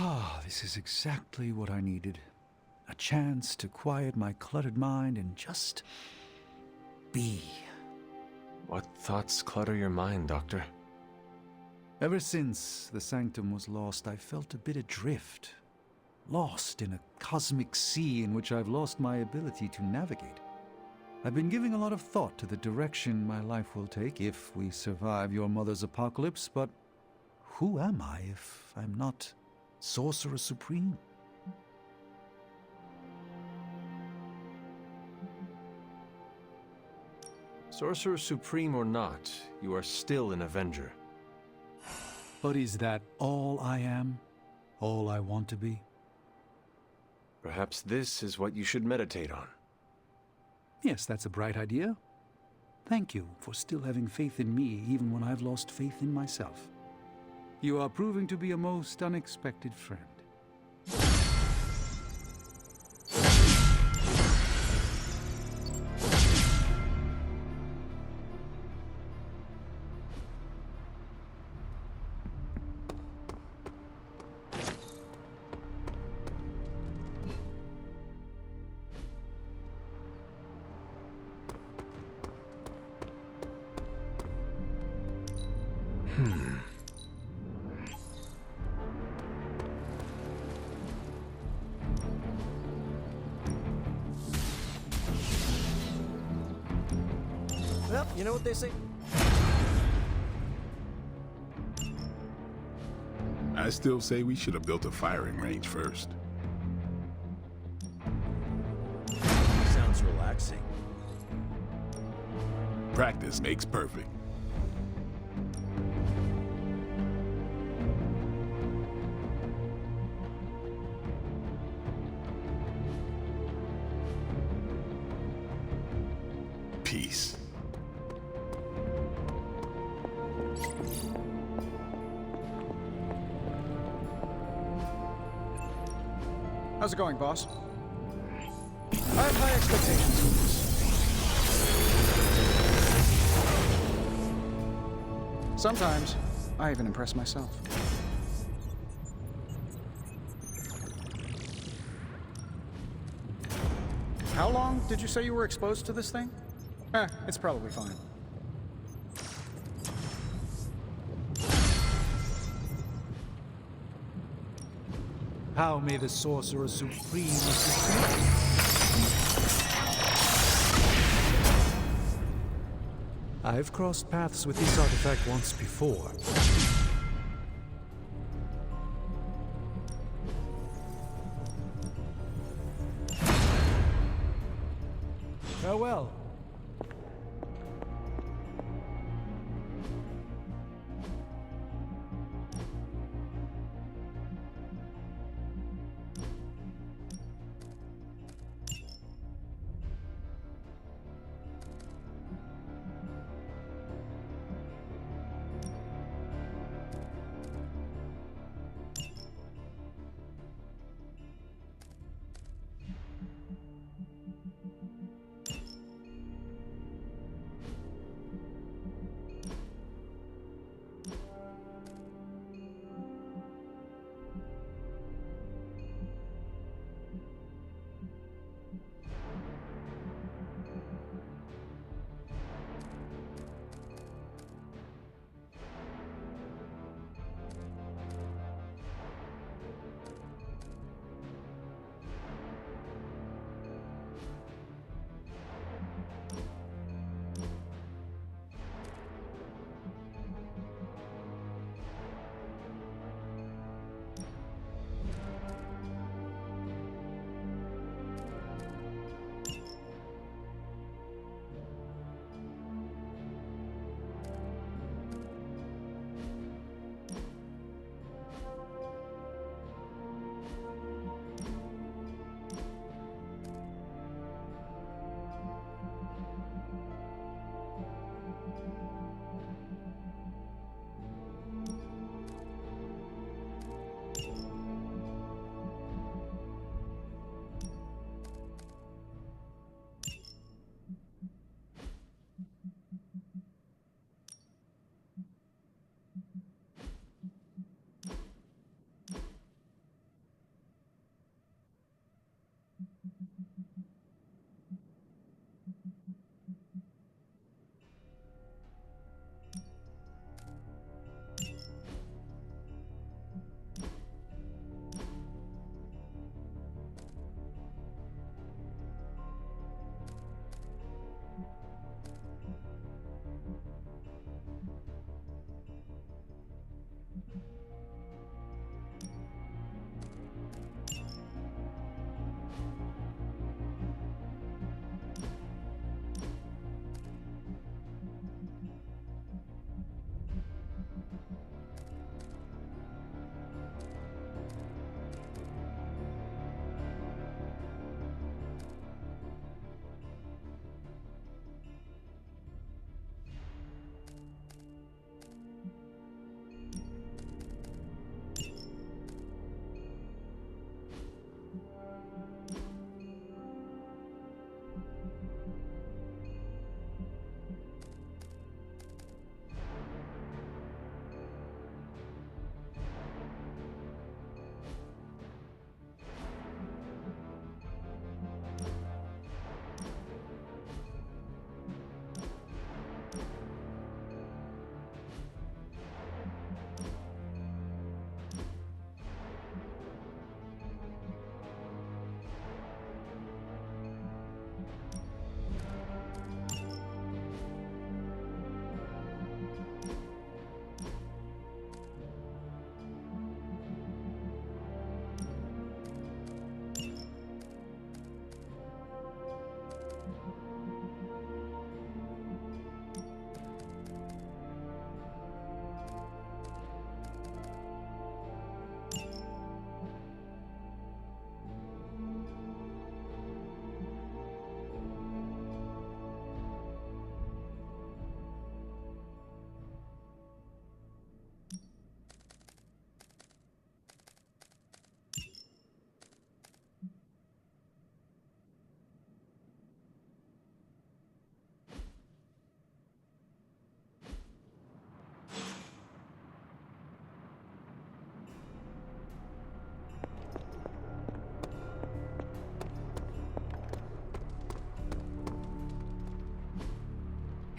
Ah, this is exactly what I needed. A chance to quiet my cluttered mind and just be. What thoughts clutter your mind, Doctor? Ever since the Sanctum was lost, I felt a bit adrift. Lost in a cosmic sea in which I've lost my ability to navigate. I've been giving a lot of thought to the direction my life will take if we survive your mother's apocalypse, but who am I if I'm not Sorcerer Supreme? Sorcerer Supreme or not, you are still an Avenger. But is that all I am? All I want to be? Perhaps this is what you should meditate on. Yes, that's a bright idea. Thank you for still having faith in me even when I've lost faith in myself. You are proving to be a most unexpected friend. Well, you know what they say? I still say we should have built a firing range first. Sounds relaxing. Practice makes perfect. Peace. How's it going, boss? I have high expectations for this. Sometimes, I even impress myself. How long did you say you were exposed to this thing? It's probably fine. How may the Sorcerer Supreme assist me? I've crossed paths with this artifact once before. Farewell.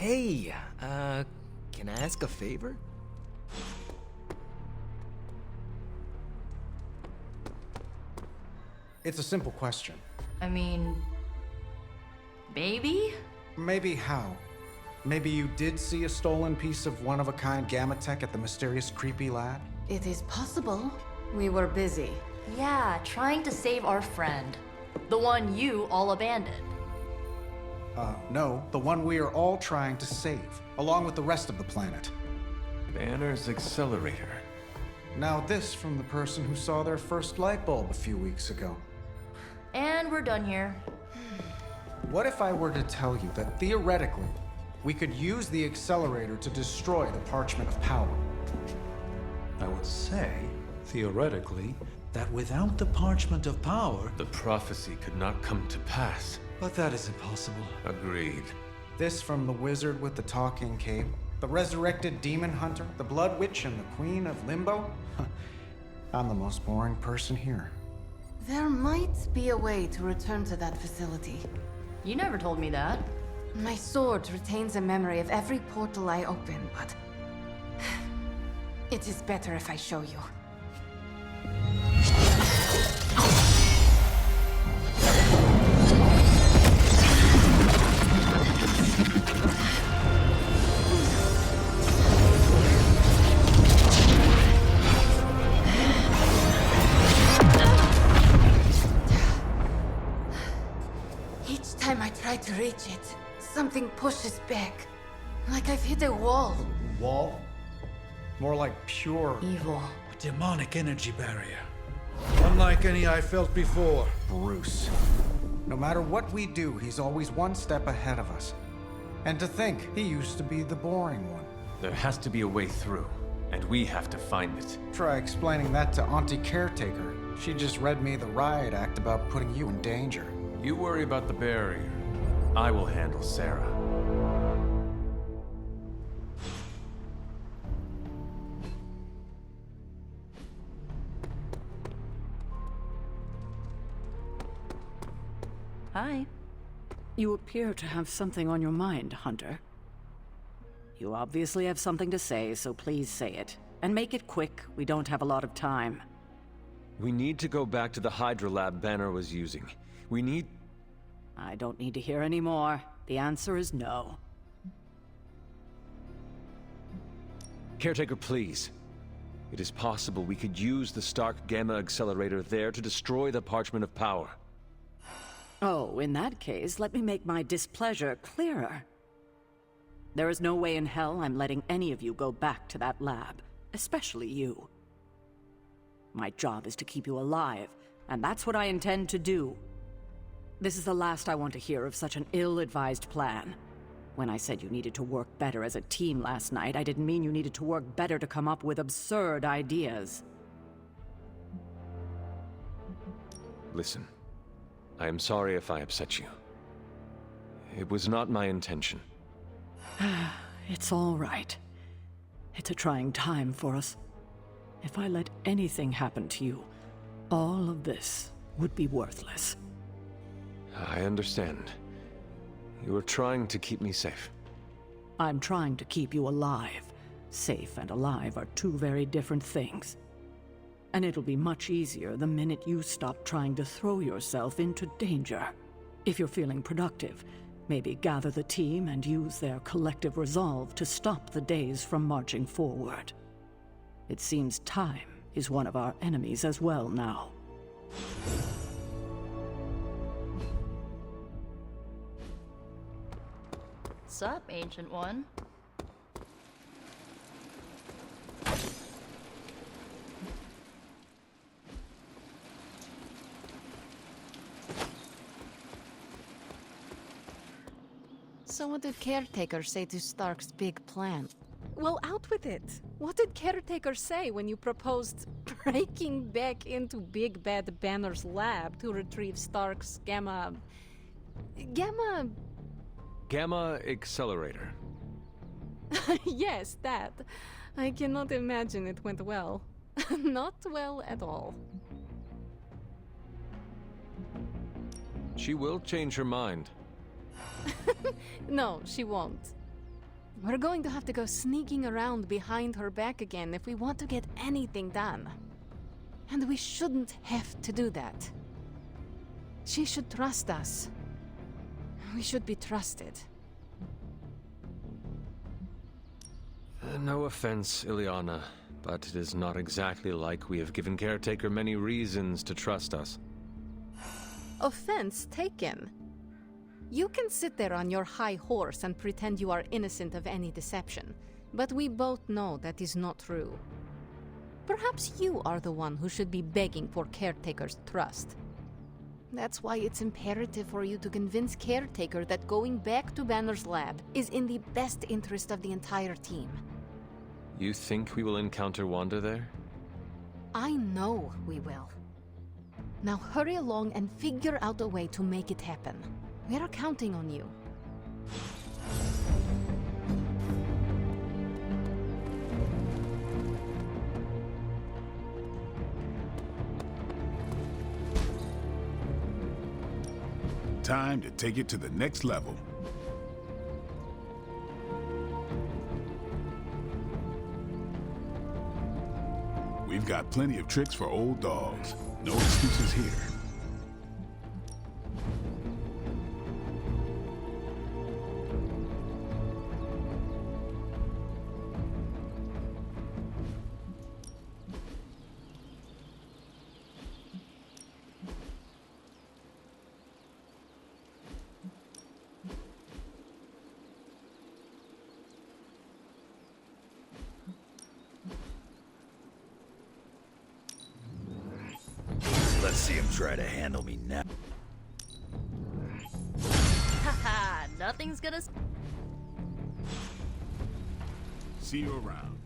Hey, can I ask a favor? It's a simple question. I mean, maybe? Maybe how? Maybe you did see a stolen piece of one-of-a-kind gamma tech at the mysterious creepy lab? It is possible. We were busy. Yeah, trying to save our friend. The one you all abandoned. No, the one we are all trying to save, along with the rest of the planet. Banner's accelerator. Now this from the person who saw their first light bulb a few weeks ago. And we're done here. What if I were to tell you that theoretically, we could use the accelerator to destroy the Parchment of Power? I would say, theoretically, that without the Parchment of Power, The prophecy could not come to pass. but that is impossible. Agreed. This from the wizard with the talking cape, the resurrected demon hunter, the blood witch, and the queen of limbo? I'm the most boring person here. There might be a way to return to that facility. You never told me that. My sword retains a memory of every portal I open, but it is better if I show you. Each time I try to reach it, something pushes back. Like I've hit a wall. Wall? More like pure Evil. A demonic energy barrier. Unlike any I felt before. Bruce. No matter what we do, he's always one step ahead of us. And to think, he used to be the boring one. There has to be a way through, and we have to find it. Try explaining that to Auntie Caretaker. She just read me the riot act about putting you in danger. You worry about the barrier. I will handle Sarah. Hi. You appear to have something on your mind, Hunter. You obviously have something to say, so please say it. And make it quick, we don't have a lot of time. We need to go back to the Hydra lab Banner was using. We need... I don't need to hear any more. The answer is no. Caretaker, please. It is possible we could use the Stark Gamma Accelerator there to destroy the Parchment of Power. Oh, in that case, let me make my displeasure clearer. There is no way in hell I'm letting any of you go back to that lab, especially you. My job is to keep you alive, and that's what I intend to do. This is the last I want to hear of such an ill-advised plan. When I said you needed to work better as a team last night, I didn't mean you needed to work better to come up with absurd ideas. Listen, I am sorry if I upset you. It was not my intention. It's all right. It's a trying time for us. If I let anything happen to you, all of this would be worthless. I understand. You were trying to keep me safe. I'm trying to keep you alive. Safe and alive are two very different things. And it'll be much easier the minute you stop trying to throw yourself into danger. If you're feeling productive, maybe gather the team and use their collective resolve to stop the days from marching forward. It seems time is one of our enemies as well now. Sup, Ancient One? So what did Caretaker say to Stark's big plan? Well, out with it. What did Caretaker say when you proposed breaking back into Big Bad Banner's lab to retrieve Stark's Gamma... Gamma Accelerator. Yes, that. I cannot imagine it went well. Not well at all. She will change her mind. No, she won't. We're going to have to go sneaking around behind her back again if we want to get anything done. And we shouldn't have to do that. She should trust us. We should be trusted. No offense, Ileana, but it is not exactly like we have given Caretaker many reasons to trust us. Offense taken. You can sit there on your high horse and pretend you are innocent of any deception, but we both know that is not true. Perhaps you are the one who should be begging for Caretaker's trust. That's why it's imperative for you to convince Caretaker that going back to Banner's lab is in the best interest of the entire team. You think we will encounter Wanda there? I know we will. Now hurry along and figure out a way to make it happen. We are counting on you. Time to take it to the next level. We've got plenty of tricks for old dogs. No excuses here. Let's see him try to handle me now. Haha, nothing's gonna. See you around.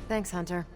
Thanks, Hunter.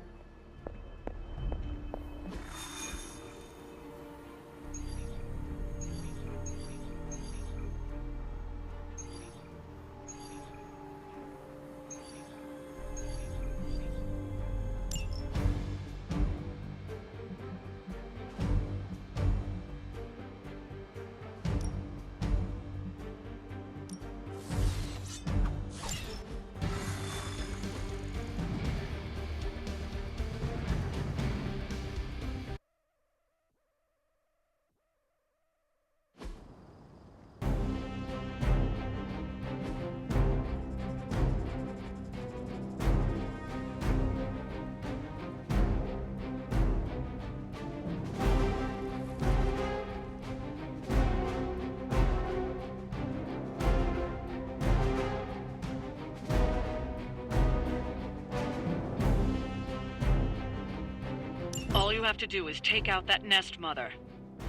All you have to do is take out that nest mother.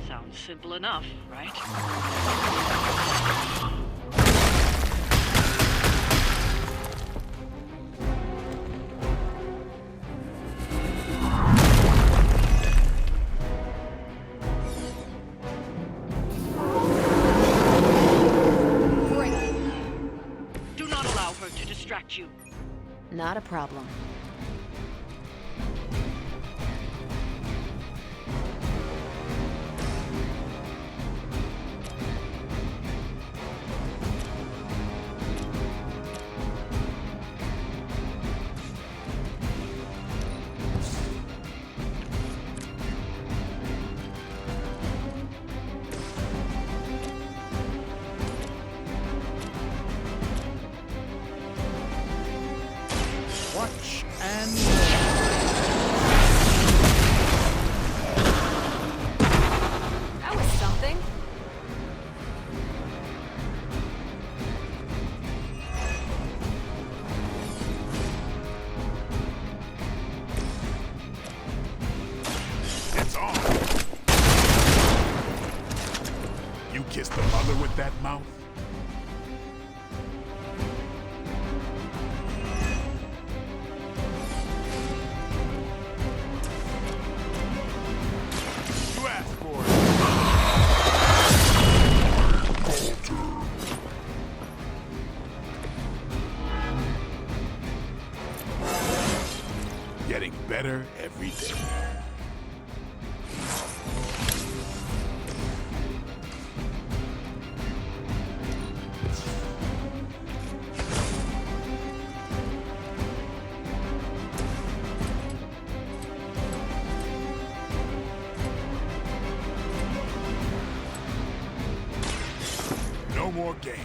Sounds simple enough, right? Great. Do not allow her to distract you. Not a problem. Watch and That was something. It's on. You kissed the mother with that mouth? more games.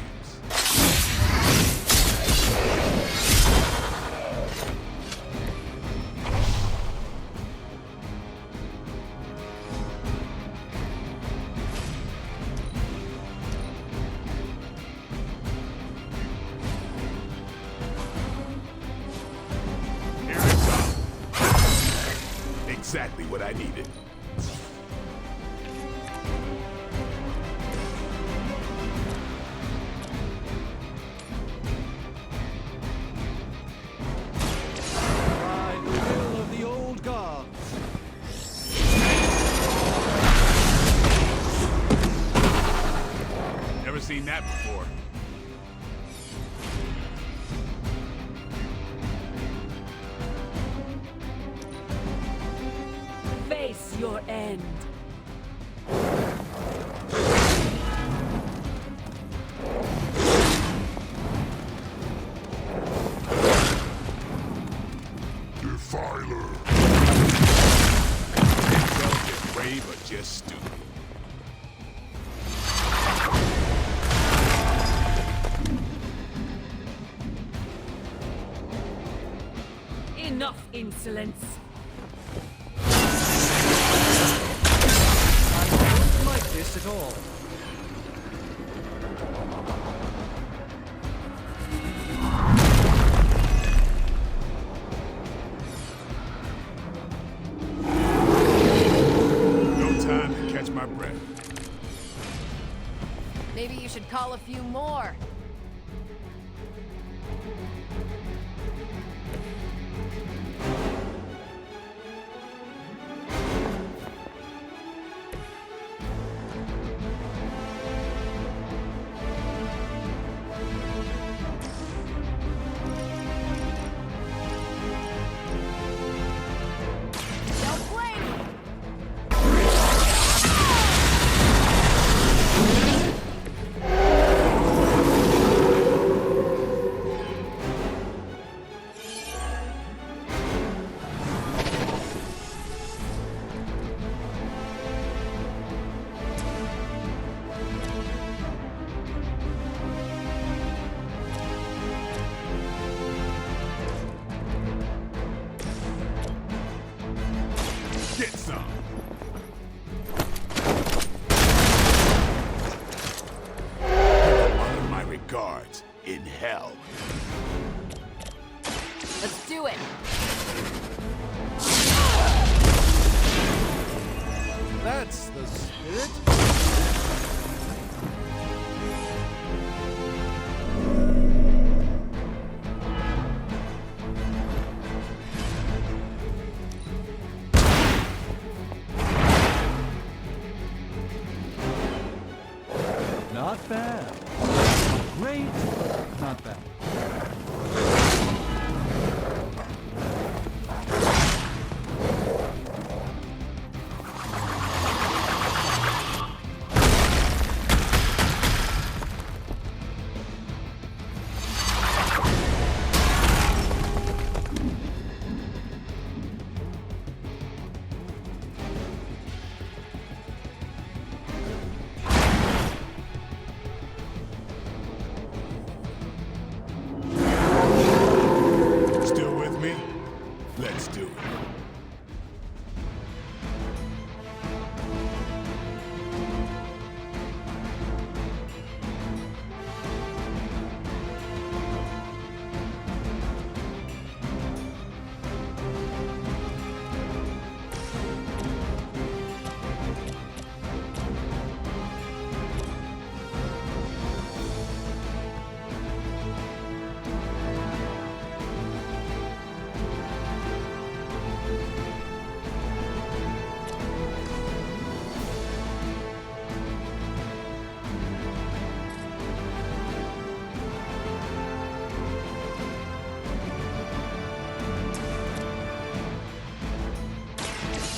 Here it comes. Exactly what I needed. By the will of the old gods. Never seen that before. Face your end. Defiler. Intelligent, brave, or just stupid. Enough insolence. I don't like this at all. No time to catch my breath. Maybe you should call a few more. Don't blame me. Get some. Honor my regards in hell. Let's do it. That's the spirit. Not bad. Great. Not bad. Still with me? Let's do it.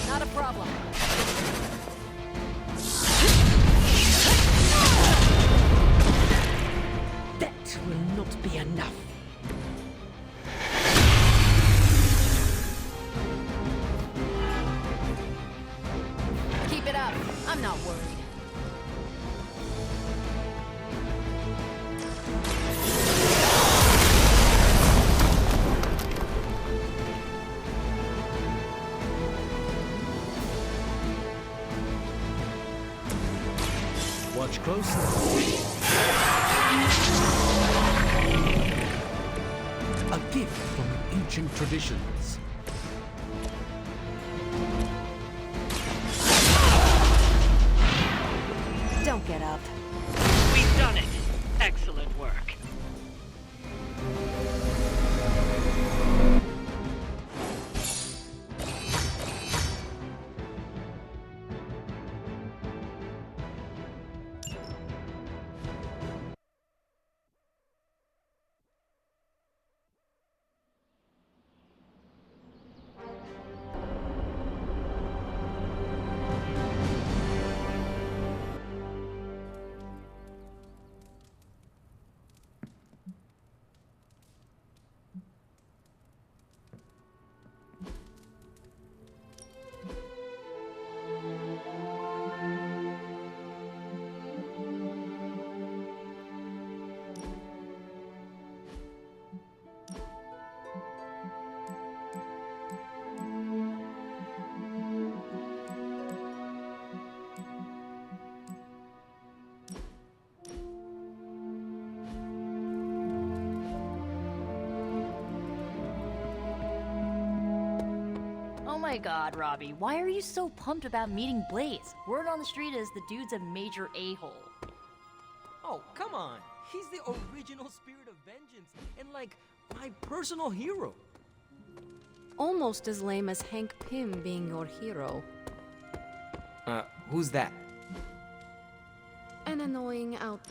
Not a problem. That will not be enough. Keep it up. I'm not worried. watch closely. A gift from ancient traditions. Don't get up. We've done it. Excellent work. Oh my god, Robbie, why are you so pumped about meeting Blaze? Word on the street is the dude's a major a-hole. Oh, come on. He's the original spirit of vengeance and, like, my personal hero. Almost as lame as Hank Pym being your hero. Who's that? An annoying out...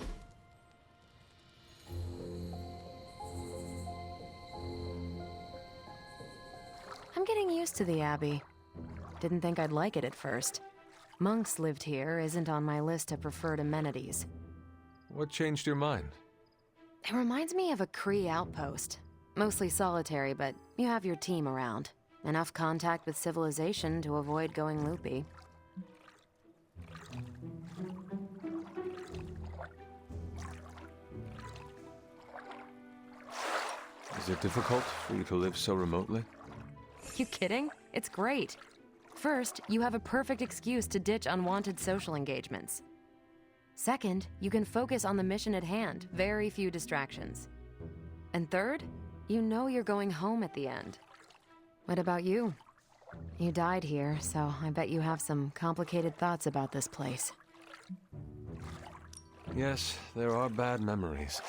I'm getting used to the Abbey. Didn't think I'd like it at first. Monks lived here isn't on my list of preferred amenities. What changed your mind? It reminds me of a Kree outpost. Mostly solitary, but you have your team around. Enough contact with civilization to avoid going loopy. Is it difficult for you to live so remotely? You kidding? It's great. First, you have a perfect excuse to ditch unwanted social engagements. Second, you can focus on the mission at hand, very few distractions. And third, you know you're going home at the end. What about you? You died here, so I bet you have some complicated thoughts about this place. Yes, there are bad memories.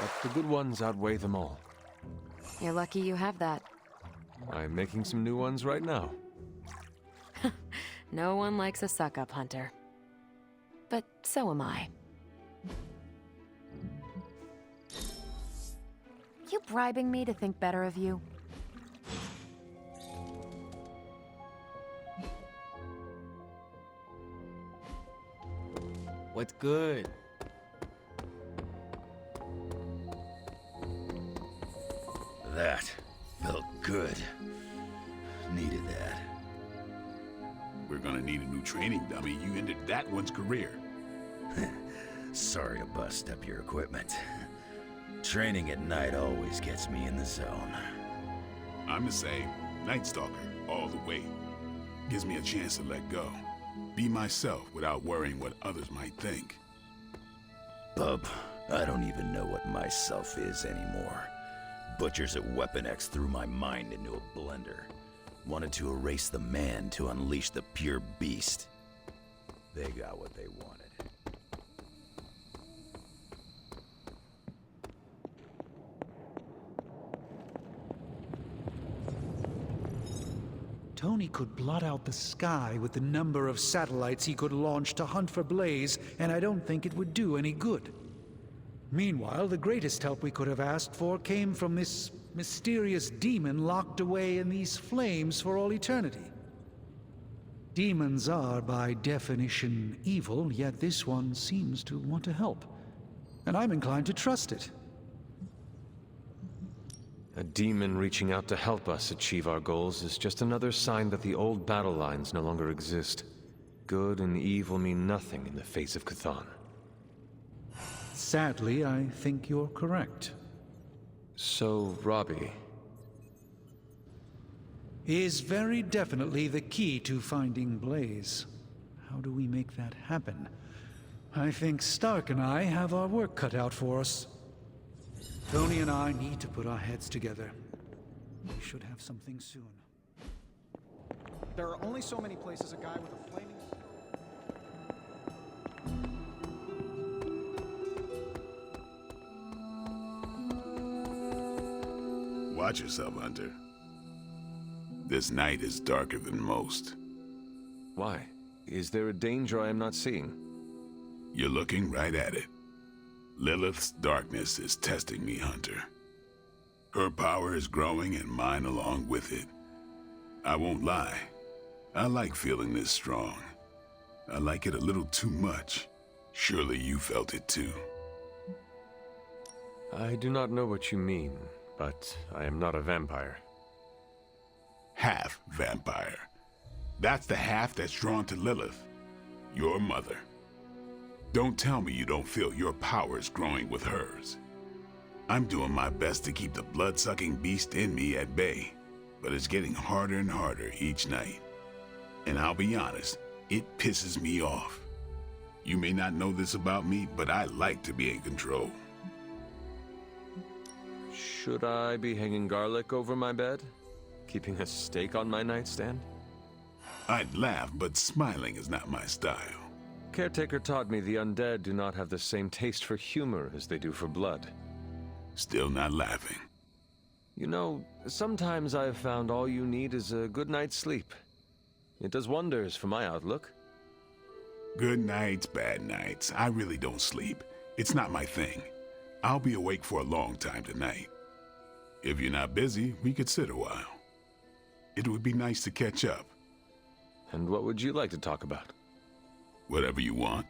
But the good ones outweigh them all. You're lucky you have that. I'm making some new ones right now. No one likes a suck-up hunter. But so am I. You bribing me to think better of you? What's good? That felt good. Needed that. We're gonna need a new training dummy. You ended that one's career. Sorry to bust up your equipment. Training at night always gets me in the zone. I'm the same. Night Stalker, all the way. Gives me a chance to let go. Be myself without worrying what others might think. Bub, I don't even know what myself is anymore. Butchers at Weapon X threw my mind into a blender. Wanted to erase the man to unleash the pure beast. They got what they wanted. Tony could blot out the sky with the number of satellites he could launch to hunt for Blaze, and I don't think it would do any good. Meanwhile, the greatest help we could have asked for came from this mysterious demon locked away in these flames for all eternity. Demons are, by definition, evil, yet this one seems to want to help. And I'm inclined to trust it. A demon reaching out to help us achieve our goals is just another sign that the old battle lines no longer exist. Good and evil mean nothing in the face of Chthon. Sadly, I think you're correct. So, Robbie... is very definitely the key to finding Blaze. How do we make that happen? I think Stark and I have our work cut out for us. Tony and I need to put our heads together. We should have something soon. There are only so many places a guy with a flaming... Watch yourself, Hunter. This night is darker than most. Why? Is there a danger I am not seeing? You're looking right at it. Lilith's darkness is testing me, Hunter. Her power is growing and mine along with it. I won't lie. I like feeling this strong. I like it a little too much. Surely you felt it too. I do not know what you mean, but I am not a vampire. Half vampire. That's the half that's drawn to Lilith, your mother. Don't tell me you don't feel your powers growing with hers. I'm doing my best to keep the blood-sucking beast in me at bay, but it's getting harder and harder each night. And I'll be honest, it pisses me off. You may not know this about me, but I like to be in control. Should I be hanging garlic over my bed? Keeping a steak on my nightstand? I'd laugh, but smiling is not my style. Caretaker taught me the undead do not have the same taste for humor as they do for blood. Still not laughing. You know, sometimes I've found all you need is a good night's sleep. It does wonders for my outlook. Good nights, bad nights. I really don't sleep. It's not my thing. I'll be awake for a long time tonight. If you're not busy, we could sit a while. It would be nice to catch up. And what would you like to talk about? Whatever you want.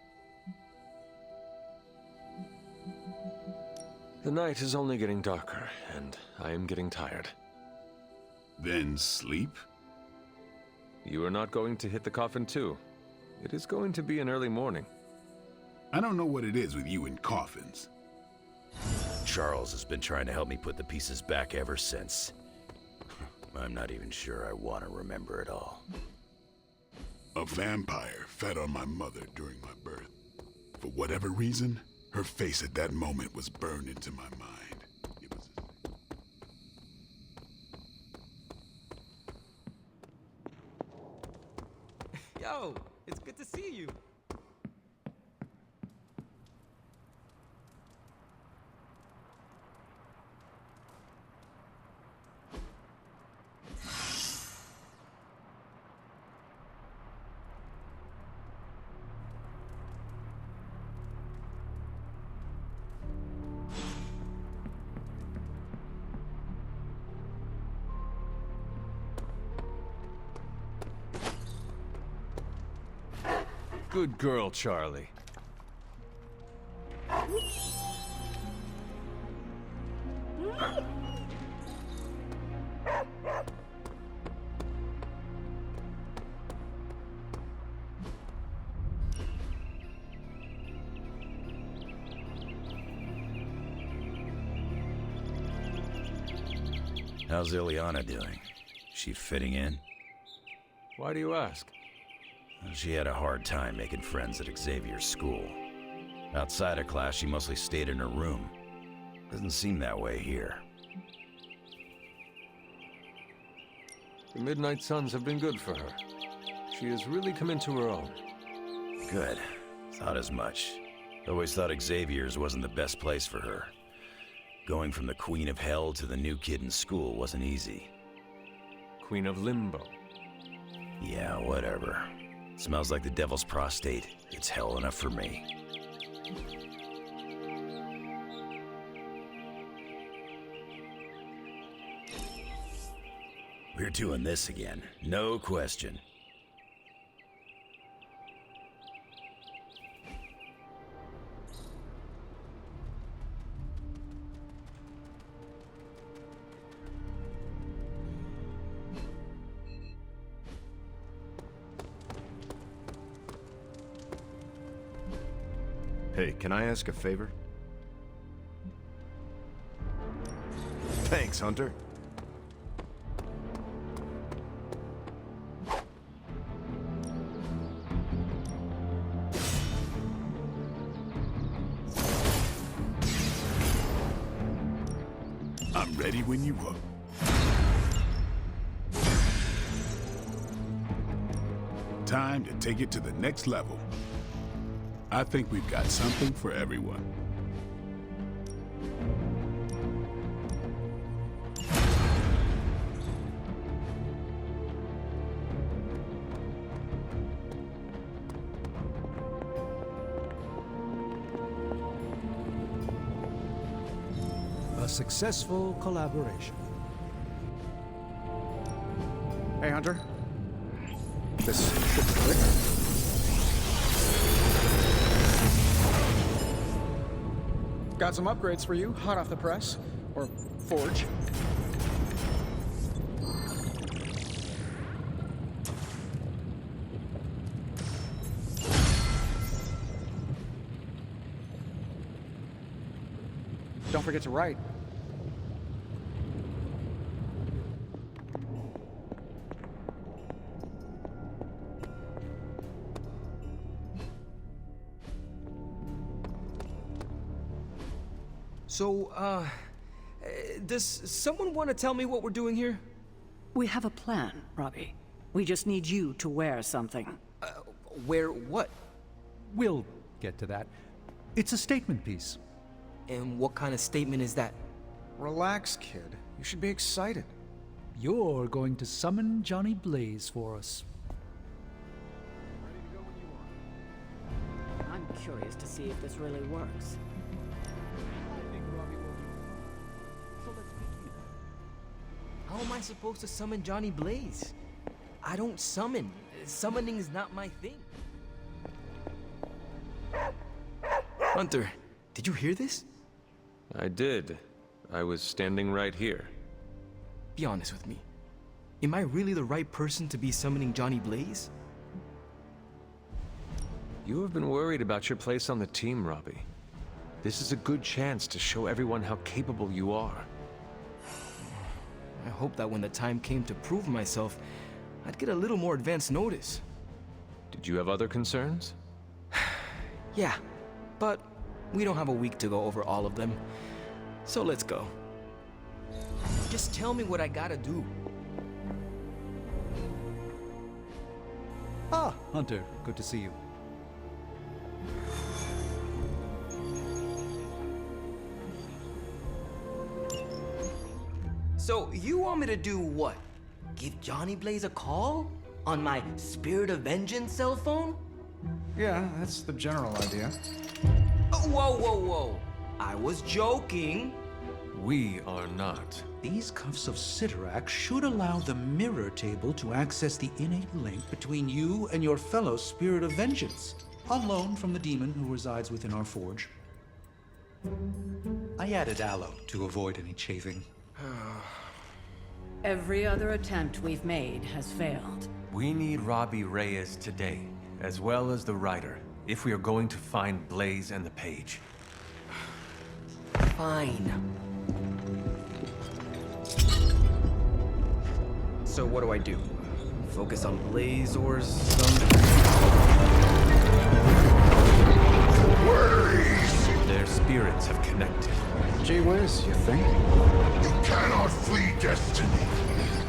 The night is only getting darker, and I am getting tired. Then sleep? You are not going to hit the coffin too. It is going to be an early morning. I don't know what it is with you and coffins. Charles has been trying to help me put the pieces back ever since. I'm not even sure I want to remember it all. A vampire fed on my mother during my birth. For whatever reason, her face at that moment was burned into my mind. It was... Yo, it's good to see you. Good girl, Charlie. How's Ileana doing? She fitting in? Why do you ask? She had a hard time making friends at Xavier's school. Outside of class, she mostly stayed in her room. Doesn't seem that way here. The Midnight Suns have been good for her. She has really come into her own. Good. Thought as much. Always thought Xavier's wasn't the best place for her. Going from the Queen of Hell to the new kid in school wasn't easy. Queen of Limbo. Yeah, whatever. Smells like the devil's prostate. It's hell enough for me. We're doing this again. No question. Hey, can I ask a favor? Thanks, Hunter. I'm ready when you are. Time to take it to the next level. I think we've got something for everyone. A successful collaboration. Hey, Hunter. This should be quick. Got some upgrades for you, hot off the press. Or forge. Don't forget to write. So, does someone want to tell me what we're doing here? We have a plan, Robbie. We just need you to wear something. Wear what? We'll get to that. It's a statement piece. And what kind of statement is that? Relax, kid. You should be excited. You're going to summon Johnny Blaze for us. I'm curious to see if this really works. How am I supposed to summon Johnny Blaze? I don't summon. Summoning is not my thing. Hunter, did you hear this? I did. I was standing right here. Be honest with me. Am I really the right person to be summoning Johnny Blaze? You have been worried about your place on the team, Robbie. This is a good chance to show everyone how capable you are. I hope that when the time came to prove myself, I'd get a little more advance notice. Did you have other concerns? Yeah, but we don't have a week to go over all of them. So let's go. Just tell me what I gotta do. Ah, Hunter, good to see you. So you want me to do what? Give Johnny Blaze a call? On my Spirit of Vengeance cell phone? Yeah, that's the general idea. Oh, whoa, whoa, whoa. I was joking. We are not. These cuffs of Cyttorak should allow the mirror table to access the innate link between you and your fellow Spirit of Vengeance, on loan from the demon who resides within our forge. I added aloe to avoid any chafing. Every other attempt we've made has failed. We need Robbie Reyes today, as well as the Rider, if we are going to find Blaze and the Page. Fine. So what do I do? Focus on Blaze or some... Their spirits have connected. Gee whiz, you think? You cannot flee destiny.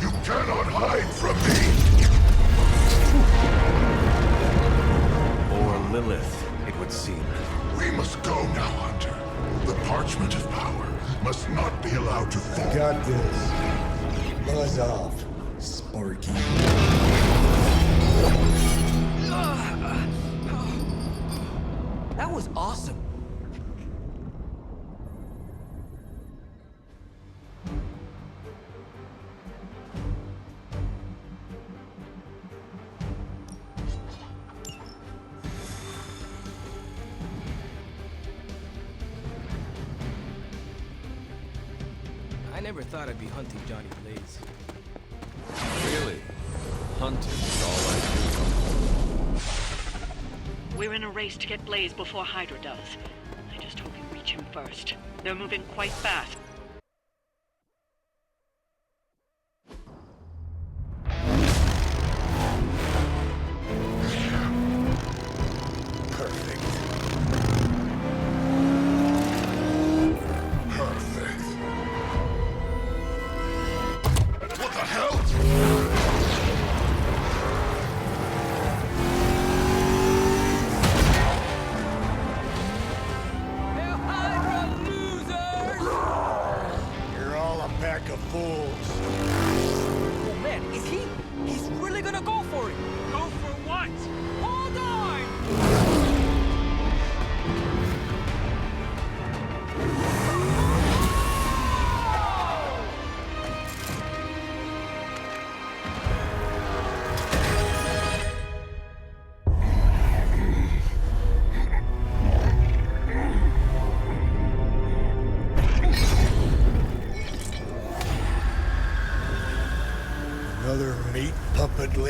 You cannot hide from me. Or Lilith, it would seem. We must go now, Hunter. The parchment of power must not be allowed to fall. Got this. Buzz off, Sparky. That was awesome. I never thought I'd be hunting Johnny Blaze. Really? Hunting is all I do. We're in a race to get Blaze before Hydra does. I just hope you reach him first. They're moving quite fast.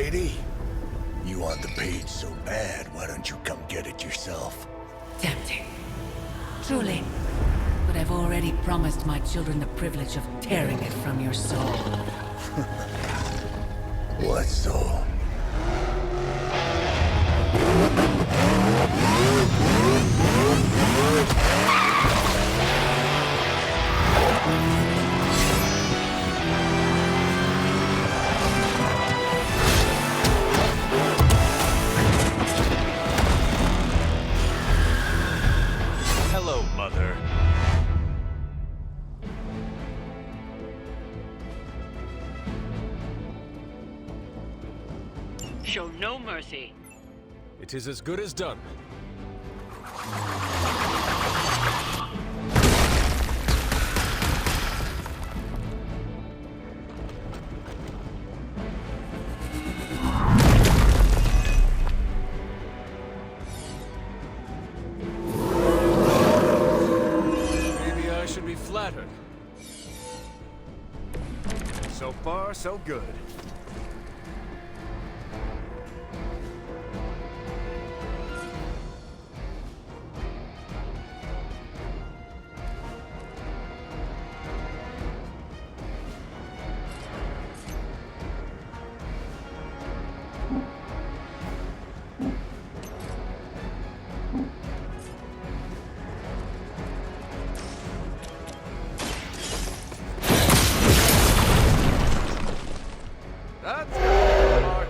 lady? You want the page so bad, why don't you come get it yourself? Tempting. Truly. But I've already promised my children the privilege of tearing it from your soul. What soul? Hello, Mother. Show no mercy. It is as good as done. Maybe I should be flattered. So far, so good. That's good, Mark.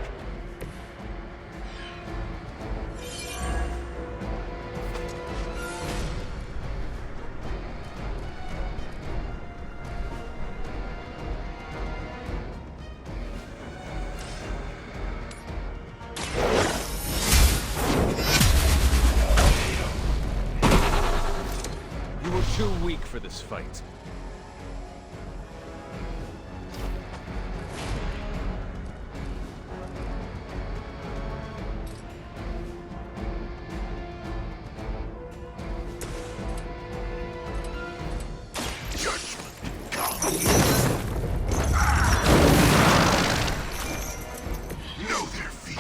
You were too weak for this fight. Know their feet.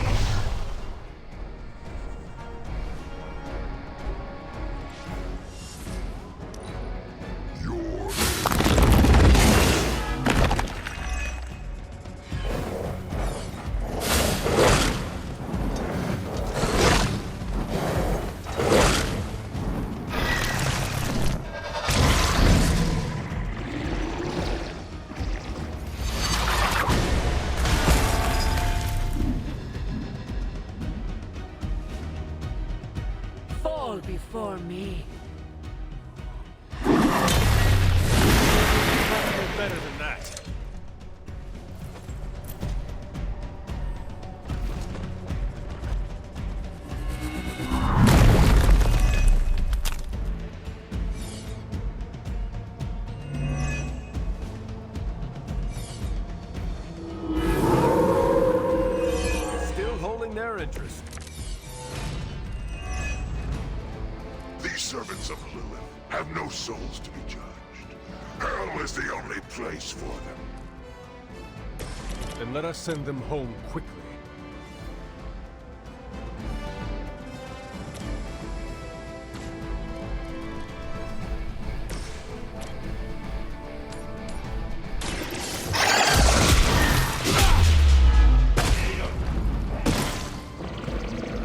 Fall before me. Better than that. Still holding their interest. These servants of Lilith have no souls to be judged. Hell is the only place for them. Then let us send them home quickly.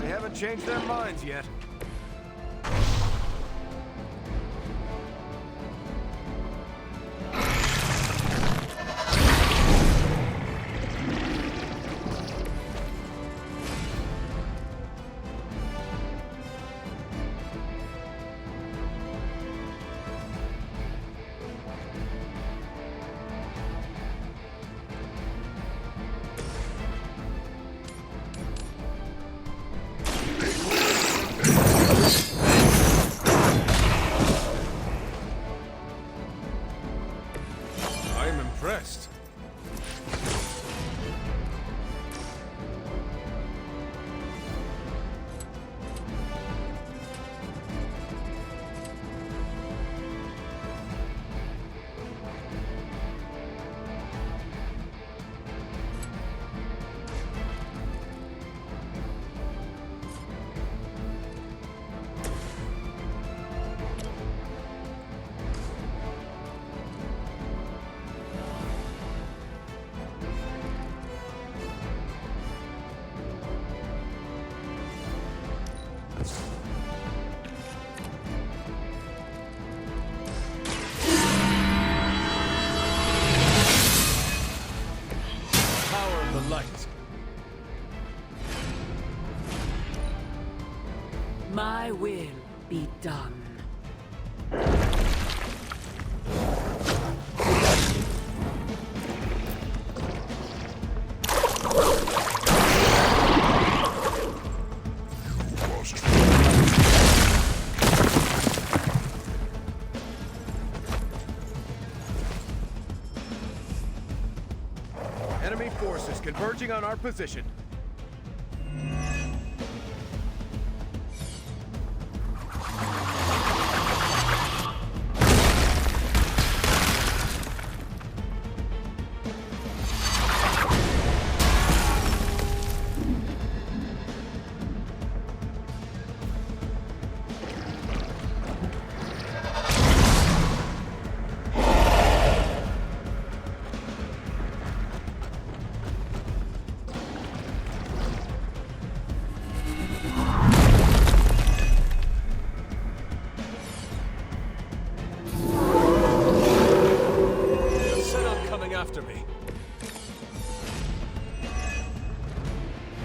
They haven't changed their minds yet. Power of the light. My will be done. Enemy forces converging on our position. After me.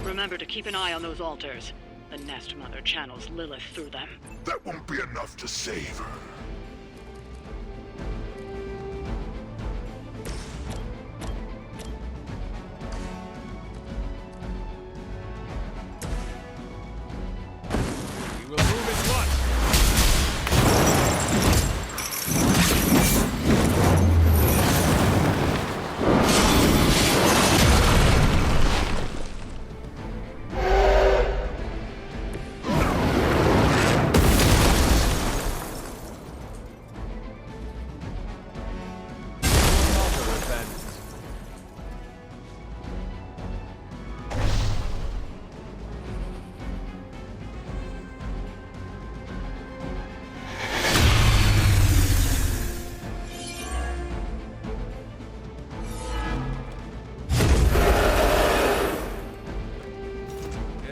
Remember to keep an eye on those altars. The Nest Mother channels Lilith through them. That won't be enough to save her. We will move at once.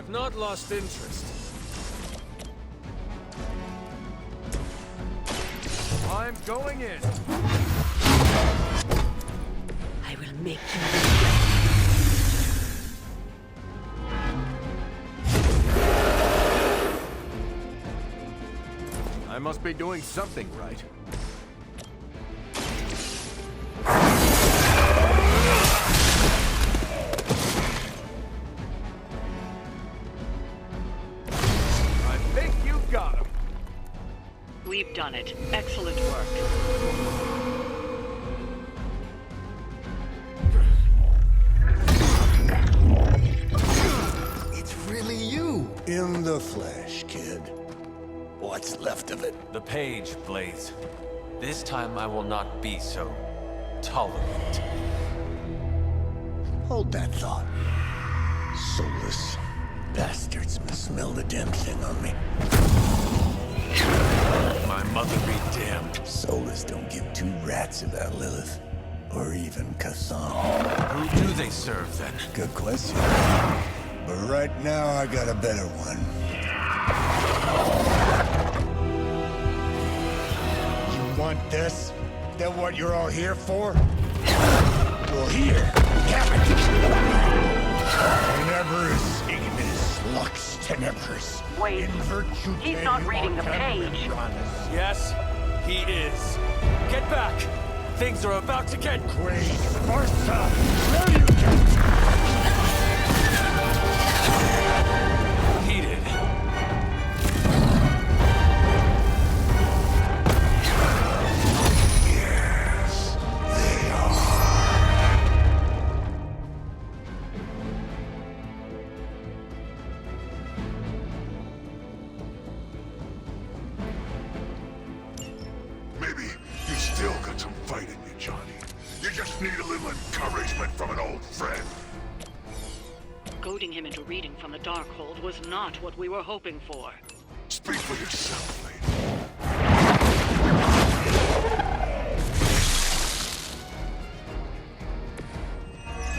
Not lost interest. I'm going in. I will make you regret. I must be doing something right. Got him. We've done it. Excellent work. It's really you. In the flesh, kid. What's left of it? The page, Blaze. This time I will not be so tolerant. Hold that thought. Soulless bastards must smell the damn thing on me. My mother be damned. Soulless don't give two rats about Lilith. Or even Kassan. Who do they serve, then? Good question. But right now, I got a better one. You want this? That what you're all here for? Well, here, have it! Tenebris ignis lux tenebris. Wait, In virtue he's not reading the page. Yes, he is. Get back! Things are about to get Great Sparta! Where you get? heated. Yes, they are. Maybe you still got some fight in you, Johnny. You just need a little encouragement from an old friend. Goading him into reading from the Darkhold was not what we were hoping for. Speak for yourself, lady.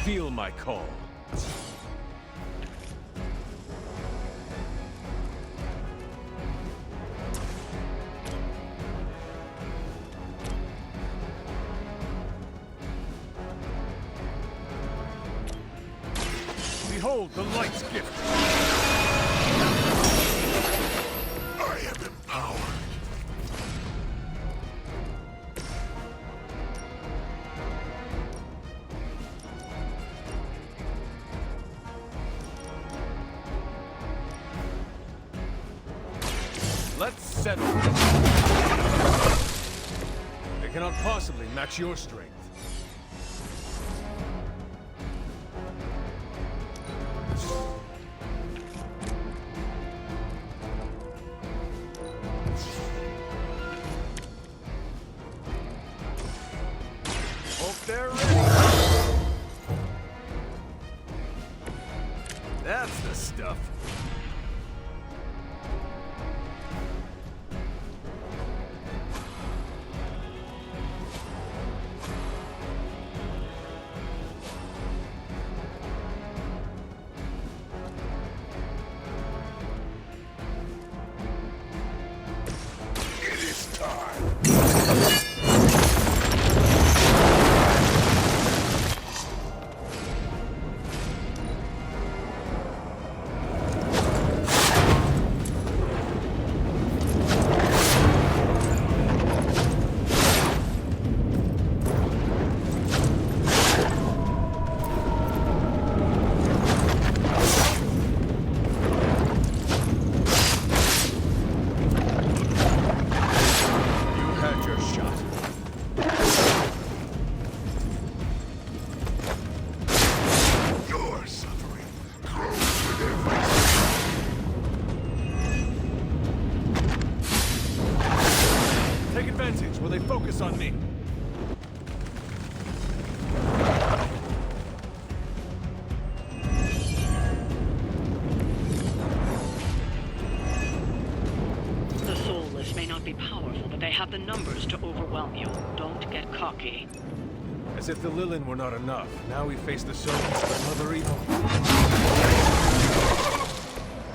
Feel my call. Behold the light's gift! I am empowered. Let's settle. They cannot possibly match your strength. Hope they're ready. That's the stuff. Will they focus on me? The Soulless may not be powerful, but they have the numbers to overwhelm you. Don't get cocky. As if the Lilin were not enough. Now we face the Soulless, but Mother Evil.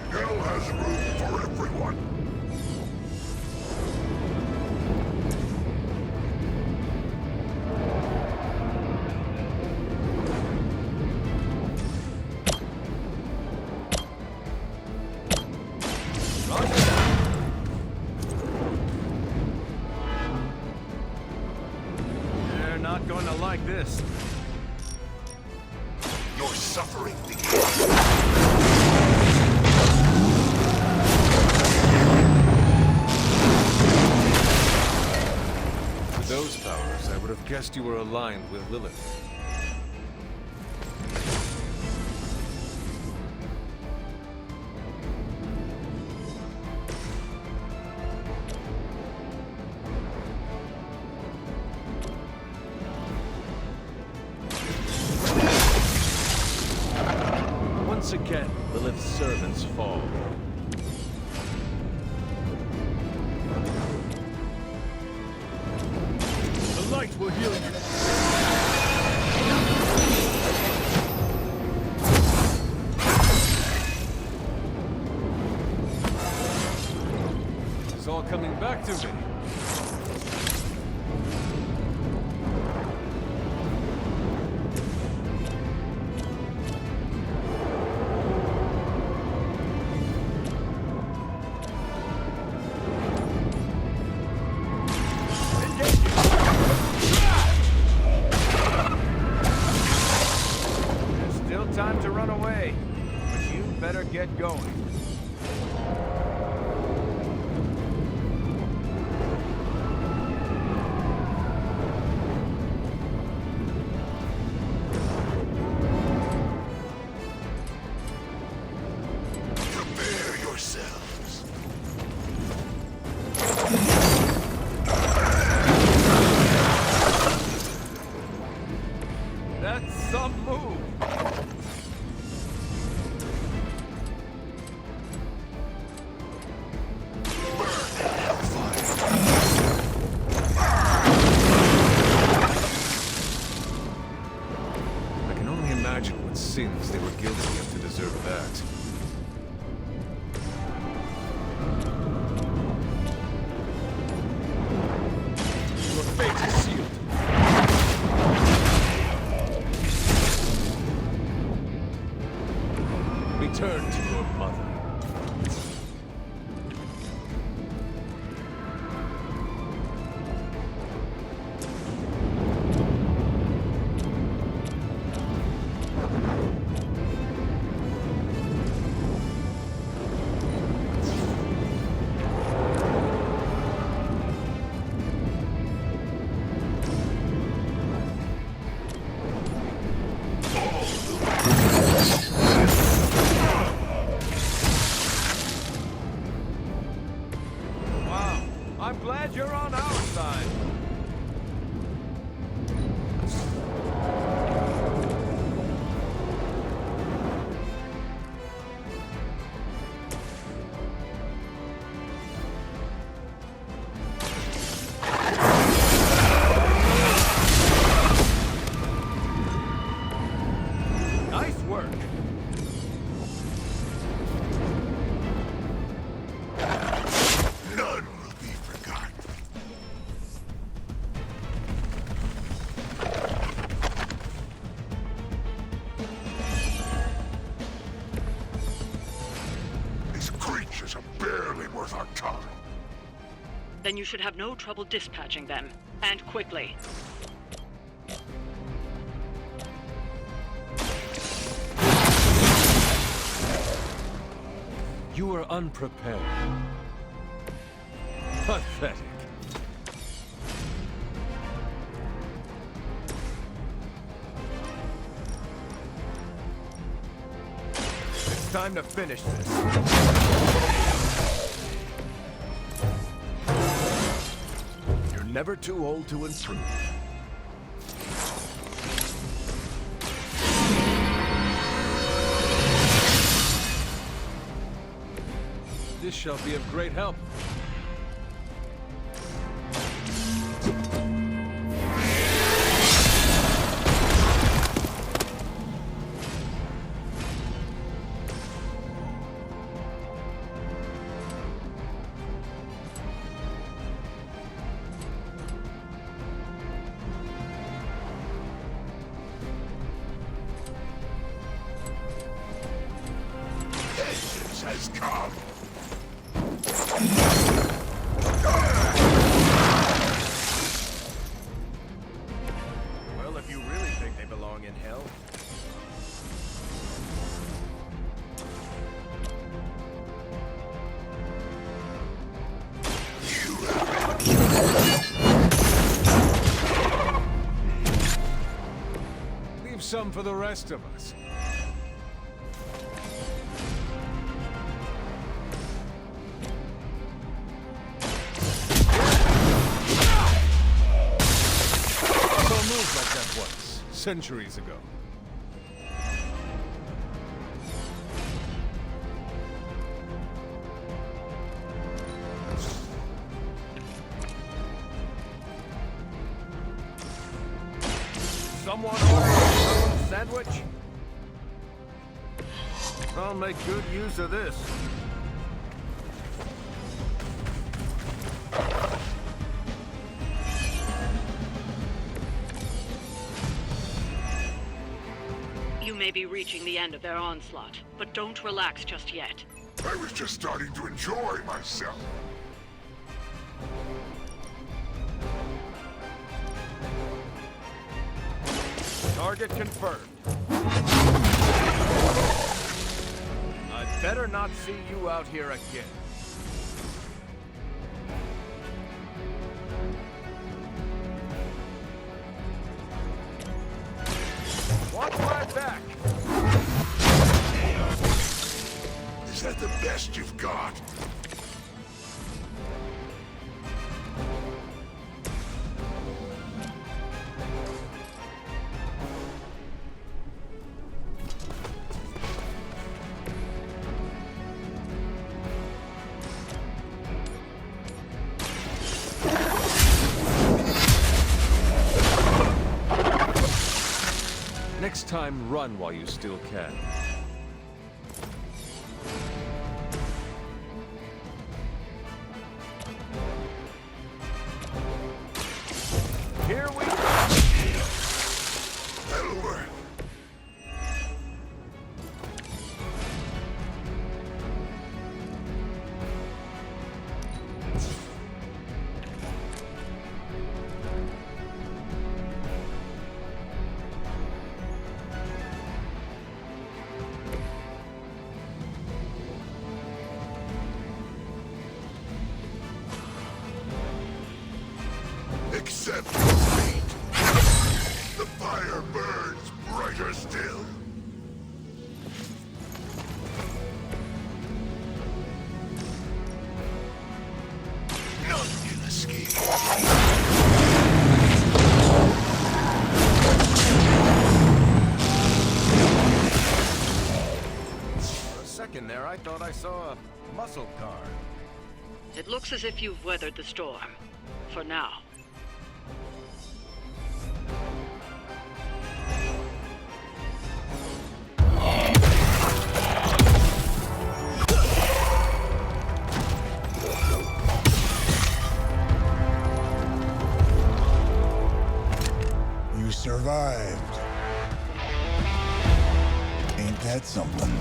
Hell has room for everyone. They're not going to like this. Your suffering With those powers, I would have guessed you were aligned with Lilith. Once again, Lilith's servants fall. The light will heal you. It's all coming back to me. Time to run away, but you better get going. I'm glad you're on our side. Nice work. None will be forgotten. These creatures are barely worth our time. Then you should have no trouble dispatching them. And quickly. You were unprepared. Pathetic. It's time to finish this. You're never too old to improve. This shall be of great help. Vengeance has come. Well, if you really think they belong in hell. Leave some for the rest of us. Moved like that once, centuries ago. Someone order a sandwich? I'll make good use of this. You may be reaching the end of their onslaught, but don't relax just yet. I was just starting to enjoy myself. Target confirmed. I'd better not see you out here again. Watch my back! Is that the best you've got? Next time, run while you still can. Here we go! That'll work. Accept fate. The fire burns brighter still. None can For a second there, I thought I saw a muscle car. It looks as if you've weathered the storm. For now. You survived. Ain't that something?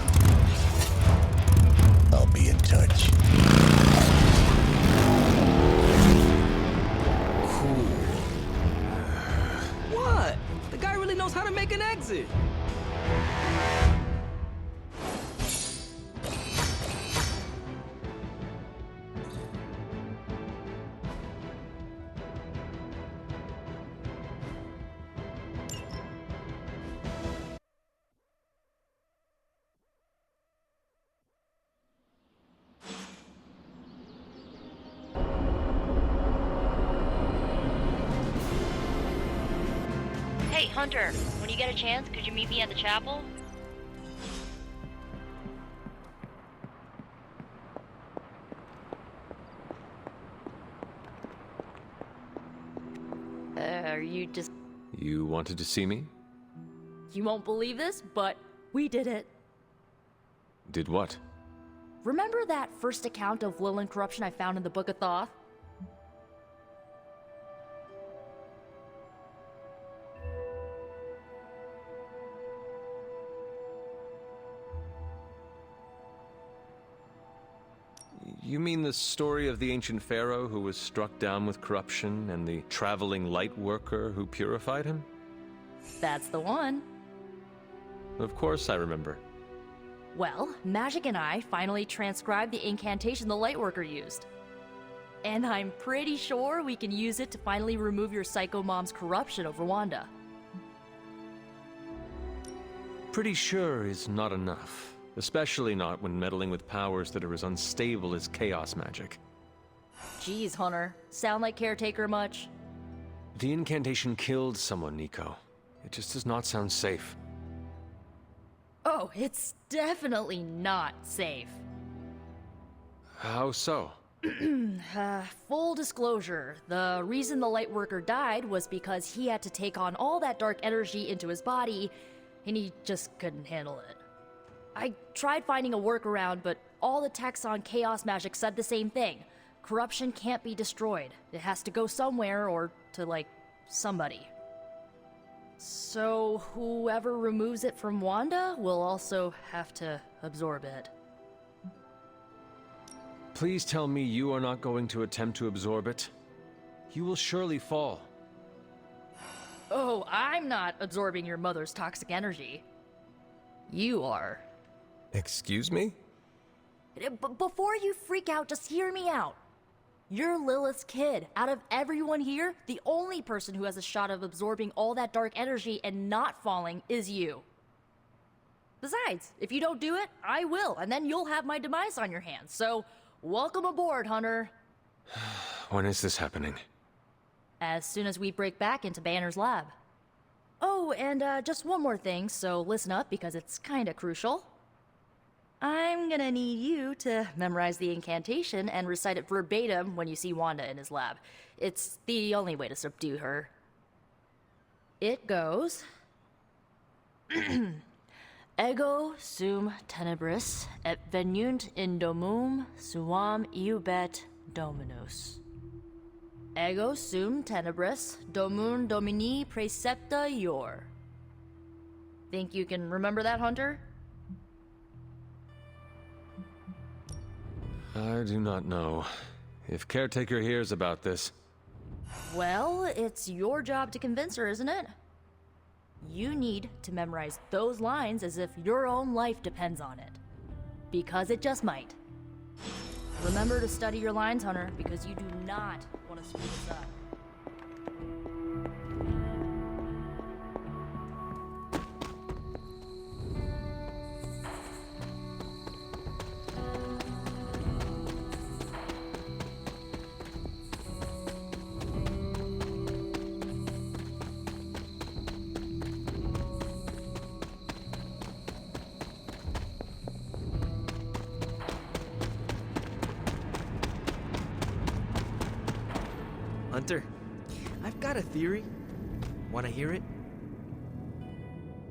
I'll be in touch. What? The guy really knows how to make an exit. Hey, Hunter, when you get a chance, could you meet me at the chapel? Are you just... You wanted to see me? You won't believe this, but we did it. Did what? Remember that first account of Lilin corruption I found in the Book of Thoth? You mean the story of the ancient pharaoh who was struck down with corruption and the traveling light worker who purified him? That's the one. Of course I remember. Well, Magic and I finally transcribed the incantation the Lightworker used. And I'm pretty sure we can use it to finally remove your Psycho Mom's corruption over Wanda. Pretty sure is not enough. Especially not when meddling with powers that are as unstable as chaos magic. Jeez, Hunter. Sound like Caretaker much? The incantation killed someone, Nico. It just does not sound safe. Oh, it's definitely not safe. How so? Full disclosure, the reason the Lightworker died was because he had to take on all that dark energy into his body, and he just couldn't handle it. I tried finding a workaround, but all the texts on chaos magic said the same thing. Corruption can't be destroyed. It has to go somewhere or to, like, somebody. So whoever removes it from Wanda will also have to absorb it. Please tell me you are not going to attempt to absorb it. You will surely fall. Oh, I'm not absorbing your mother's toxic energy. You are. Excuse me? Before you freak out, just hear me out. You're Lilith's kid. Out of everyone here, the only person who has a shot of absorbing all that dark energy and not falling is you. Besides, if you don't do it, I will, and then you'll have my demise on your hands. So, welcome aboard, Hunter. When is this happening? As soon as we break back into Banner's lab. Oh, and just one more thing, so listen up because it's kinda crucial. I'm gonna need you to memorize the incantation and recite it verbatim when you see Wanda in his lab. It's the only way to subdue her. It goes... Ego sum tenebris et venunt in domum suam iubet dominus. Ego sum tenebris domum domini praecepta ior. Think you can remember that, Hunter? I do not know. If Caretaker hears about this... Well, it's your job to convince her, isn't it? You need to memorize those lines as if your own life depends on it. Because it just might. Remember to study your lines, Hunter, because you do not want to screw this up. Hunter, I've got a theory. Wanna hear it?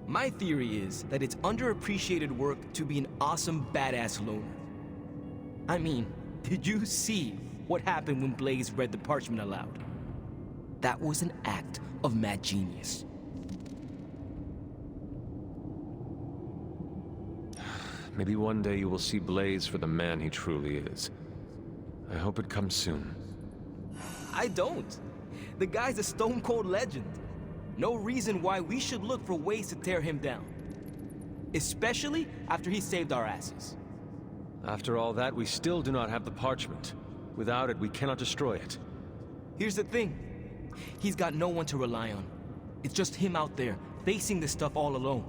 My theory is that it's underappreciated work to be an awesome badass loner. I mean, did you see what happened when Blaze read the parchment aloud? That was an act of mad genius. Maybe one day you will see Blaze for the man he truly is. I hope it comes soon. I don't. The guy's a stone cold legend. No reason why we should look for ways to tear him down. Especially after he saved our asses. After all that, we still do not have the parchment. Without it, we cannot destroy it. Here's the thing. He's got no one to rely on. It's just him out there, facing this stuff all alone.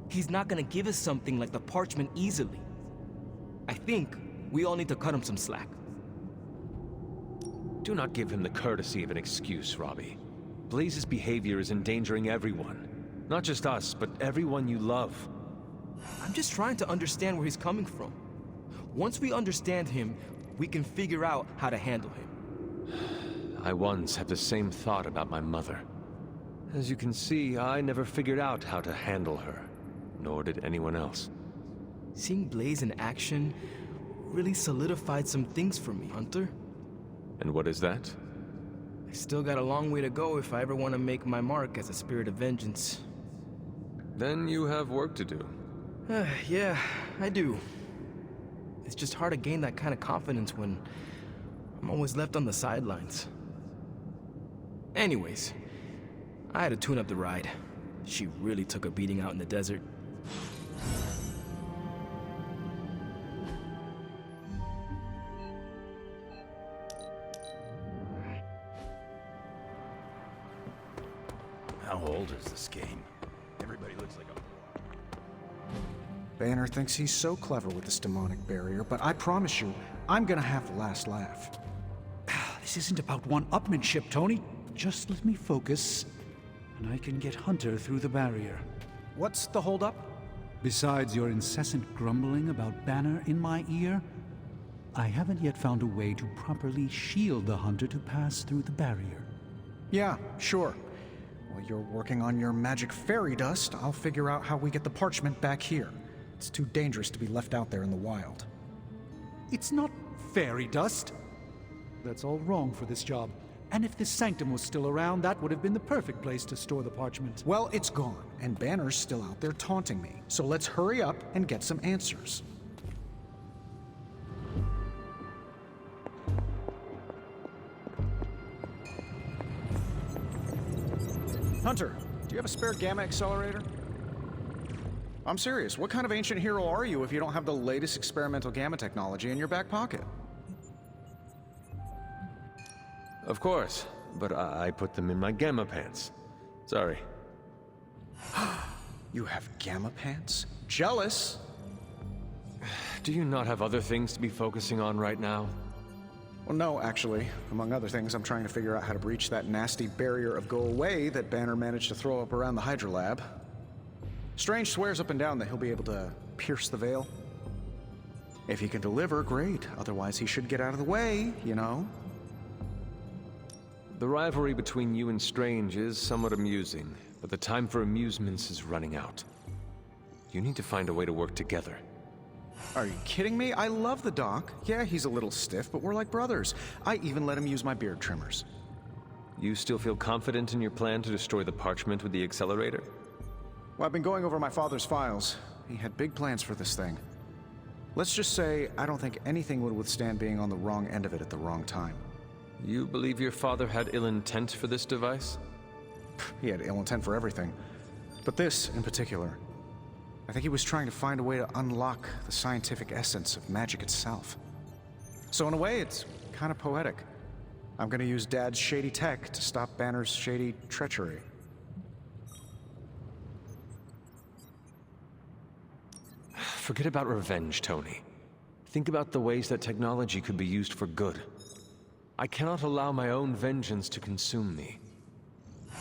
He's not gonna give us something like the parchment easily. I think we all need to cut him some slack. Do not give him the courtesy of an excuse, Robbie. Blaze's behavior is endangering everyone. Not just us, but everyone you love. I'm just trying to understand where he's coming from. Once we understand him, we can figure out how to handle him. I once had the same thought about my mother. As you can see, I never figured out how to handle her. Nor did anyone else. Seeing Blaze in action really solidified some things for me, Hunter. And what is that? I still got a long way to go if I ever want to make my mark as a spirit of vengeance. Then you have work to do. Yeah, I do. It's just hard to gain that kind of confidence when I'm always left on the sidelines. Anyways, I had to tune up the ride. She really took a beating out in the desert. How old is this game? Everybody looks like a... Banner thinks he's so clever with this demonic barrier, but I promise you, I'm gonna have the last laugh. This isn't about one-upmanship, Tony. Just let me focus, and I can get Hunter through the barrier. What's the holdup? Besides your incessant grumbling about Banner in my ear, I haven't yet found a way to properly shield the Hunter to pass through the barrier. Yeah, sure. While you're working on your magic fairy dust, I'll figure out how we get the parchment back here. It's too dangerous to be left out there in the wild. It's not fairy dust. That's all wrong for this job. And if this sanctum was still around, that would have been the perfect place to store the parchment. Well, it's gone, and Banner's still out there taunting me. So let's hurry up and get some answers. Hunter, do you have a spare gamma accelerator? I'm serious. What kind of ancient hero are you if you don't have the latest experimental gamma technology in your back pocket? Of course, but I put them in my gamma pants. Sorry. You have gamma pants? Jealous? Do you not have other things to be focusing on right now? Well, no, actually. Among other things, I'm trying to figure out how to breach that nasty barrier of go away that Banner managed to throw up around the Hydra lab. Strange swears up and down that he'll be able to pierce the veil. If he can deliver, great. Otherwise, he should get out of the way, you know? The rivalry between you and Strange is somewhat amusing, but the time for amusements is running out. You need to find a way to work together. Are you kidding me? I love the Doc. Yeah, he's a little stiff, but we're like brothers. I even let him use my beard trimmers. You still feel confident in your plan to destroy the parchment with the accelerator? Well, I've been going over my father's files. He had big plans for this thing. Let's just say I don't think anything would withstand being on the wrong end of it at the wrong time. You believe your father had ill intent for this device? He had ill intent for everything. But this, in particular. I think he was trying to find a way to unlock the scientific essence of magic itself. So in a way, it's kind of poetic. I'm gonna use Dad's shady tech to stop Banner's shady treachery. Forget about revenge, Tony. Think about the ways that technology could be used for good. I cannot allow my own vengeance to consume me.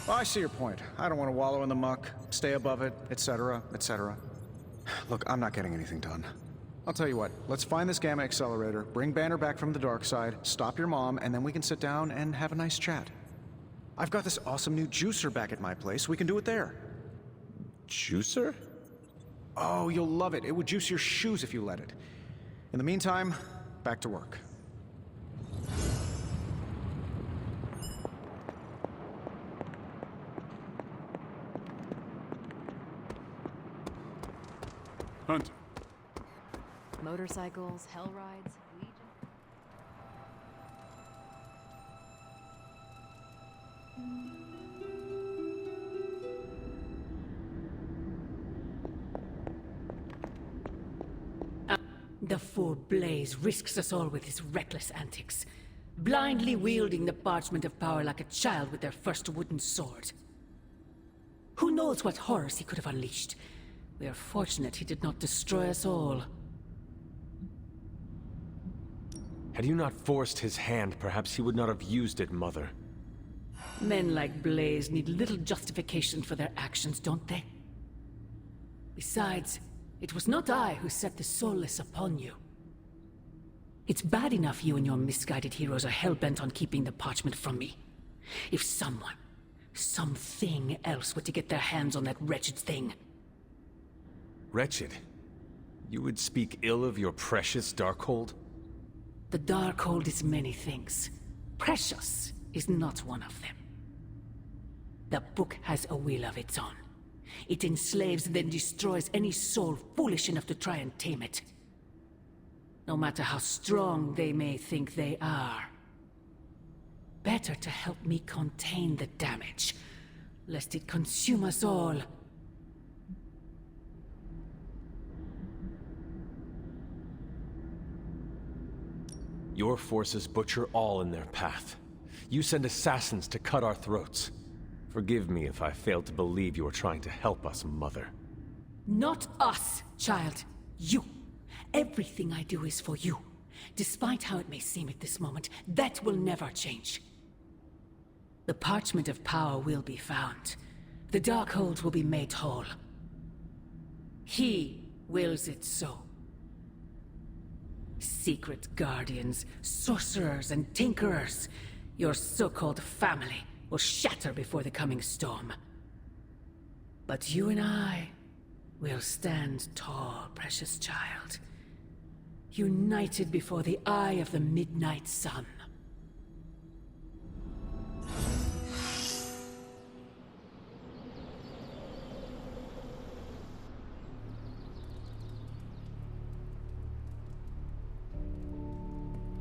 Well, I see your point. I don't want to wallow in the muck, stay above it, etc., etc. Look, I'm not getting anything done. I'll tell you what, let's find this gamma accelerator, bring Banner back from the dark side, stop your mom, and then we can sit down and have a nice chat. I've got this awesome new juicer back at my place. We can do it there. Juicer? Oh, you'll love it. It would juice your shoes if you let it. In the meantime, back to work. Hunter. Motorcycles, hell rides, Legion. The fool Blaze risks us all with his reckless antics, blindly wielding the parchment of power like a child with their first wooden sword. Who knows what horrors he could have unleashed? We are fortunate he did not destroy us all. Had you not forced his hand, perhaps he would not have used it, Mother. Men like Blaze need little justification for their actions, don't they? Besides, it was not I who set the Soulless upon you. It's bad enough you and your misguided heroes are hell-bent on keeping the parchment from me. If someone, something else were to get their hands on that wretched thing... Wretched? You would speak ill of your precious Darkhold? The Darkhold is many things. Precious is not one of them. The book has a will of its own. It enslaves, then destroys any soul foolish enough to try and tame it. No matter how strong they may think they are. Better to help me contain the damage, lest it consume us all. Your forces butcher all in their path. You send assassins to cut our throats. Forgive me if I failed to believe you were trying to help us, Mother. Not us, child. You. Everything I do is for you. Despite how it may seem at this moment, that will never change. The parchment of power will be found. The Darkhold will be made whole. He wills it so. Secret guardians, sorcerers, and tinkerers, your so-called family will shatter before the coming storm. But you and I will stand tall, precious child. United before the eye of the midnight sun.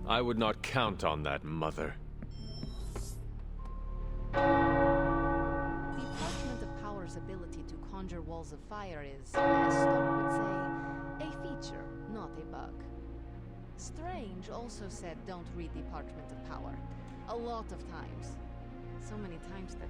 I would not count on that, Mother. The Parchment of Power's ability to conjure walls of fire is, as Stark would say, a feature, not a bug. Strange also said don't read the Parchment of Power. A lot of times. So many times that...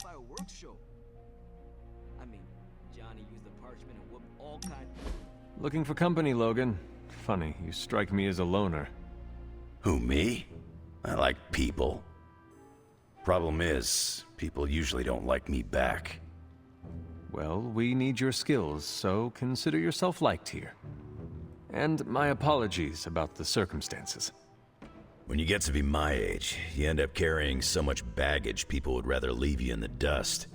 Fireworks show. I mean, Johnny used the parchment and whooped all kinds. Looking for company, Logan. Funny, you strike me as a loner. Who, me? I like people. Problem is, people usually don't like me back. Well, we need your skills, so consider yourself liked here. And my apologies about the circumstances. When you get to be my age, you end up carrying so much baggage people would rather leave you in the dust.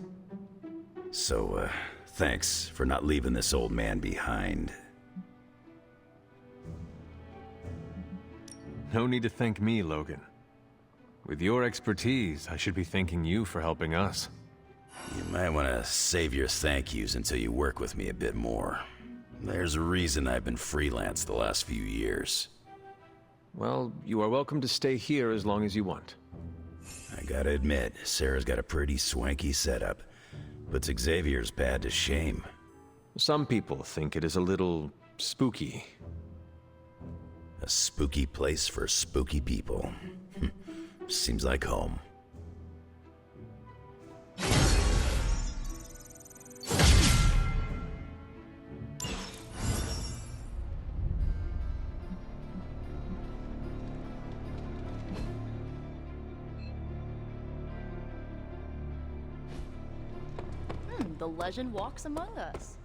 So, thanks for not leaving this old man behind. No need to thank me, Logan. With your expertise, I should be thanking you for helping us. You might want to save your thank yous until you work with me a bit more. There's a reason I've been freelance the last few years. Well, you are welcome to stay here as long as you want. I gotta admit, Sarah's got a pretty swanky setup. Puts Xavier's bad to shame. Some people think it is a little spooky. A spooky place for spooky people. Seems like home. the legend walks among us.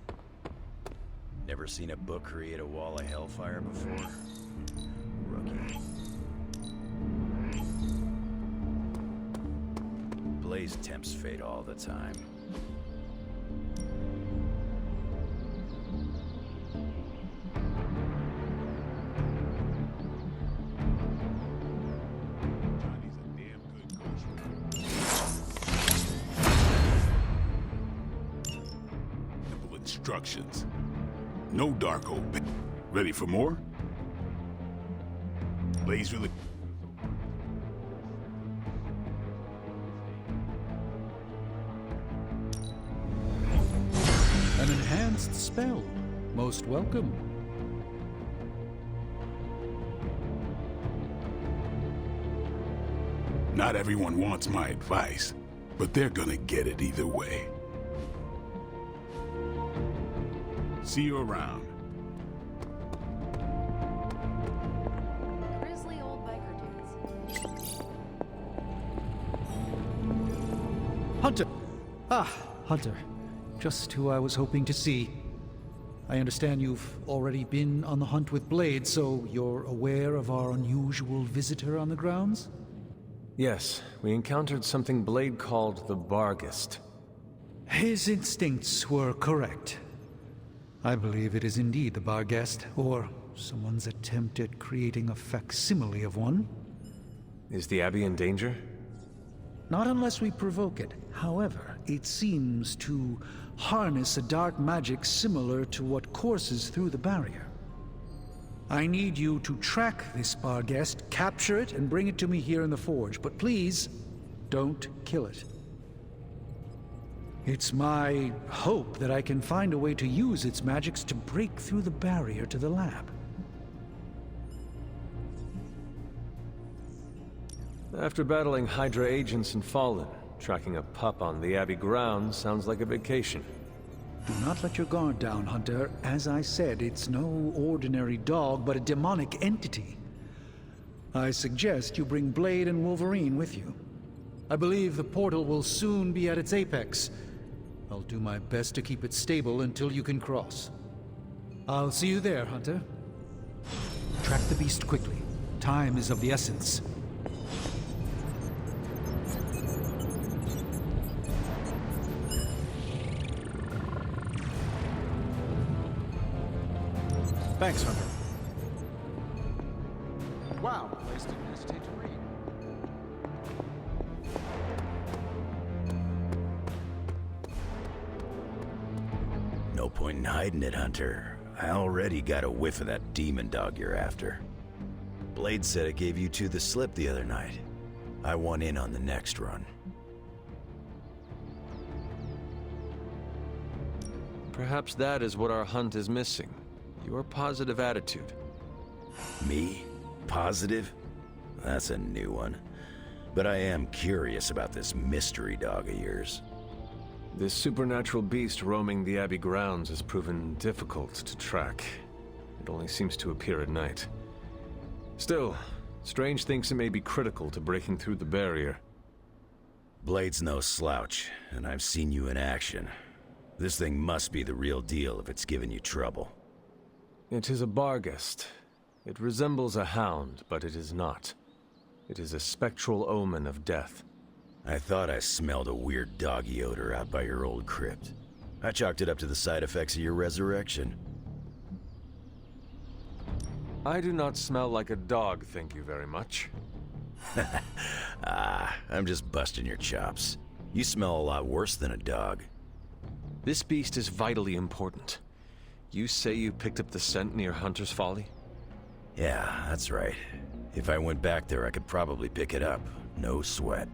Never seen a book create a wall of hellfire before? Rookie. Blaze tempts fate all the time. Simple instructions. No dark old. Ready for more? Blaze really. An enhanced spell. Most welcome. Not everyone wants my advice, but they're gonna get it either way. See you around. Grizzly old biker dudes. Hunter! Ah, Hunter. Just who I was hoping to see. I understand you've already been on the hunt with Blade, so you're aware of our unusual visitor on the grounds? Yes, we encountered something Blade called the Barghest. His instincts were correct. I believe it is indeed the Barghest, or someone's attempt at creating a facsimile of one. Is the Abbey in danger? Not unless we provoke it. However, it seems to harness a dark magic similar to what courses through the barrier. I need you to track this Barghest, capture it, and bring it to me here in the forge. But please, don't kill it. It's my hope that I can find a way to use its magics to break through the barrier to the lab. After battling Hydra agents and Fallen, tracking a pup on the Abbey grounds sounds like a vacation. Do not let your guard down, Hunter. As I said, it's no ordinary dog, but a demonic entity. I suggest you bring Blade and Wolverine with you. I believe the portal will soon be at its apex. I'll do my best to keep it stable until you can cross. I'll see you there, Hunter. Track the beast quickly. Time is of the essence. Thanks, Hunter. Wow, Blaze didn't hesitate to read. No point in hiding it, Hunter. I already got a whiff of that demon dog you're after. Blade said it gave you two the slip the other night. I want in on the next run. Perhaps that is what our hunt is missing. Your positive attitude. Me? Positive? That's a new one. But I am curious about this mystery dog of yours. This supernatural beast roaming the Abbey grounds has proven difficult to track. It only seems to appear at night. Still, Strange thinks it may be critical to breaking through the barrier. Blade's no slouch, and I've seen you in action. This thing must be the real deal if it's giving you trouble. It is a Barghest. It resembles a hound, but it is not. It is a spectral omen of death. I thought I smelled a weird doggy odor out by your old crypt. I chalked it up to the side effects of your resurrection. I do not smell like a dog, thank you very much. I'm just busting your chops. You smell a lot worse than a dog. This beast is vitally important. You say you picked up the scent near Hunter's Folly? Yeah, that's right. If I went back there, I could probably pick it up. No sweat.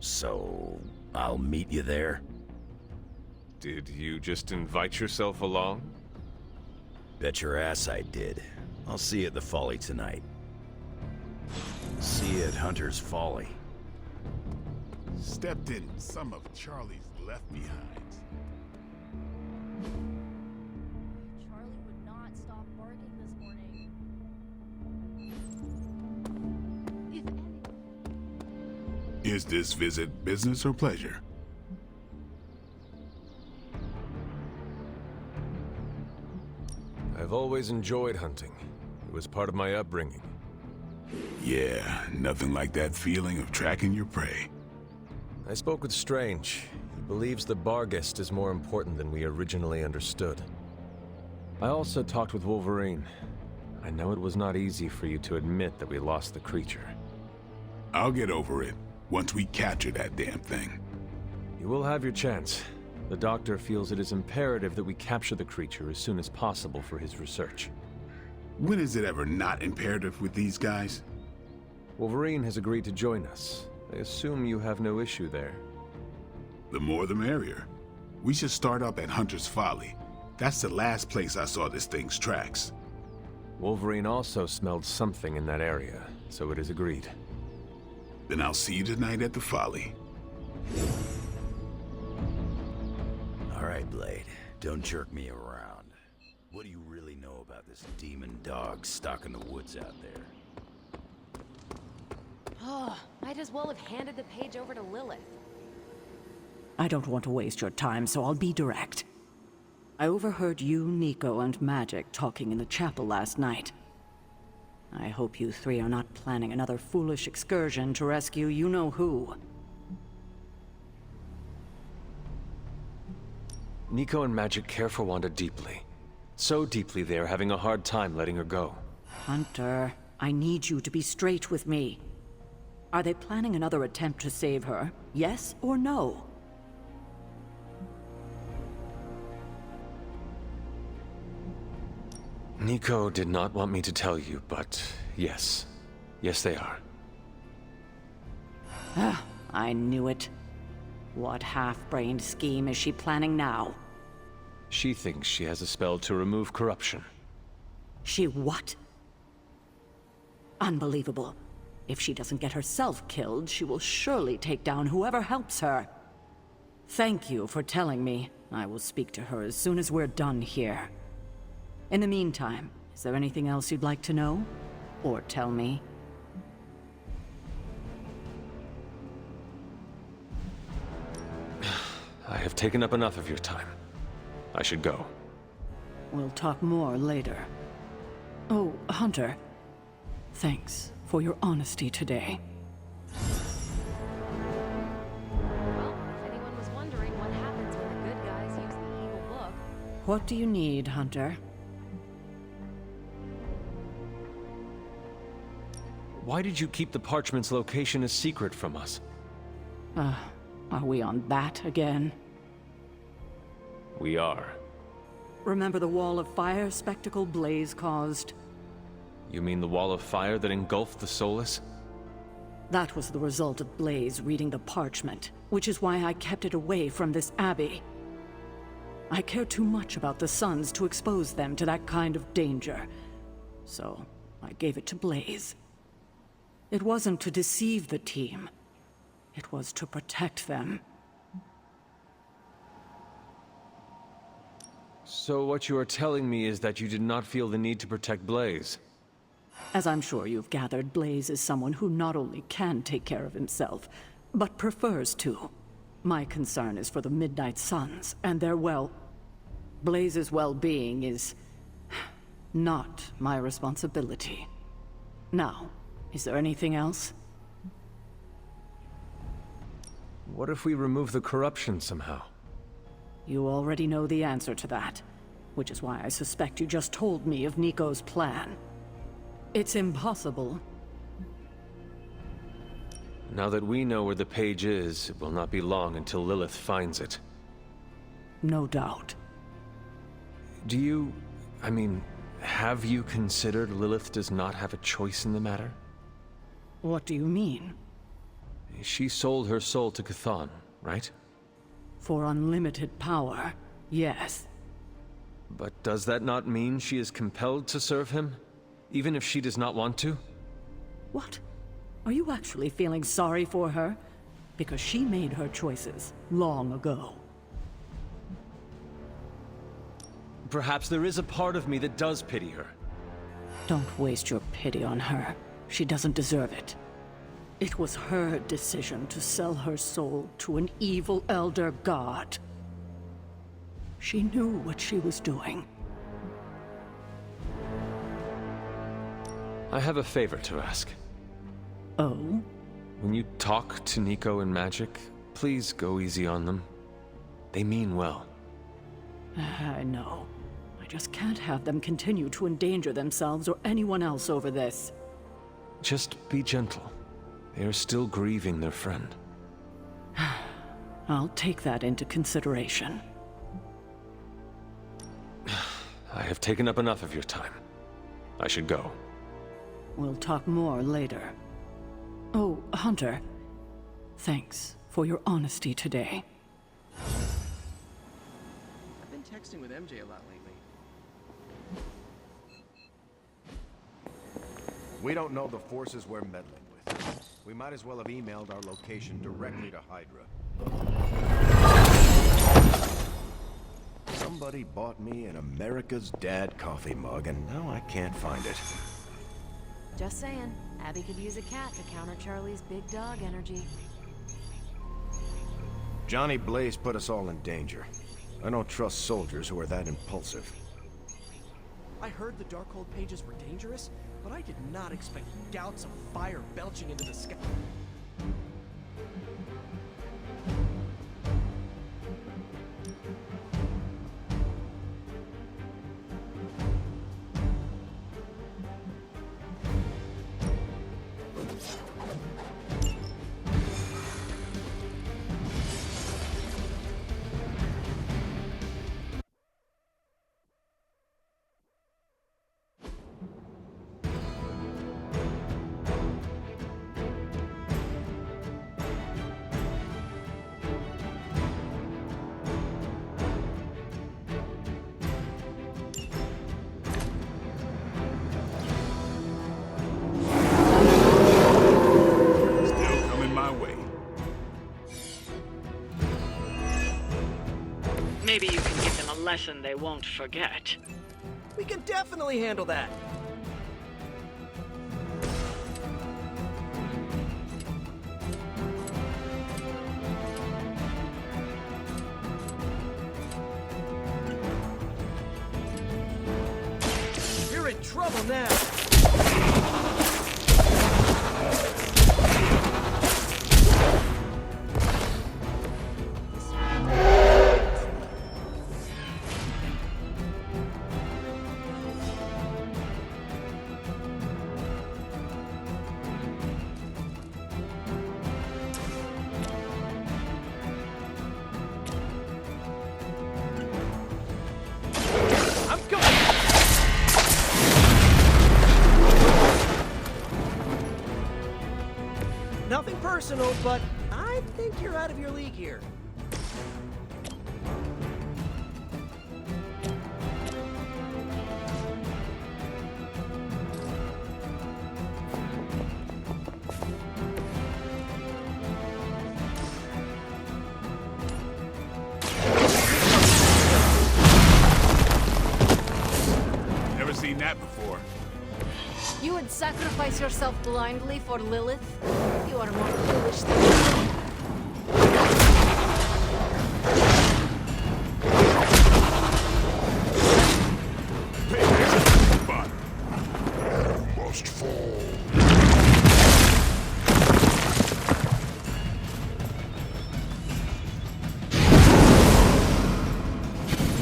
So, I'll meet you there? Did you just invite yourself along? Bet your ass I did. I'll see you at the Folly tonight. See you at Hunter's Folly. Stepped in some of Charlie's left behinds. Charlie would not stop barking this morning. Is this visit business or pleasure? I've always enjoyed hunting. It was part of my upbringing. Yeah, nothing like that feeling of tracking your prey. I spoke with Strange. He believes the Barghest is more important than we originally understood. I also talked with Wolverine. I know it was not easy for you to admit that we lost the creature. I'll get over it once we capture that damn thing. You will have your chance. The Doctor feels it is imperative that we capture the creature as soon as possible for his research. When is it ever not imperative with these guys? Wolverine has agreed to join us. I assume you have no issue there. The more the merrier. We should start up at Hunter's Folly. That's the last place I saw this thing's tracks. Wolverine also smelled something in that area, so it is agreed. Then I'll see you tonight at the Folly. All right, Blade. Don't jerk me around. What do you really know about this demon dog stalking the woods out there? Oh, might as well have handed the page over to Lilith. I don't want to waste your time, so I'll be direct. I overheard you, Nico, and Magic talking in the chapel last night. I hope you three are not planning another foolish excursion to rescue you-know-who. Nico and Magic care for Wanda deeply. So deeply they are having a hard time letting her go. Hunter, I need you to be straight with me. Are they planning another attempt to save her? Yes or no? Nico did not want me to tell you, but yes. Yes, they are. I knew it. What half-brained scheme is she planning now? She thinks she has a spell to remove corruption. She what? Unbelievable. If she doesn't get herself killed, she will surely take down whoever helps her. Thank you for telling me. I will speak to her as soon as we're done here. In the meantime, is there anything else you'd like to know? Or tell me? I have taken up enough of your time. I should go. We'll talk more later. Oh, Hunter. Thanks for your honesty today. Well, if anyone was wondering what happens when the good guys use the evil book... What do you need, Hunter? Why did you keep the parchment's location a secret from us? Are we on that again? We are. Remember the wall of fire spectacle Blaze caused? You mean the wall of fire that engulfed the Solus? That was the result of Blaze reading the parchment, which is why I kept it away from this abbey. I care too much about the Sons to expose them to that kind of danger. So, I gave it to Blaze. It wasn't to deceive the team. It was to protect them. So what you are telling me is that you did not feel the need to protect Blaze? As I'm sure you've gathered, Blaze is someone who not only can take care of himself, but prefers to. My concern is for the Midnight Suns, and their Blaze's well-being is... not my responsibility. Now, is there anything else? What if we remove the corruption somehow? You already know the answer to that, which is why I suspect you just told me of Nico's plan. It's impossible. Now that we know where the page is, it will not be long until Lilith finds it. No doubt. Have you considered Lilith does not have a choice in the matter? What do you mean? She sold her soul to Chthon, right? For unlimited power, yes. But does that not mean she is compelled to serve him? Even if she does not want to? What? Are you actually feeling sorry for her? Because she made her choices long ago. Perhaps there is a part of me that does pity her. Don't waste your pity on her. She doesn't deserve it. It was her decision to sell her soul to an evil elder god. She knew what she was doing. I have a favor to ask. Oh? When you talk to Nico and Magic, please go easy on them. They mean well. I know. I just can't have them continue to endanger themselves or anyone else over this. Just be gentle. They are still grieving their friend. I'll take that into consideration. I have taken up enough of your time. I should go. We'll talk more later. Oh, Hunter. Thanks for your honesty today. I've been texting with MJ a lot lately. We don't know the forces we're meddling with. We might as well have emailed our location directly to Hydra. Somebody bought me an America's Dad coffee mug, and now I can't find it. Just saying, Abby could use a cat to counter Charlie's big dog energy. Johnny Blaze put us all in danger. I don't trust soldiers who are that impulsive. I heard the Darkhold pages were dangerous, but I did not expect gouts of fire belching into the sky. Maybe you can give them a lesson they won't forget. We can definitely handle that. You're in trouble now. Nothing personal, but I think you're out of your league here. Never seen that before. You would sacrifice yourself blindly for Lilith? You are more foolish than But must fall.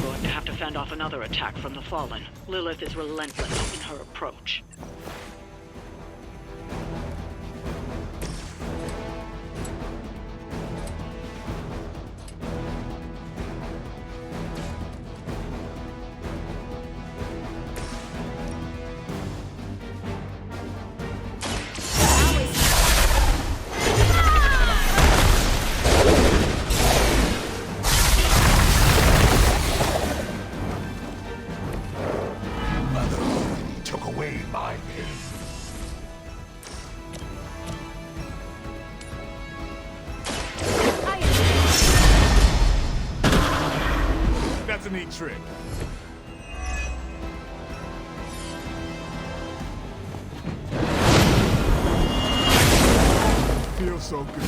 Going to have to fend off another attack from the Fallen. Lilith is relentless in her approach. Took away my pain. That's a neat trick. Feels so good.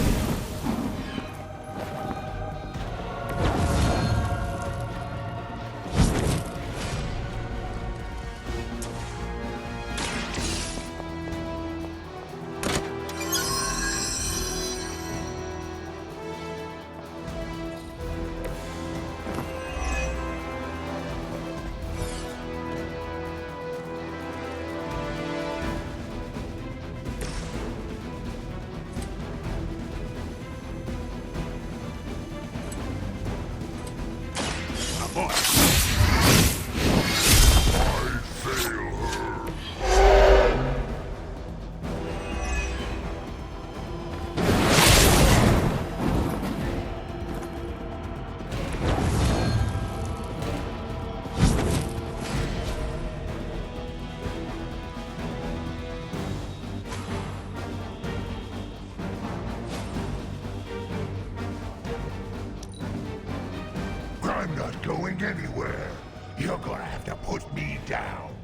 going anywhere. You're gonna have to put me down.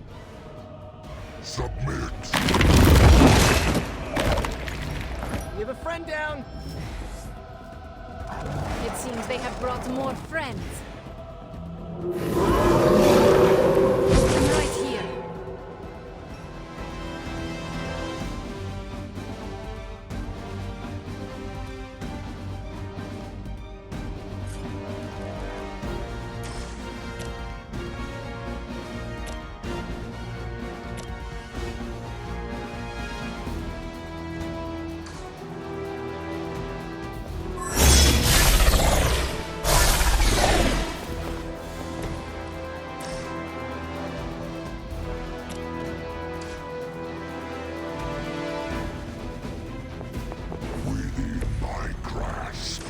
Submit. We have a friend down. It seems they have brought more friends. Right here. Within my grasp.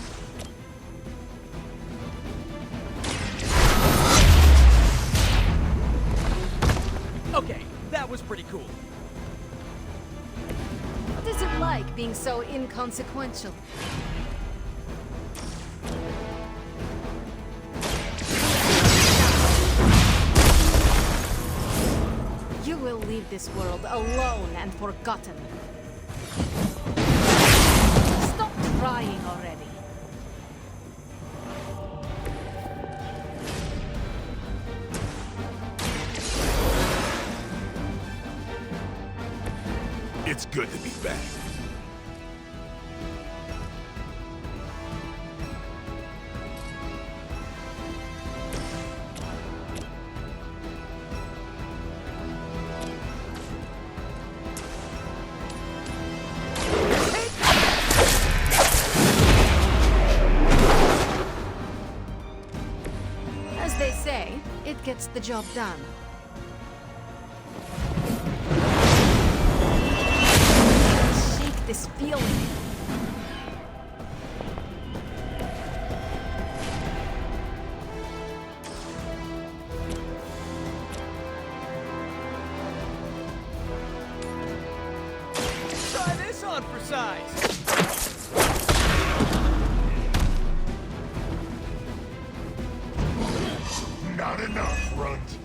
Okay, that was pretty cool. What is it like being so inconsequential? You will leave this world alone and forgotten. Stop trying already. It's good to be back. As they say, it gets the job done. Shake this feeling. Try this on for size. Not enough, Runt.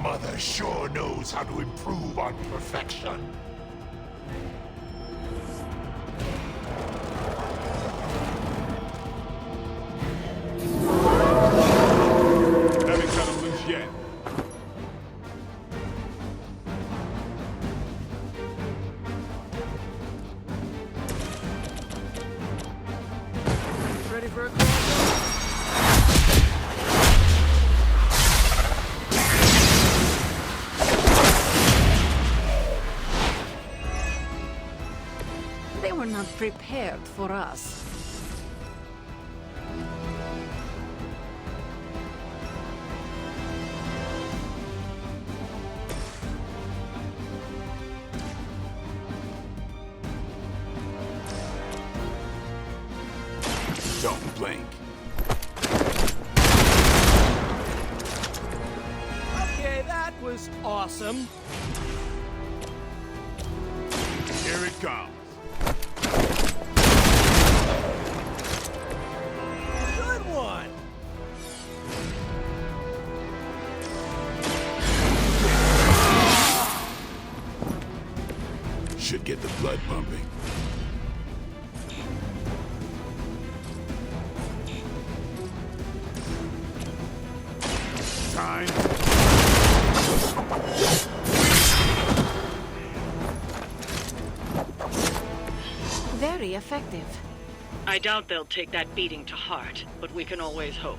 Mother sure knows how to improve on perfection. Haven't cut him loose yet. Ready for a crossover? They were not prepared for us. Don't blink. Okay, that was awesome. Here it comes. Good one. Should get the blood pumping. Time. Very effective. I doubt they'll take that beating to heart, but we can always hope.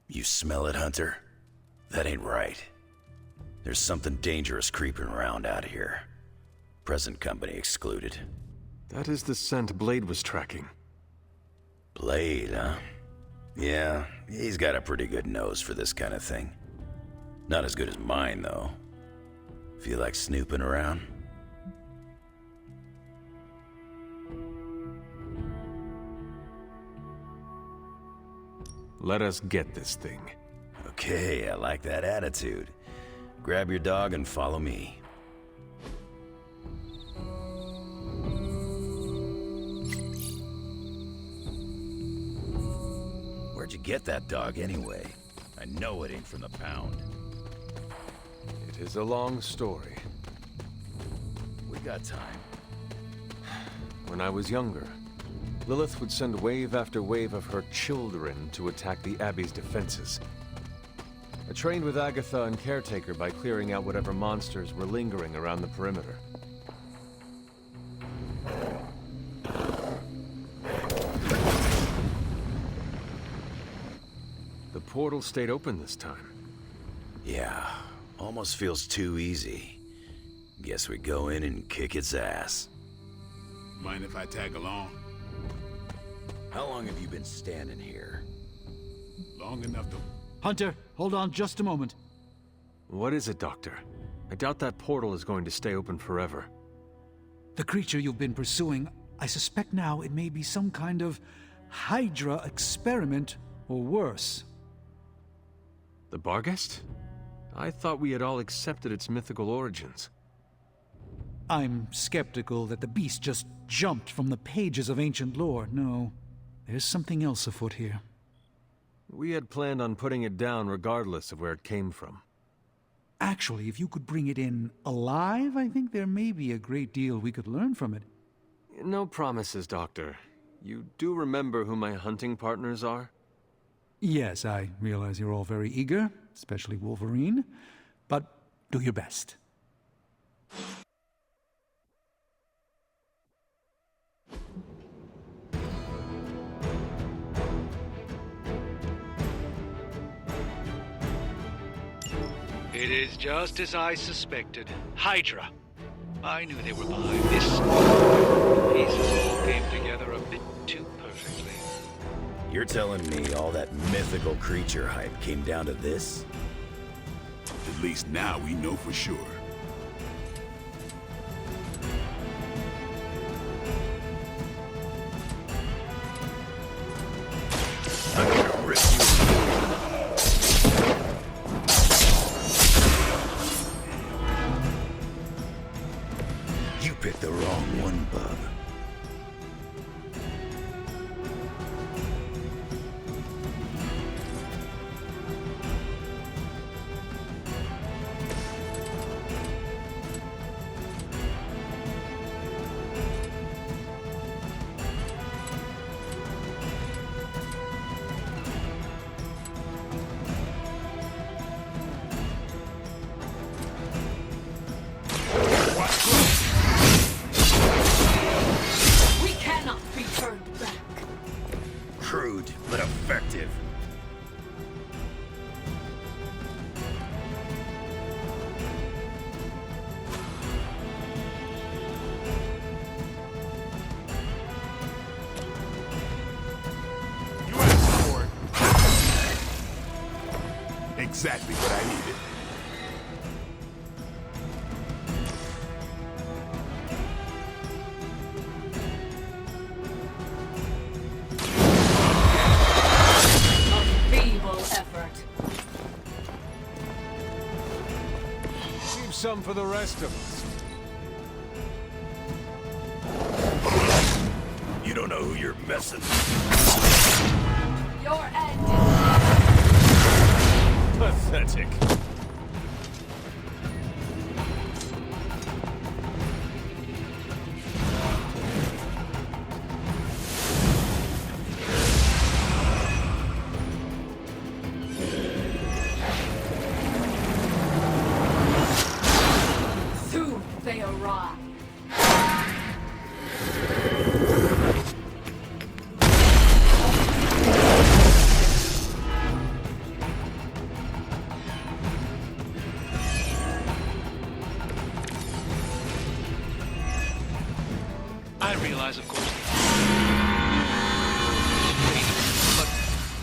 You smell it, Hunter? That ain't right. There's something dangerous creeping around out here. Present company excluded. That is the scent Blade was tracking. Blade, huh? Yeah, he's got a pretty good nose for this kind of thing. Not as good as mine, though. Feel like snooping around? Let us get this thing. Okay, I like that attitude. Grab your dog and follow me. Where'd you get that dog anyway? I know it ain't from the pound. It is a long story. We got time. When I was younger, Lilith would send wave after wave of her children to attack the Abbey's defenses. I trained with Agatha and Caretaker by clearing out whatever monsters were lingering around the perimeter. The portal stayed open this time. Yeah, almost feels too easy. Guess we go in and kick its ass. Mind if I tag along? How long have you been standing here? Long enough to... Hunter, hold on just a moment. What is it, Doctor? I doubt that portal is going to stay open forever. The creature you've been pursuing, I suspect now it may be some kind of Hydra experiment, or worse. The Barghest? I thought we had all accepted its mythical origins. I'm skeptical that the beast just jumped from the pages of ancient lore. No, there's something else afoot here. We had planned on putting it down regardless of where it came from. Actually, if you could bring it in alive, I think there may be a great deal we could learn from it. No promises, Doctor. You do remember who my hunting partners are? Yes, I realize you're all very eager, especially Wolverine, but do your best. It is just as I suspected. Hydra. I knew they were behind this. Pieces all came together a bit too perfectly. You're telling me all that mythical creature hype came down to this? At least now we know for sure. I'm gonna rip you. You picked the wrong one, bub. Crude, but effective. You asked for it. Exactly what I needed. Some for the rest of us. You don't know who you're messing with. Your end is pathetic. they arrive. I realize, of course, but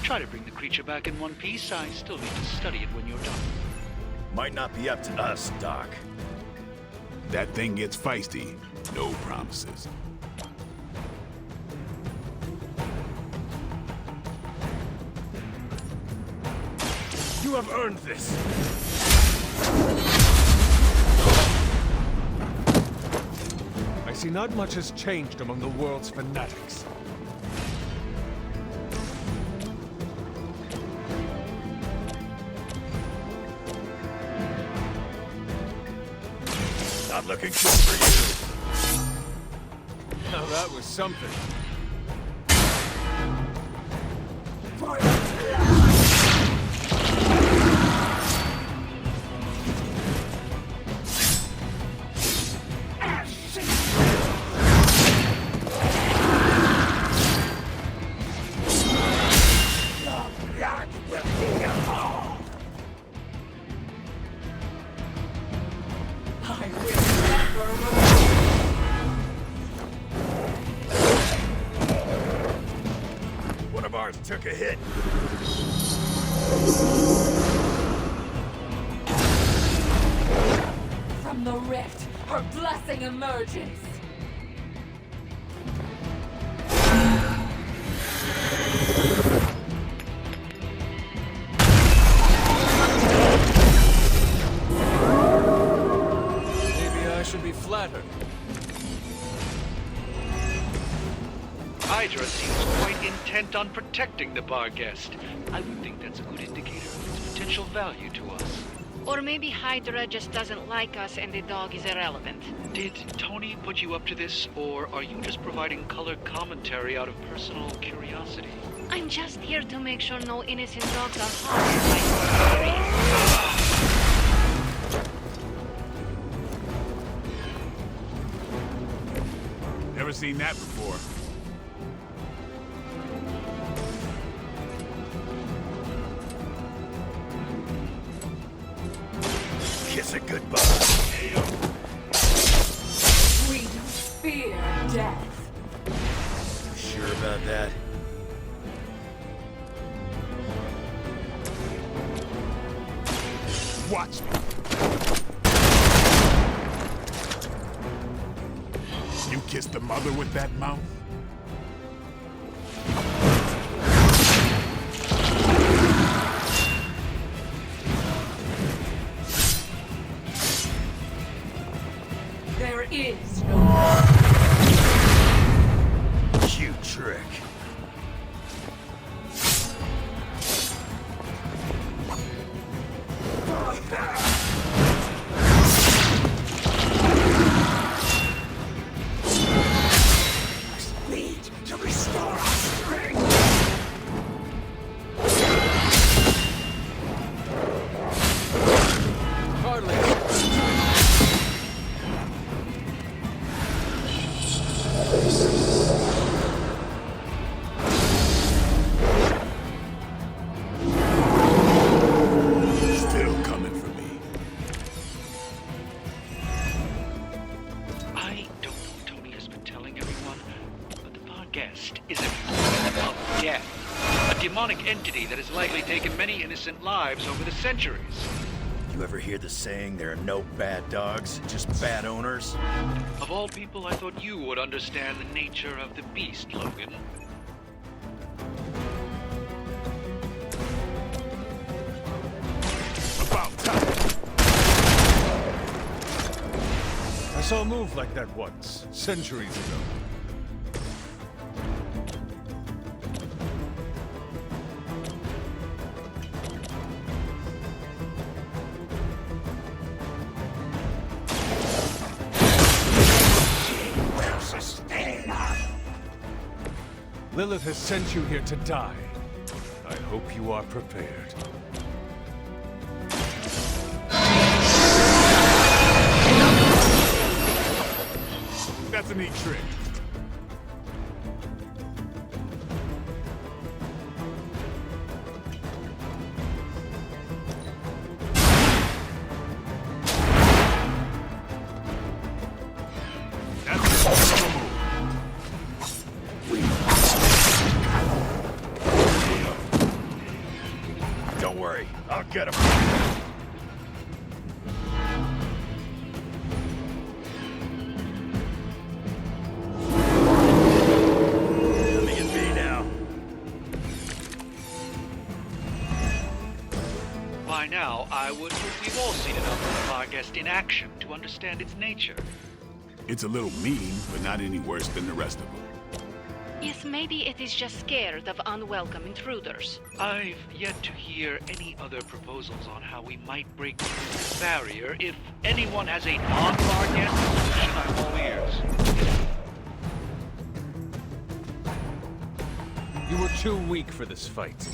try to bring the creature back in one piece. I still need to study it when you're done. Might not be up to us, Doc. That thing gets feisty. No promises. You have earned this. I see not much has changed among the world's fanatics. Not looking good for you. Now that was something. One of ours took a hit. From the rift, her blessing emerges. Maybe I should be flattered. Hydra seems quite intent on protecting the bar guest. I would think that's a good indicator of its potential value to us. Or maybe Hydra just doesn't like us and the dog is irrelevant. Did Tony put you up to this, or are you just providing colored commentary out of personal curiosity? I'm just here to make sure no innocent dogs are harmed by Never seen that before. Kiss it goodbye. We fear death. Sure about that? Watch me. You kissed the mother with that mouth? There is no Cute trick. need to restore our strength. Still coming for me. I don't know what Tony has been telling everyone, but the bar guest is a demon of death. A demonic entity that has likely taken many innocent lives over the centuries. You ever hear the saying, there are no bad dogs, just bad owners? Of all people, I thought you would understand the nature of the beast, Logan. About time. I saw a move like that once, centuries ago. Lilith has sent you here to die. I hope you are prepared. That's a neat trick. That's a move. Get him! Coming at me now. By now, I would hope we've all seen enough of the Parguest in action to understand its nature. It's a little mean, but not any worse than the rest of them. Yes, maybe it is just scared of unwelcome intruders. I've yet to hear any other proposals on how we might break through this barrier. If anyone has a non-Parguest solution, I'm all ears. You were too weak for this fight.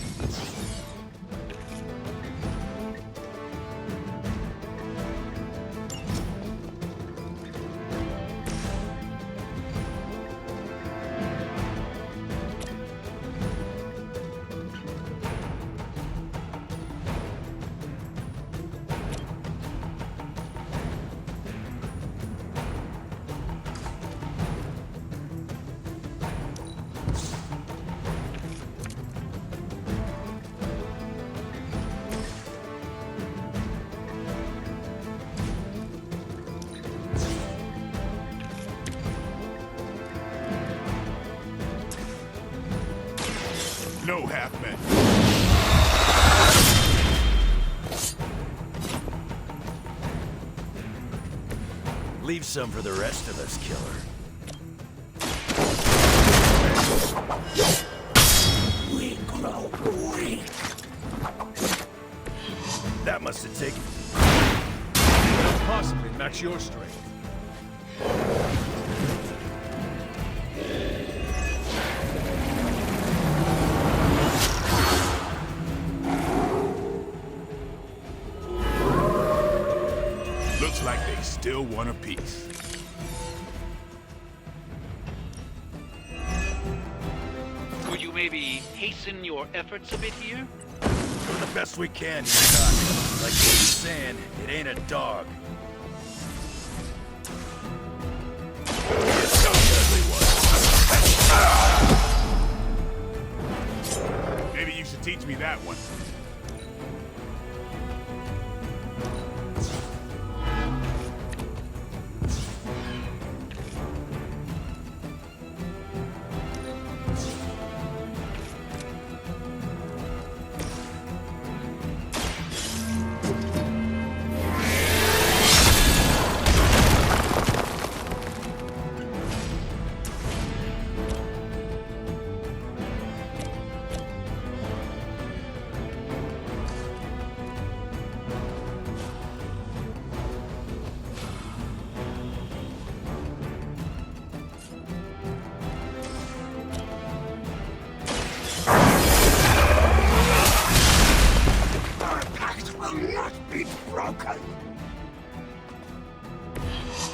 No half-men. Leave some for the rest of us, killer. We grow weak. That must have taken... Possibly match your strength. Looks like they still want a piece. Could you maybe hasten your efforts a bit here? Doing the best we can, Doc. Like what you're saying, it ain't a dog. Maybe you should teach me that one.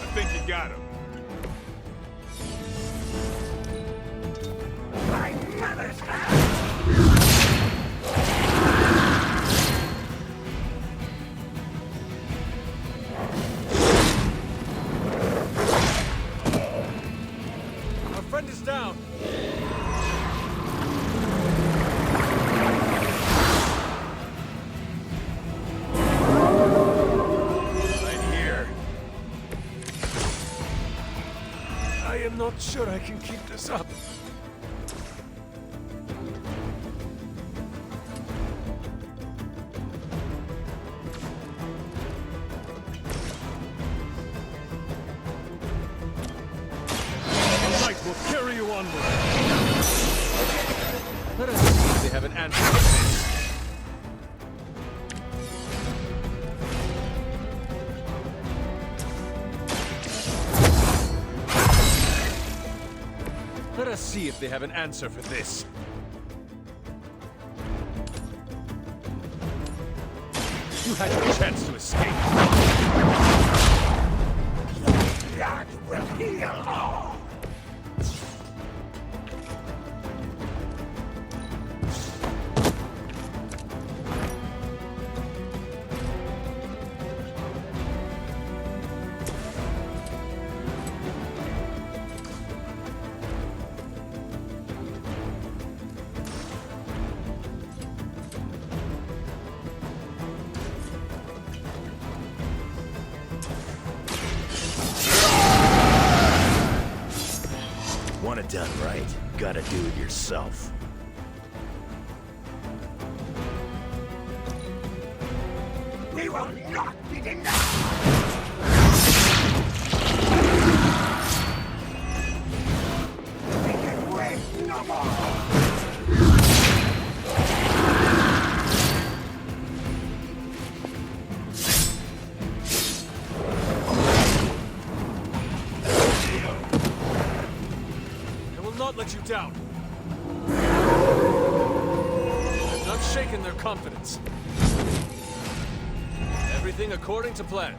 I think you got him. My mother's Our friend is down. I'm not sure I can keep this up. The light will carry you onward. Let us see if they have an answer to this. Let us see if they have an answer for this. You had your chance to escape. blood will heal all. it done right, gotta do it yourself. We will not be denied! We can wait no more! Let you down. I've not shaken their confidence. Everything according to plan.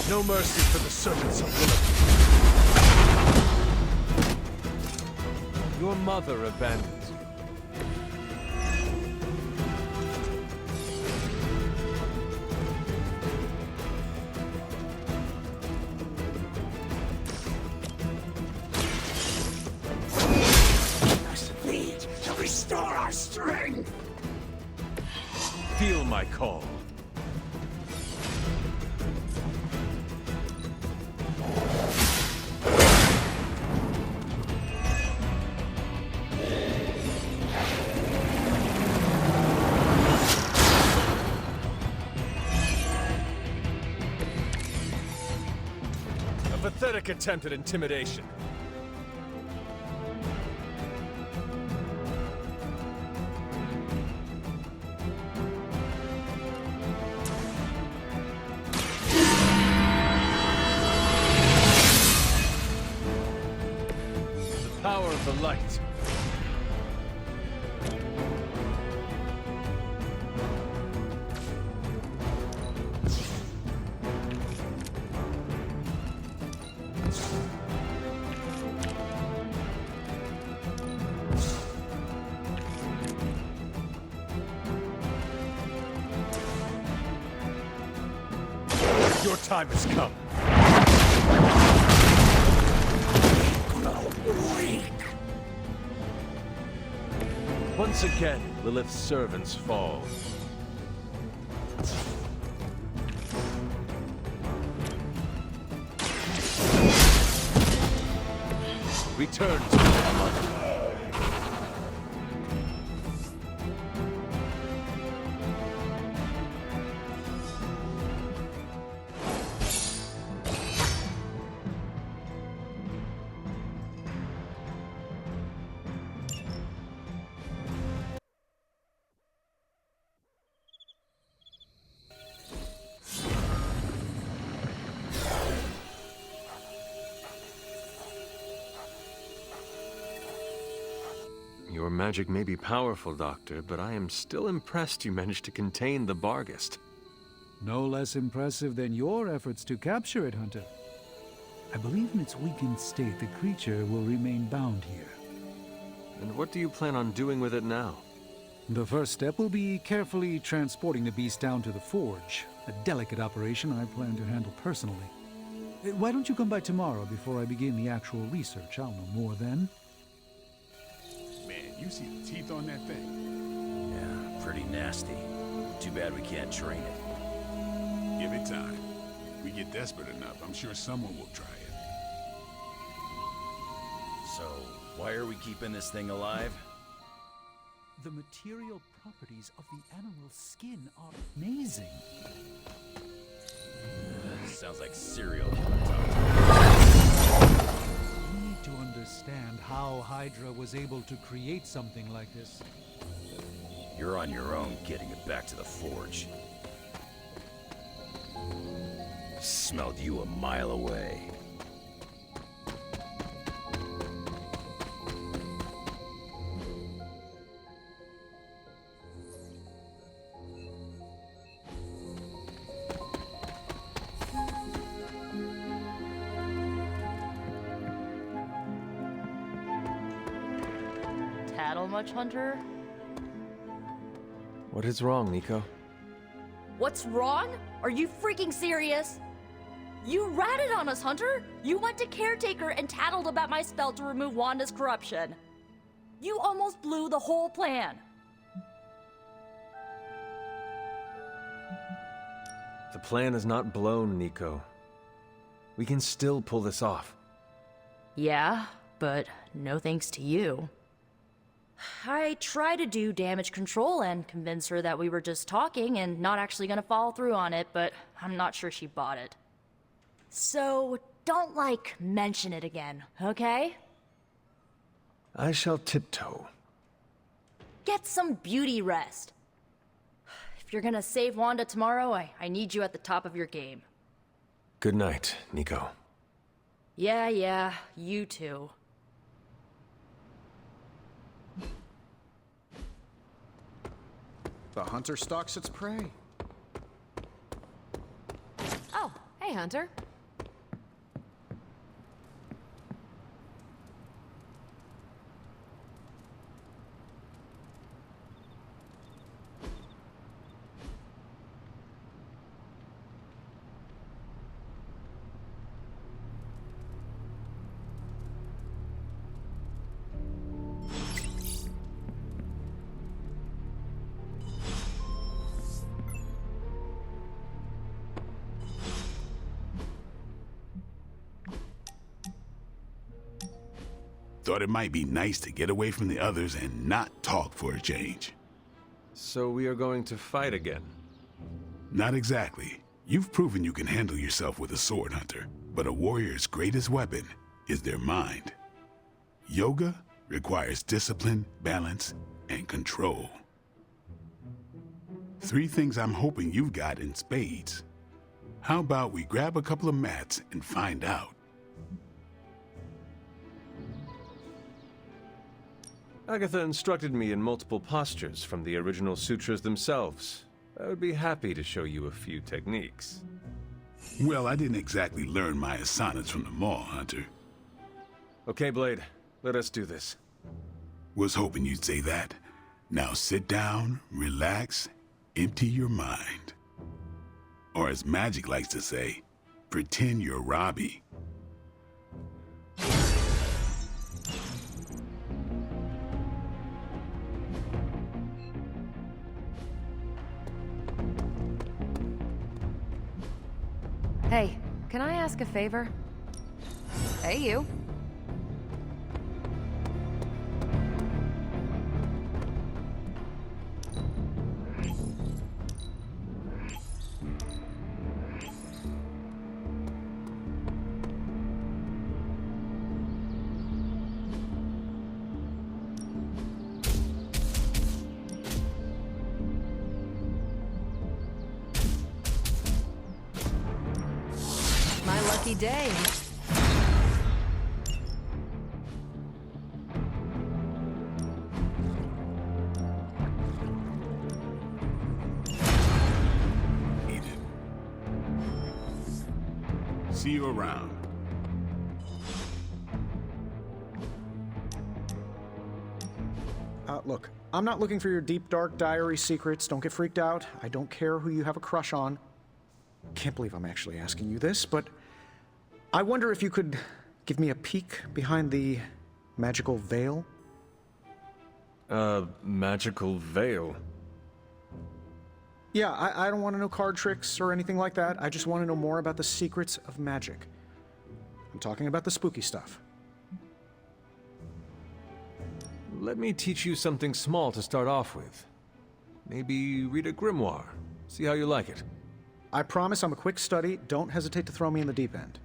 No mercy for the servants of Lilith. Your mother abandons you. We must bleed to restore our strength! Feel my call. Pathetic attempt at intimidation. The power of the light. Your time has come. Once again, Lilith's servants fall. Return to their mother. Your magic may be powerful, Doctor, but I am still impressed you managed to contain the Barghest. No less impressive than your efforts to capture it, Hunter. I believe in its weakened state, the creature will remain bound here. And what do you plan on doing with it now? The first step will be carefully transporting the beast down to the forge, a delicate operation I plan to handle personally. Why don't you come by tomorrow before I begin the actual research? I'll know more then. Man, you see the teeth on that thing? Yeah, pretty nasty. Too bad we can't train it. Give it time. If we get desperate enough, I'm sure someone will try it. So, why are we keeping this thing alive? The material properties of the animal's skin are amazing. Sounds like cereal. You need to understand how Hydra was able to create something like this. You're on your own getting it back to the forge. Smelled you a mile away. Tattle much, Hunter? What is wrong, Nico? What's wrong? Are you freaking serious? You ratted on us, Hunter! You went to Caretaker and tattled about my spell to remove Wanda's corruption. You almost blew the whole plan. The plan is not blown, Nico. We can still pull this off. Yeah, but no thanks to you. I tried to do damage control and convince her that we were just talking and not actually gonna follow through on it, but I'm not sure she bought it. So, don't, mention it again, okay? I shall tiptoe. Get some beauty rest. If you're gonna save Wanda tomorrow, I need you at the top of your game. Good night, Nico. Yeah, you too. The hunter stalks its prey. Oh, hey, Hunter. Thought it might be nice to get away from the others and not talk for a change. So we are going to fight again? Not exactly. You've proven you can handle yourself with a sword, Hunter, but a warrior's greatest weapon is their mind. Yoga requires discipline, balance, and control. 3 things I'm hoping you've got in spades. How about we grab a couple of mats and find out? Agatha instructed me in multiple postures from the original sutras themselves. I would be happy to show you a few techniques. Well, I didn't exactly learn my asanas from the mall, Hunter. Okay, Blade. Let us do this. Was hoping you'd say that. Now sit down, relax, empty your mind. Or as Magic likes to say, pretend you're Robbie. Hey, can I ask a favor? Hey, you. My lucky day. See you around. Look, I'm not looking for your deep, dark diary secrets. Don't get freaked out. I don't care who you have a crush on. Can't believe I'm actually asking you this, but I wonder if you could give me a peek behind the magical veil? Magical veil? Yeah, I don't want to know card tricks or anything like that. I just want to know more about the secrets of magic. I'm talking about the spooky stuff. let me teach you something small to start off with. Maybe read a grimoire. See how you like it. I promise I'm a quick study. Don't hesitate to throw me in the deep end.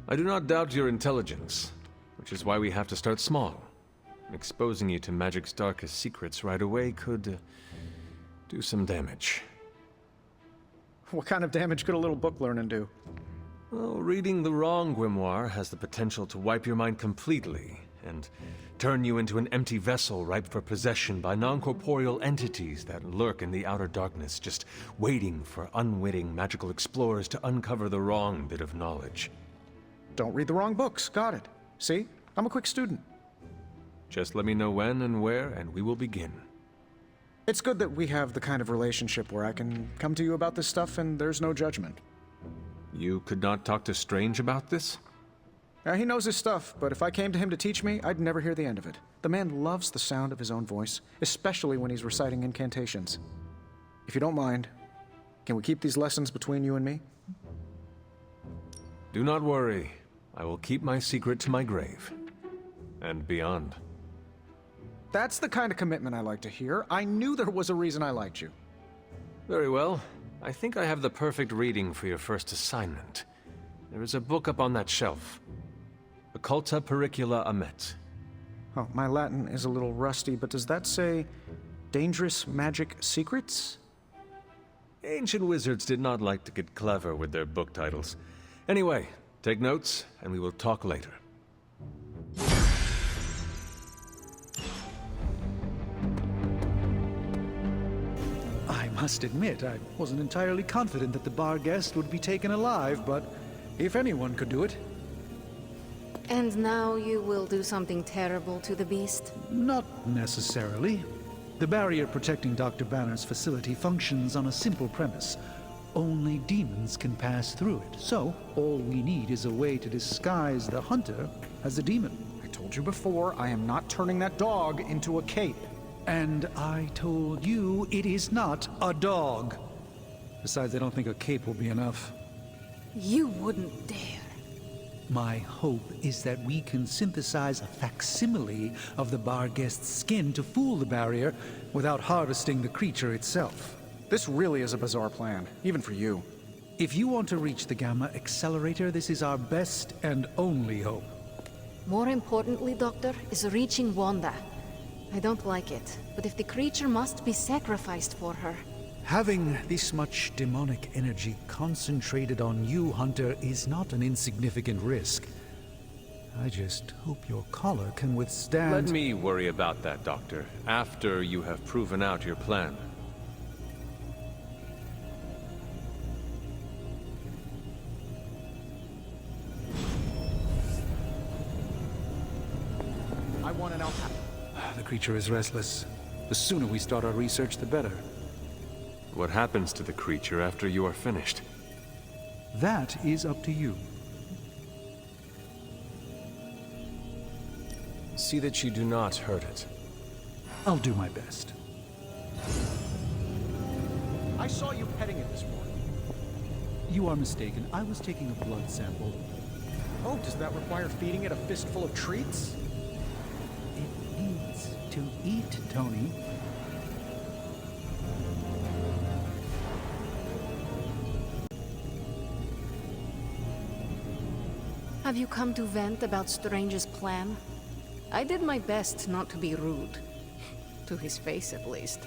I do not doubt your intelligence, which is why we have to start small. Exposing you to magic's darkest secrets right away could do some damage. What kind of damage could a little book learning do? Well, reading the wrong grimoire has the potential to wipe your mind completely and turn you into an empty vessel ripe for possession by non-corporeal entities that lurk in the outer darkness, just waiting for unwitting magical explorers to uncover the wrong bit of knowledge. Don't read the wrong books. Got it. See? I'm a quick student. Just let me know when and where, and we will begin. It's good that we have the kind of relationship where I can come to you about this stuff and there's no judgment. You could not talk to Strange about this? He knows his stuff, but if I came to him to teach me, I'd never hear the end of it. The man loves the sound of his own voice, especially when he's reciting incantations. If you don't mind, can we keep these lessons between you and me? Do not worry. I will keep my secret to my grave. And beyond. That's the kind of commitment I like to hear. I knew there was a reason I liked you. Very well. I think I have the perfect reading for your first assignment. There is a book up on that shelf. Occulta Pericula Amet. Oh, my Latin is a little rusty, but does that say Dangerous Magic Secrets? Ancient wizards did not like to get clever with their book titles. Anyway, take notes, and we will talk later. I must admit, I wasn't entirely confident that the bar guest would be taken alive, but if anyone could do it. And now you will do something terrible to the beast? Not necessarily. The barrier protecting Dr. Banner's facility functions on a simple premise. Only demons can pass through it, so all we need is a way to disguise the hunter as a demon. I told you before, I am not turning that dog into a cape. And I told you it is not a dog. Besides, I don't think a cape will be enough. You wouldn't dare. My hope is that we can synthesize a facsimile of the bar guest's skin to fool the barrier without harvesting the creature itself. This really is a bizarre plan, even for you. If you want to reach the Gamma Accelerator, this is our best and only hope. More importantly, Doctor, is reaching Wanda. I don't like it, but if the creature must be sacrificed for her... Having this much demonic energy concentrated on you, Hunter, is not an insignificant risk. I just hope your collar can withstand... Let me worry about that, Doctor, after you have proven out your plan. I want an alpaca. The creature is restless. The sooner we start our research, the better. What happens to the creature after you are finished? That is up to you. See that you do not hurt it. I'll do my best. I saw you petting it this morning. You are mistaken. I was taking a blood sample. Oh, does that require feeding it a fistful of treats? It needs to eat, Tony. Have you come to vent about Strange's plan? I did my best not to be rude. To his face, at least.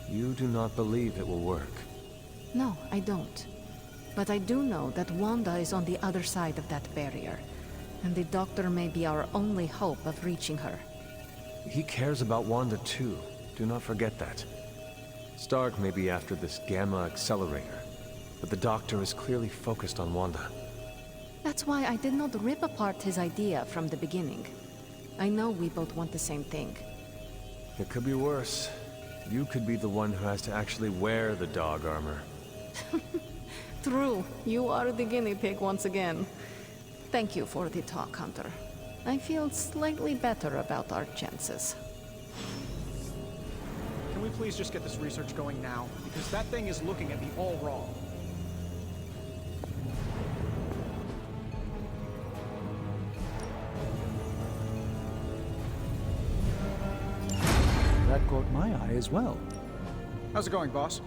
You do not believe it will work. No, I don't. But I do know that Wanda is on the other side of that barrier, and the Doctor may be our only hope of reaching her. He cares about Wanda too. Do not forget that. Stark may be after this Gamma Accelerator, but the Doctor is clearly focused on Wanda. That's why I did not rip apart his idea from the beginning. I know we both want the same thing. It could be worse. You could be the one who has to actually wear the dog armor. True, you are the guinea pig once again. Thank you for the talk, Hunter. I feel slightly better about our chances. Can we please just get this research going now? Because that thing is looking at me all wrong. That caught my eye as well. How's it going, boss?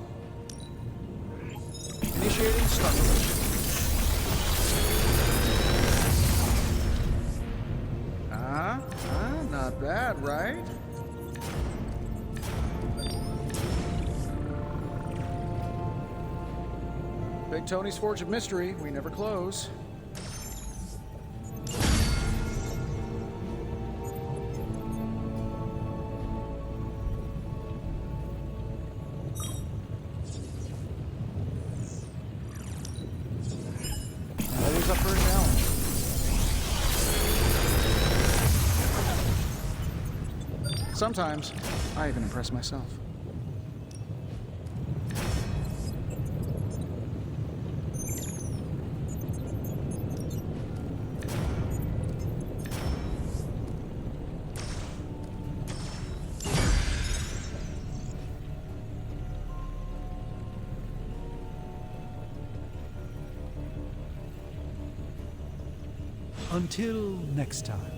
Initiating start push. Not bad, right? Big Tony's Forge of Mystery. We never close. Always up for a challenge. Sometimes, I even impress myself. Until next time.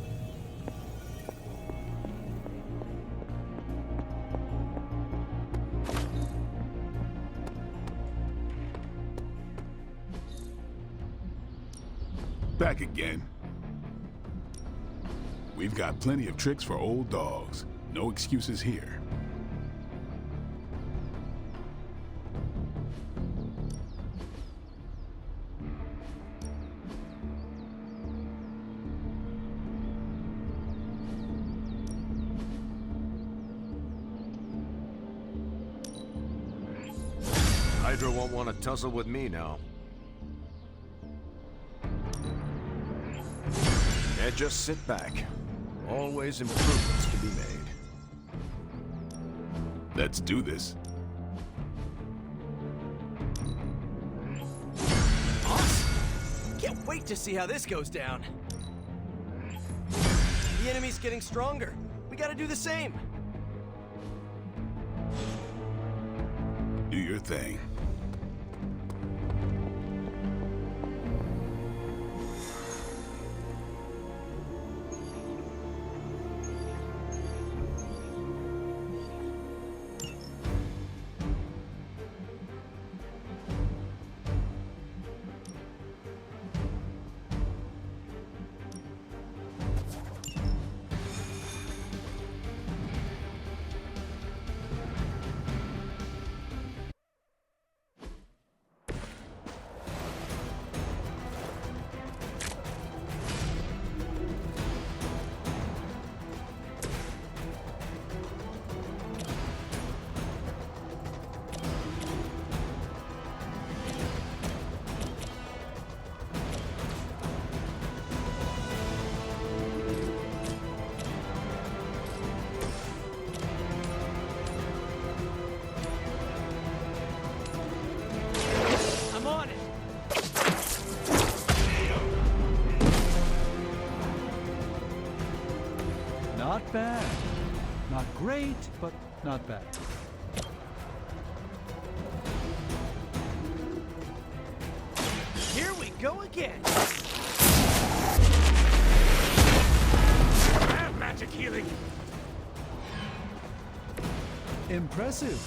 Back again. We've got plenty of tricks for old dogs. No excuses here. Hydra won't want to tussle with me now. Can't just sit back. Always improvements to be made. Let's do this. Awesome! Can't wait to see how this goes down. The enemy's getting stronger. We gotta do the same. Do your thing. Not bad. Not great, but not bad. Here we go again. Have magic healing. Impressive.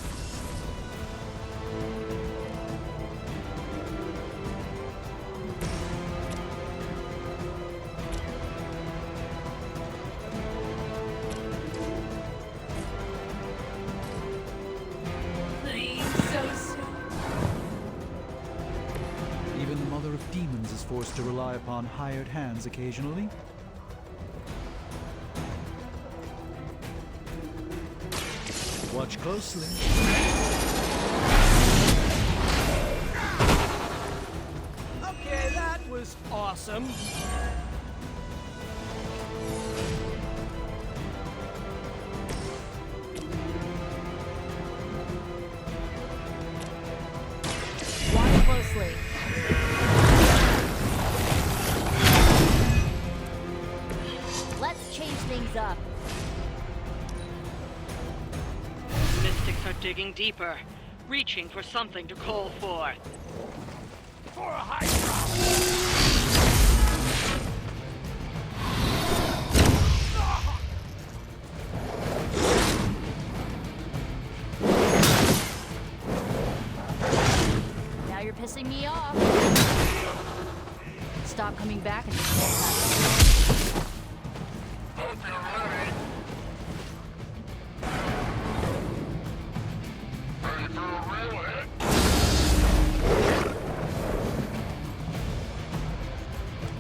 Even the Mother of Demons is forced to rely upon hired hands occasionally. Watch closely. Okay, that was awesome. Watch closely. Let's change things up. Mystics are digging deeper, reaching for something to call for. For a Hydra! not coming back and this won't happen.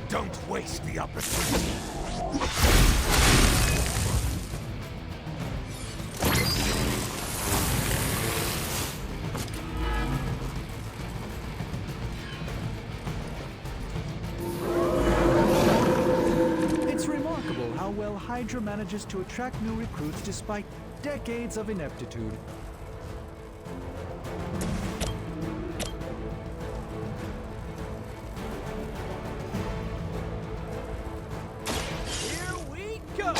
Don't waste the opportunity. It's remarkable how well Hydra manages to attract new recruits despite decades of ineptitude. Here we go!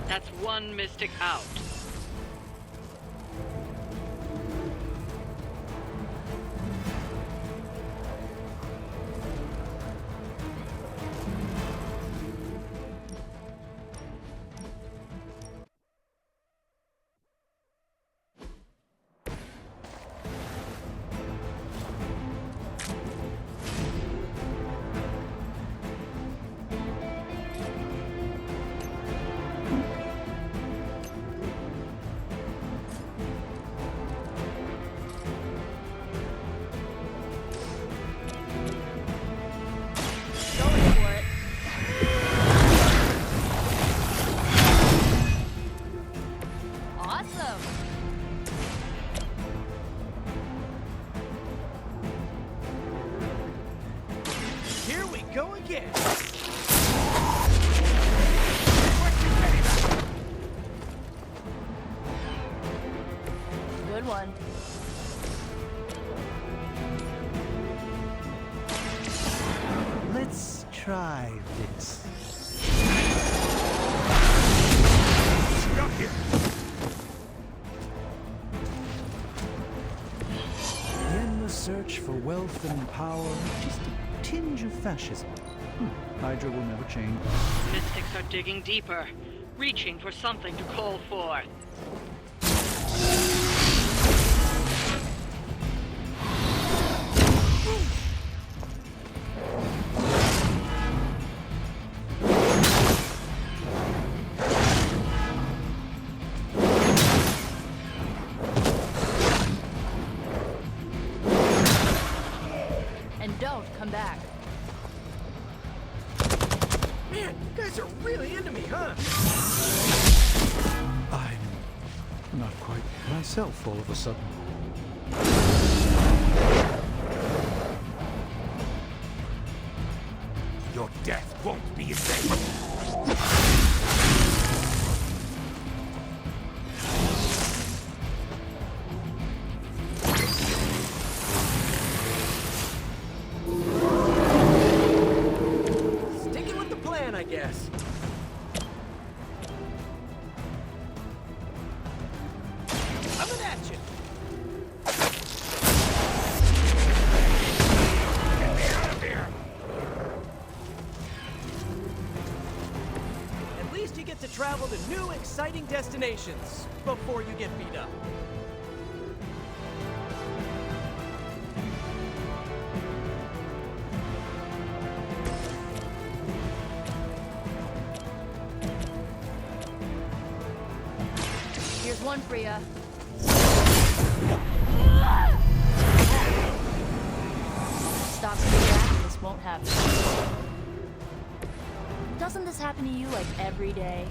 That's one Mystic out. Going for it. Awesome. Here we go again! Good one. Let's try this. Stuck here. The endless search for wealth and power, just a tinge of fascism. Hydra will never change. Mystics are digging deeper, reaching for something to call forth. And don't come back. Man, you guys are really into me, huh? I'm not quite myself all of a sudden. Your death won't be in vain. Sticking with the plan, I guess. Coming at you. Get me out of here! At least you get to travel to new, exciting destinations before you get beat up. Here's one for ya. Stop coming back and this won't happen. Doesn't this happen to you like every day?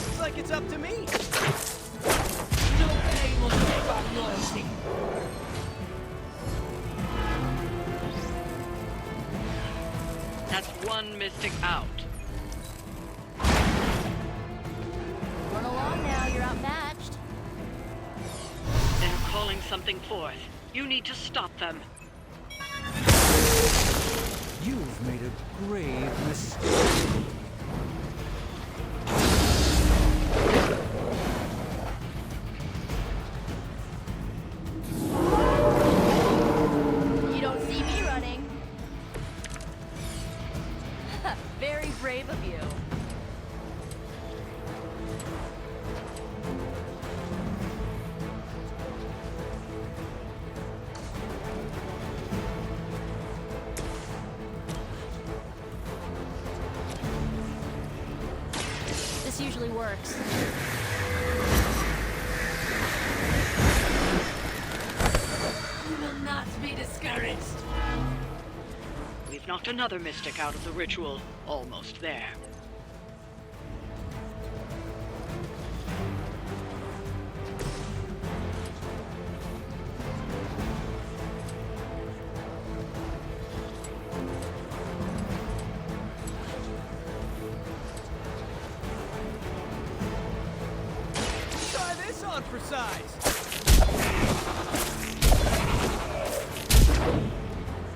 Looks like it's up to me. No pain will save our loyalty. That's one Mystic out. Run along now, you're outmatched. They're calling something forth. You need to stop them. You've made a grave mistake. You don't see me running. Very brave of you. works. You will not be discouraged. We've knocked another mystic out of the ritual. Almost there. Try this on for size.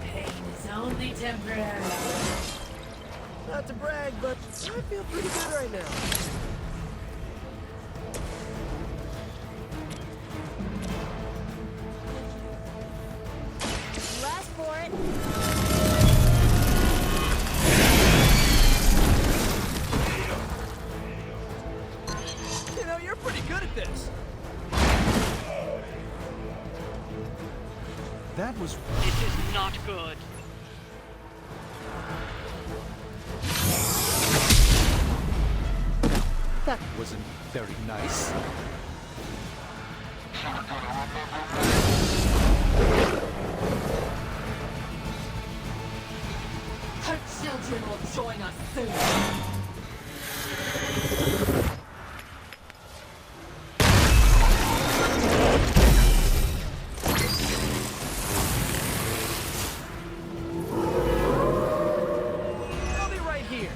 Pain is only temporary. Not to brag, but I feel pretty good right now. You asked for it. You know, you're pretty good at this. That was... This is not good. That wasn't very nice. Her children will join us soon. I'll be right here.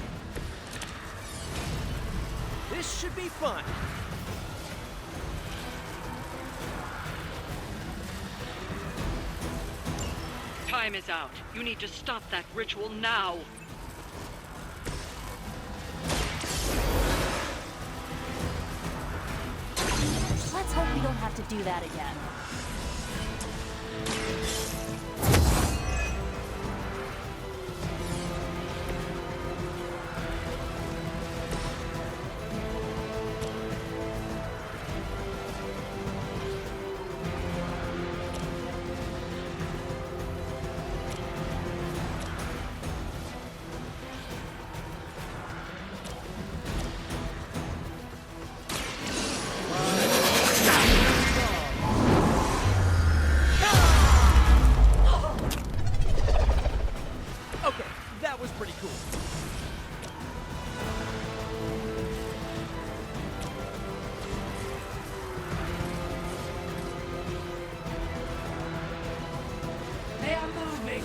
This should be fun. Time is out. You need to stop that ritual now. Let's hope we don't have to do that again. Okay, that was pretty cool. They are moving.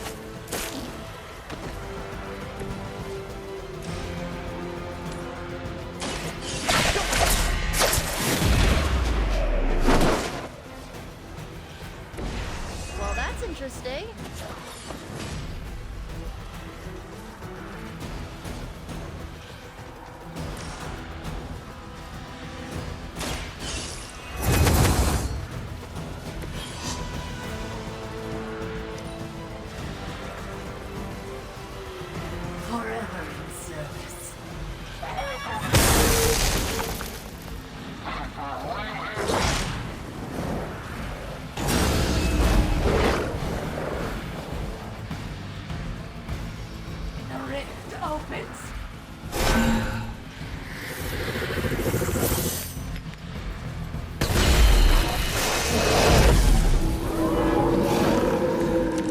Well, that's interesting. Forever in service. The rift opens.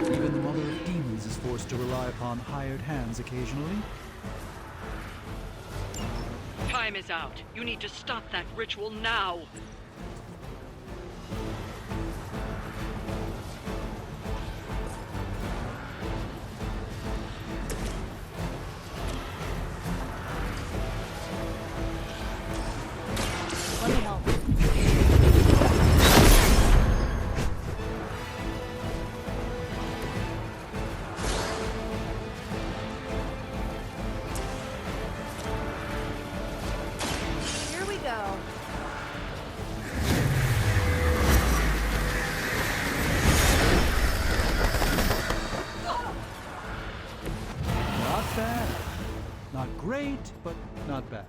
Even the Mother of Demons is forced to rely upon hired hands occasionally. Time is out. You need to stop that ritual now. Let me help. Here we go. Not bad. Not great, but not bad.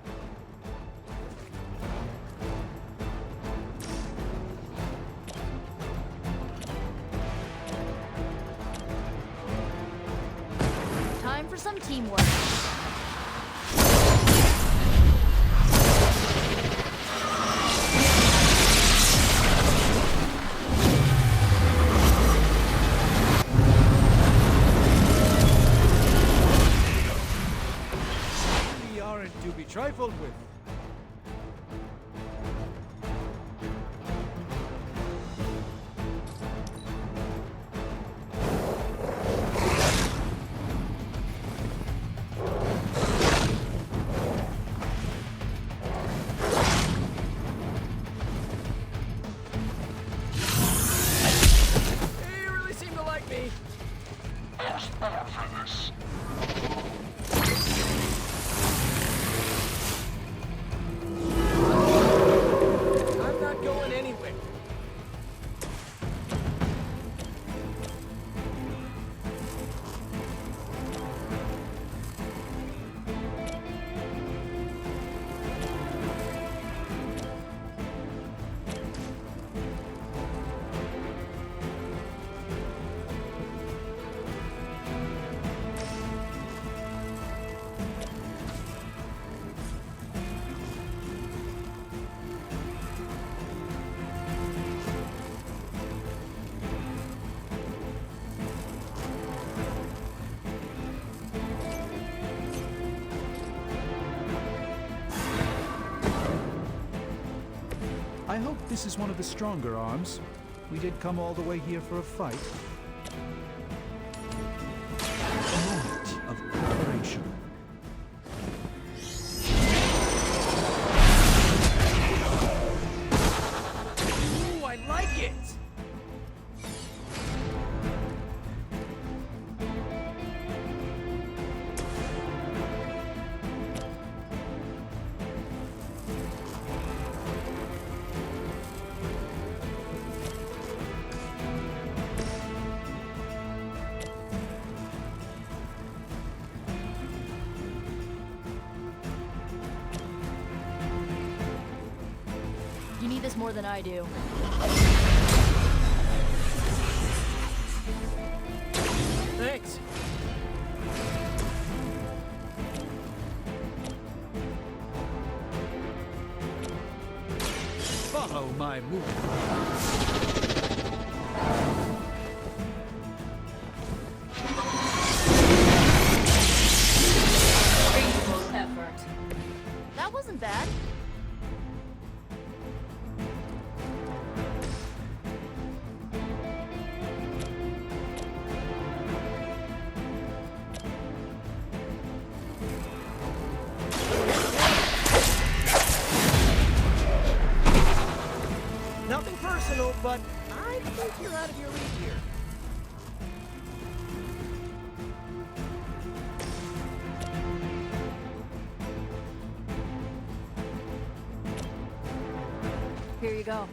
Time for some teamwork. This is one of the stronger arms. We did come all the way here for a fight. A moment of preparation. Ooh, I like it! You need this more than I do. Thanks. Follow my movement. Reasonable effort. That wasn't bad. Nothing personal, but I think you're out of your league here. Here you go.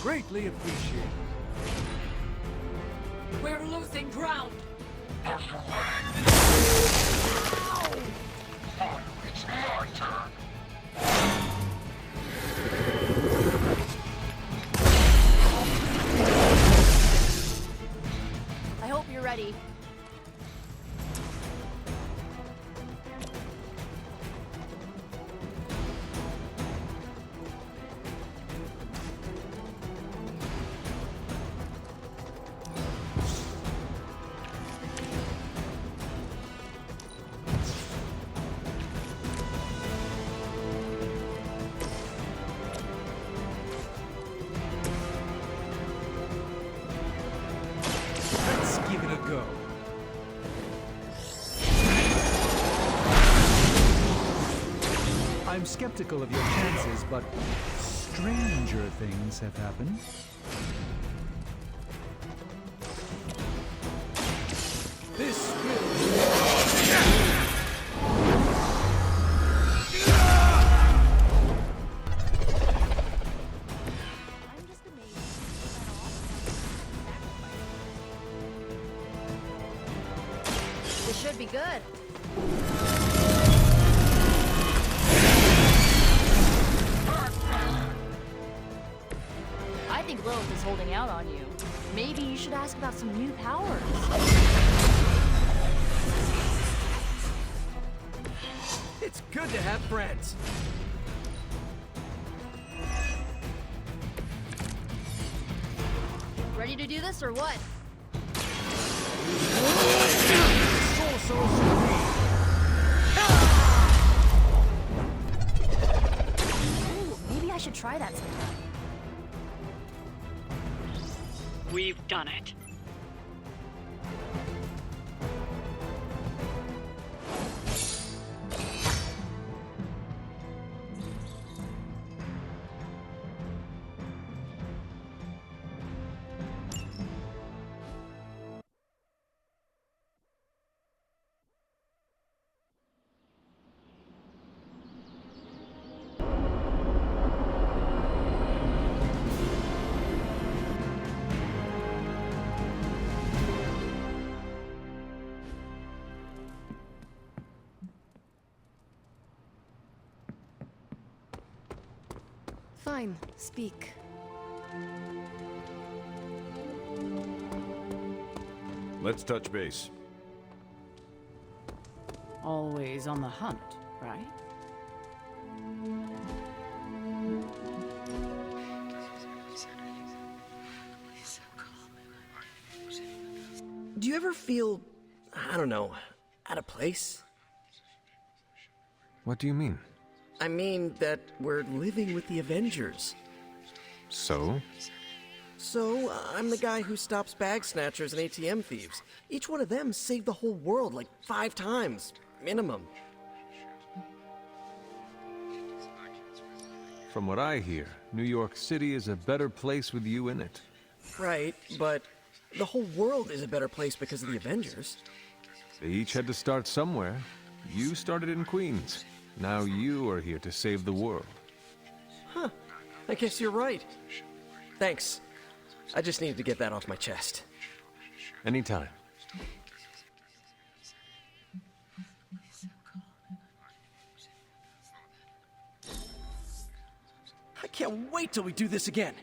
Greatly appreciated. We're losing ground. It's my turn. I hope you're ready. Let's give it a go. I'm skeptical of your chances, but stranger things have happened. This This should be good. I think Lilith is holding out on you. Maybe you should ask about some new powers. It's good to have friends. Ready to do this or what? Ooh, maybe I should try that sometime. We've done it. Fine, speak. Let's touch base. Always on the hunt, right? Do you ever feel, I don't know, out of place? What do you mean? I mean that we're living with the Avengers. So? So, I'm the guy who stops bag snatchers and ATM thieves. Each one of them saved the whole world like 5 times, minimum. From what I hear, New York City is a better place with you in it. Right, but the whole world is a better place because of the Avengers. They each had to start somewhere. You started in Queens. Now you are here to save the world. Huh. I guess you're right. Thanks. I just needed to get that off my chest. Anytime. I can't wait till we do this again.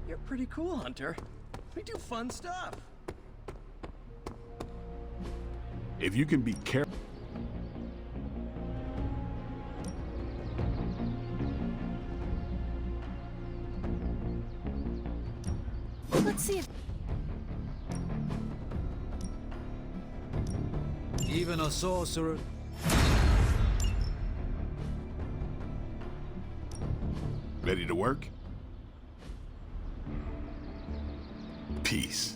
You're pretty cool, Hunter. We do fun stuff. If you can be careful. Let's see if... Even a sorcerer... Ready to work? Peace.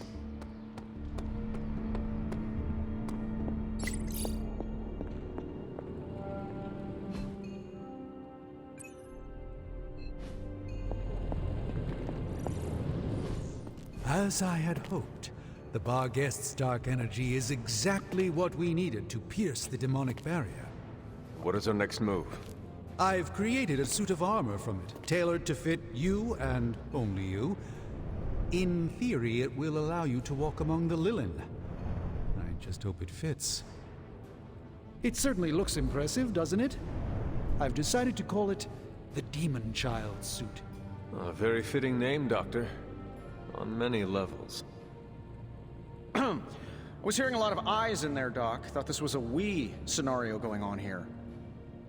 As I had hoped, the Barghest's dark energy is exactly what we needed to pierce the demonic barrier. What is our next move? I've created a suit of armor from it, tailored to fit you and only you. In theory, it will allow you to walk among the Lilin. I just hope it fits. It certainly looks impressive, doesn't it? I've decided to call it the Demon Child suit. A very fitting name, Doctor. On many levels. I was hearing a lot of eyes in there, Doc. Thought this was a we scenario going on here.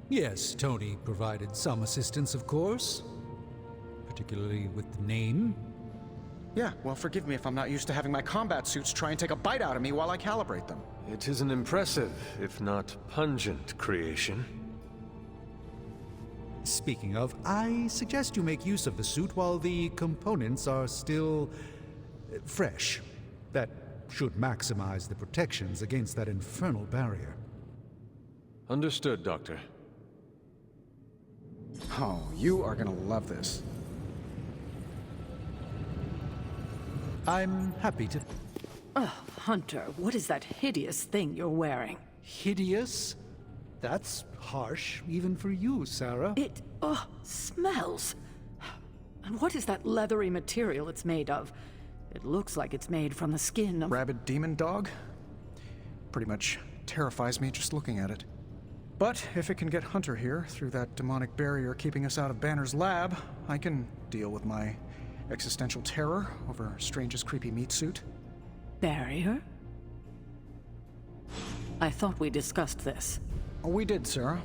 Yes, Tony provided some assistance, of course. Particularly with the name. Yeah, well, forgive me if I'm not used to having my combat suits try and take a bite out of me while I calibrate them. It is an impressive, if not pungent, creation. Speaking of, I suggest you make use of the suit while the components are still fresh. That should maximize the protections against that infernal barrier. Understood, Doctor. Oh, you are gonna love this. I'm happy to... Oh, Hunter, what is that hideous thing you're wearing? Hideous? That's harsh, even for you, Sarah. It, smells. And what is that leathery material it's made of? It looks like it's made from the skin of... Rabid demon dog? Pretty much terrifies me just looking at it. But if it can get Hunter here through that demonic barrier keeping us out of Banner's lab, I can deal with my existential terror over Strange's creepy meat suit. Barrier? I thought we discussed this. Oh, we did, Sarah.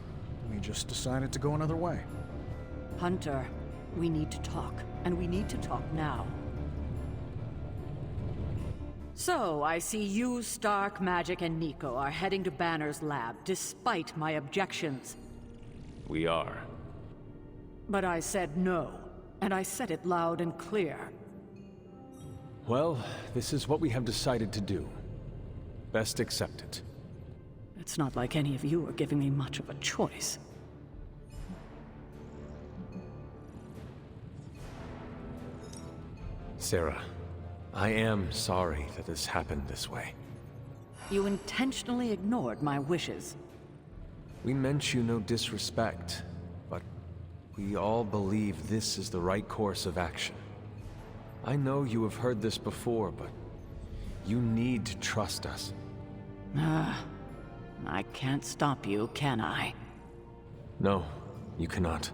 We just decided to go another way. Hunter, we need to talk, and we need to talk now. So, I see you, Stark, Magic, and Nico are heading to Banner's lab, despite my objections. We are. But I said no, and I said it loud and clear. Well, this is what we have decided to do. Best accept it. It's not like any of you are giving me much of a choice. Sarah, I am sorry that this happened this way. You intentionally ignored my wishes. We meant you no disrespect, but we all believe this is the right course of action. I know you have heard this before, but You need to trust us. I can't stop you, can I? No, you cannot.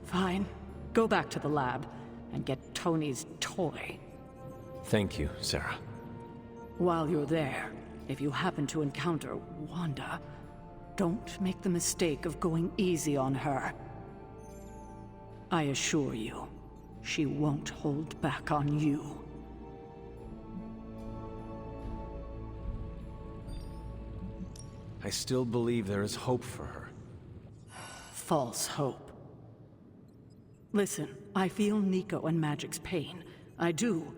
Fine. Go back to the lab and get Tony's toy. Thank you, Sarah. While you're there, if you happen to encounter Wanda, don't make the mistake of going easy on her. I assure you, she won't hold back on you. I still believe there is hope for her. False hope. Listen, I feel Nico and Magic's pain. I do.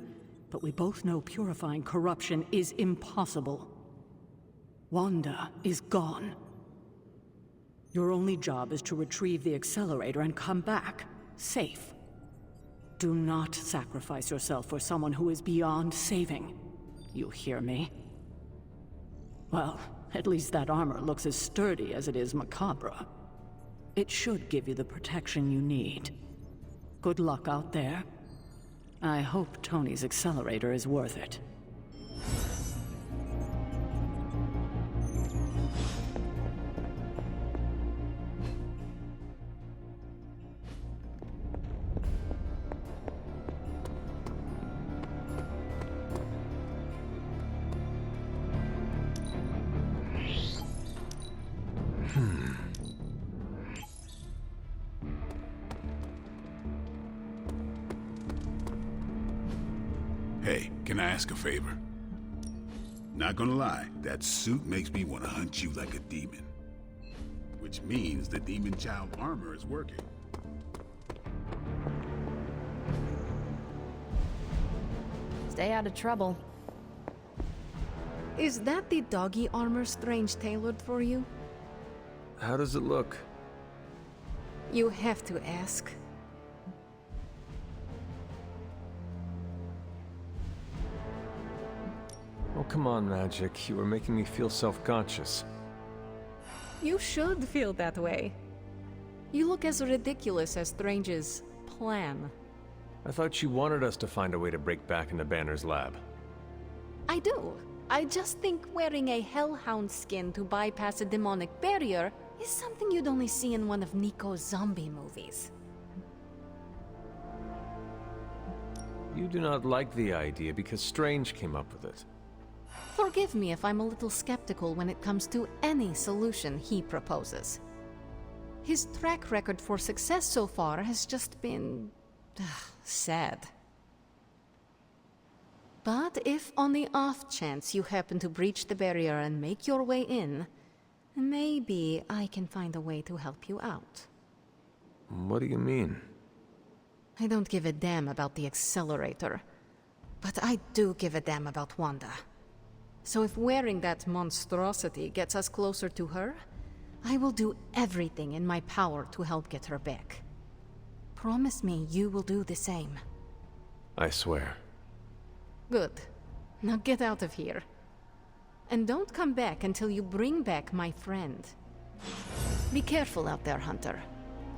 But we both know purifying corruption is impossible. Wanda is gone. Your only job is to retrieve the accelerator and come back, safe. Do not sacrifice yourself for someone who is beyond saving. You hear me? Well, at least that armor looks as sturdy as it is macabre. It should give you the protection you need. Good luck out there. I hope Tony's accelerator is worth it. Hey, can I ask a favor? Not gonna lie, that suit makes me want to hunt you like a demon. Which means the demon child armor is working. Stay out of trouble. Is that the doggy armor Strange tailored for you? How does it look? You have to ask. Oh, come on, Magic. You were making me feel self-conscious. You should feel that way. You look as ridiculous as Strange's plan. I thought you wanted us to find a way to break back into Banner's lab. I do. I just think wearing a hellhound skin to bypass a demonic barrier is something you'd only see in one of Nico's zombie movies. You do not like the idea because Strange came up with it. Forgive me if I'm a little skeptical when it comes to any solution he proposes. His track record for success so far has just been sad. But if on the off chance you happen to breach the barrier and make your way in, maybe I can find a way to help you out. What do you mean? I don't give a damn about the accelerator, but I do give a damn about Wanda. So if wearing that monstrosity gets us closer to her, I will do everything in my power to help get her back. Promise me you will do the same. I swear. Good. Now get out of here. And don't come back until you bring back my friend. Be careful out there, Hunter.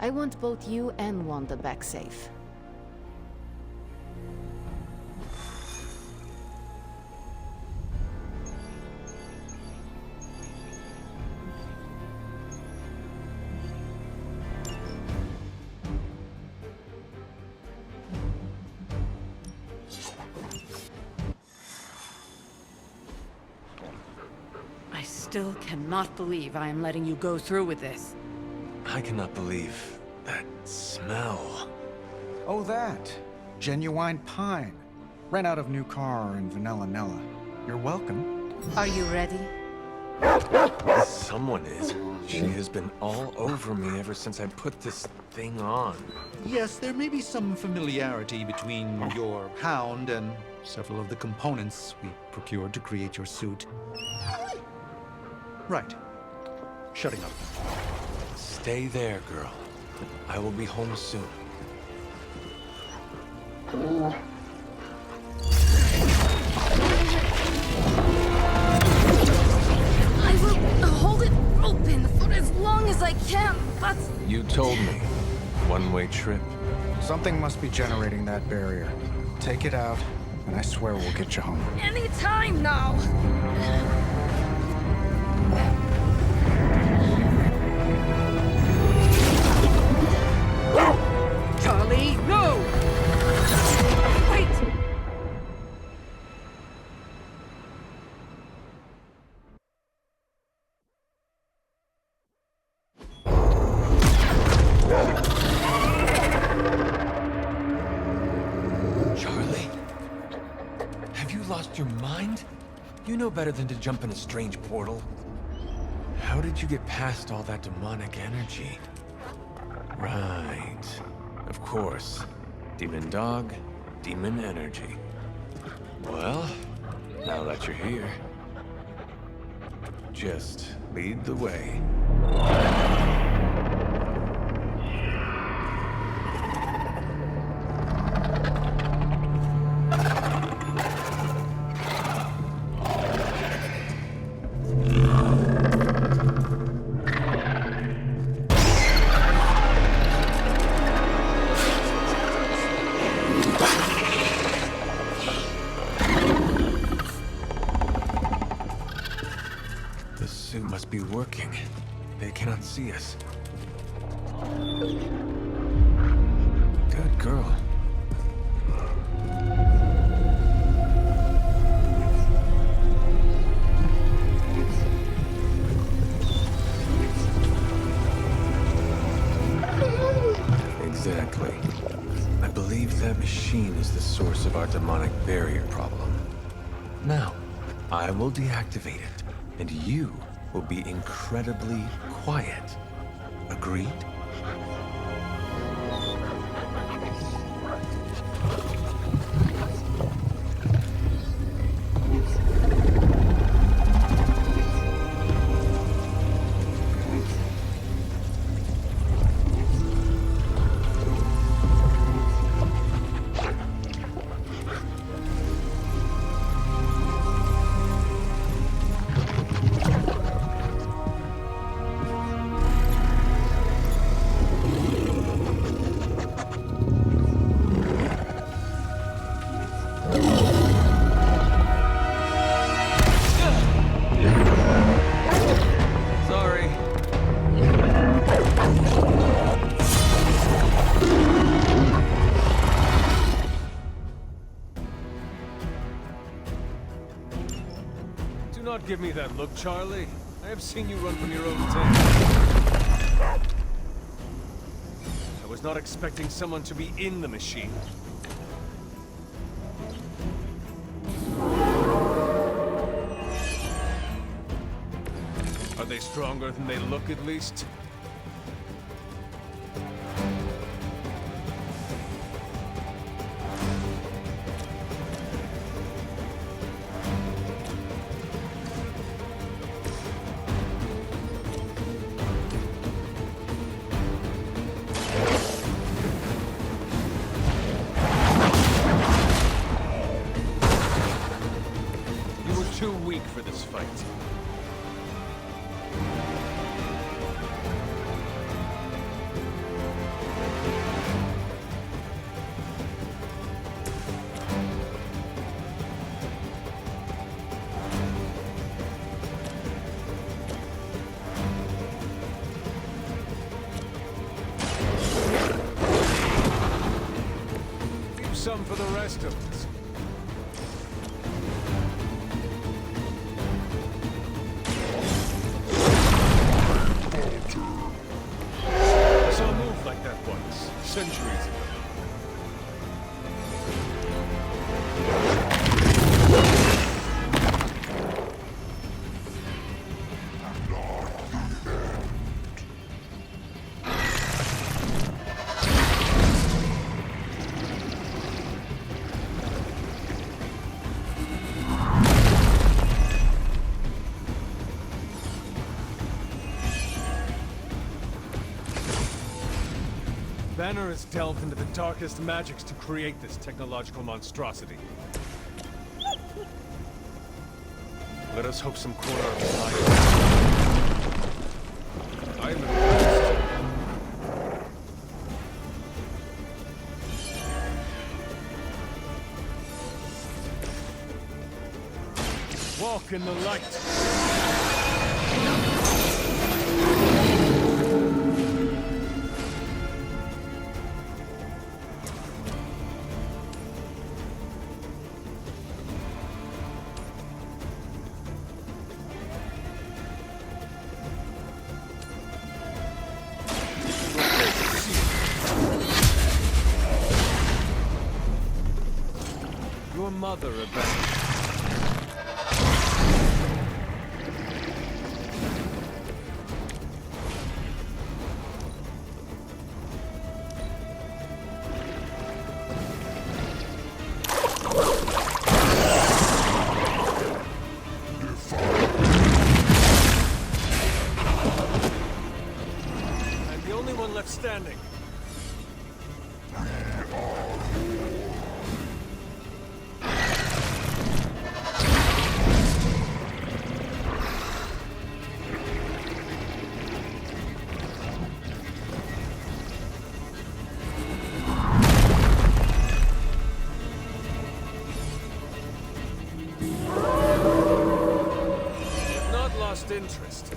I want both you and Wanda back safe. I still cannot believe I am letting you go through with this. I cannot believe that smell. Oh, that. Genuine pine. Ran out of new car and Vanilla Nella. You're welcome. Are you ready? Someone is. She has been all over me ever since I put this thing on. Yes, there may be some familiarity between your hound and several of the components we procured to create your suit. Right. Shutting up. Stay there, girl. I will be home soon. I will hold it open for as long as I can, but... You told me. One-way trip. Something must be generating that barrier. Take it out, and I swear we'll get you home. Anytime now! Charlie, no! Wait! Charlie? Have you lost your mind? You know better than to jump in a strange portal. How did you get past all that demonic energy? Right. Of course. Demon dog, demon energy. Well, now that you're here, just lead the way. The suit must be working. They cannot see us. Good girl. Exactly. I believe that machine is the source of our demonic barrier problem. Now, I will deactivate it, and you will be incredibly quiet. Agreed? Sorry. Do not give me that look, Charlie. I have seen you run from your own tent. I was not expecting someone to be in the machine. Are they stronger than they look, at least? You were too weak for this fight. Leave some for the rest of us. I saw a move like that once, centuries ago. Banner has delved into the darkest magics to create this technological monstrosity. Let us hope some corner of his life. I am impressed. Walk in the light. Your mother, Rebecca. I'm the only one left standing. Interest.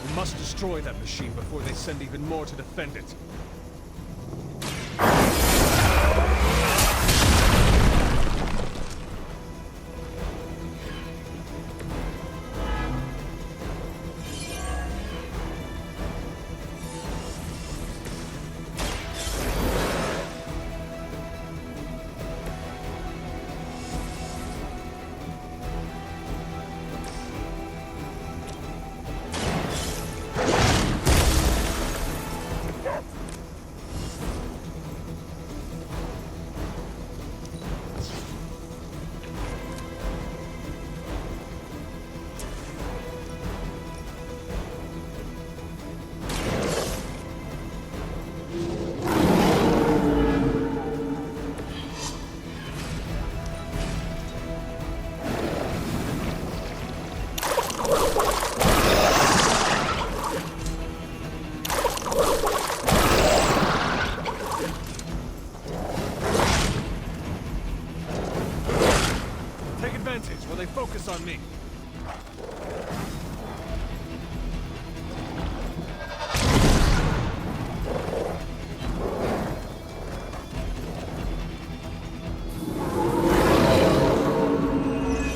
We must destroy that machine before they send even more to defend it. While they focus on me.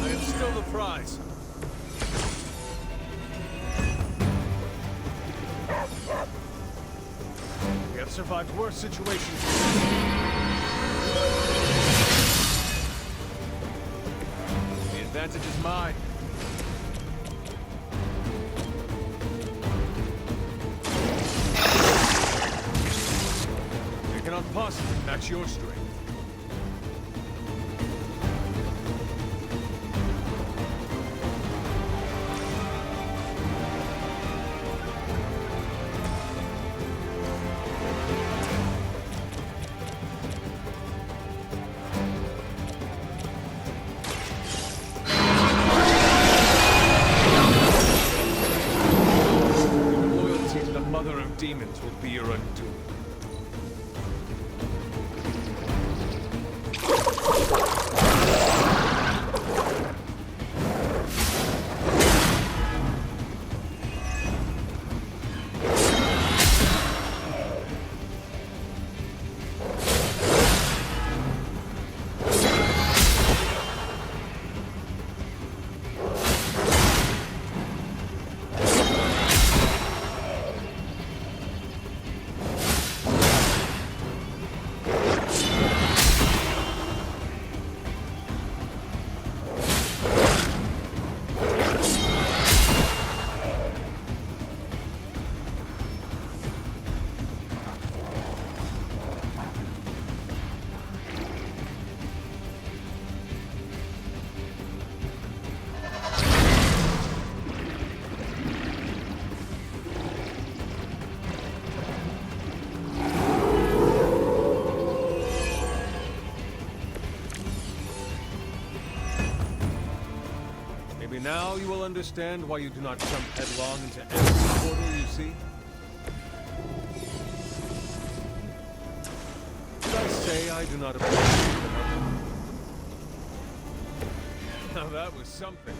I am still the prize. We have survived worse situations. The advantage is mine. We cannot possibly match your strength. Mother of demons will be your undoing. Now you will understand why you do not jump headlong into every portal you see. Did I say I do not appreciate the Now that was something.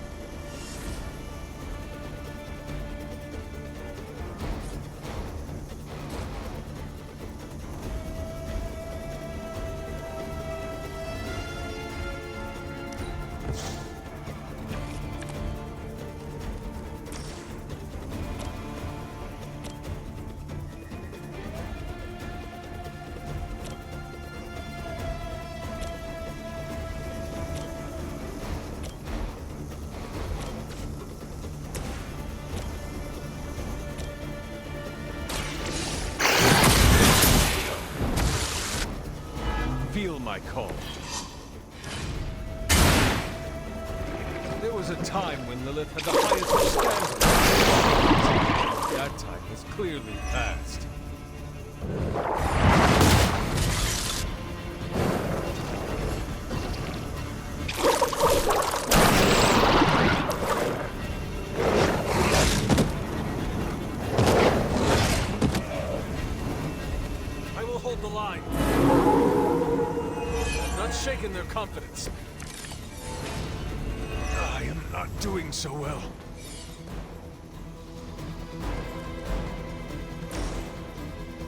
Feel my call. There was a time when Lilith had the highest of standards. That time has clearly passed. I will hold the line. Not shaken their confidence. I am not doing so well.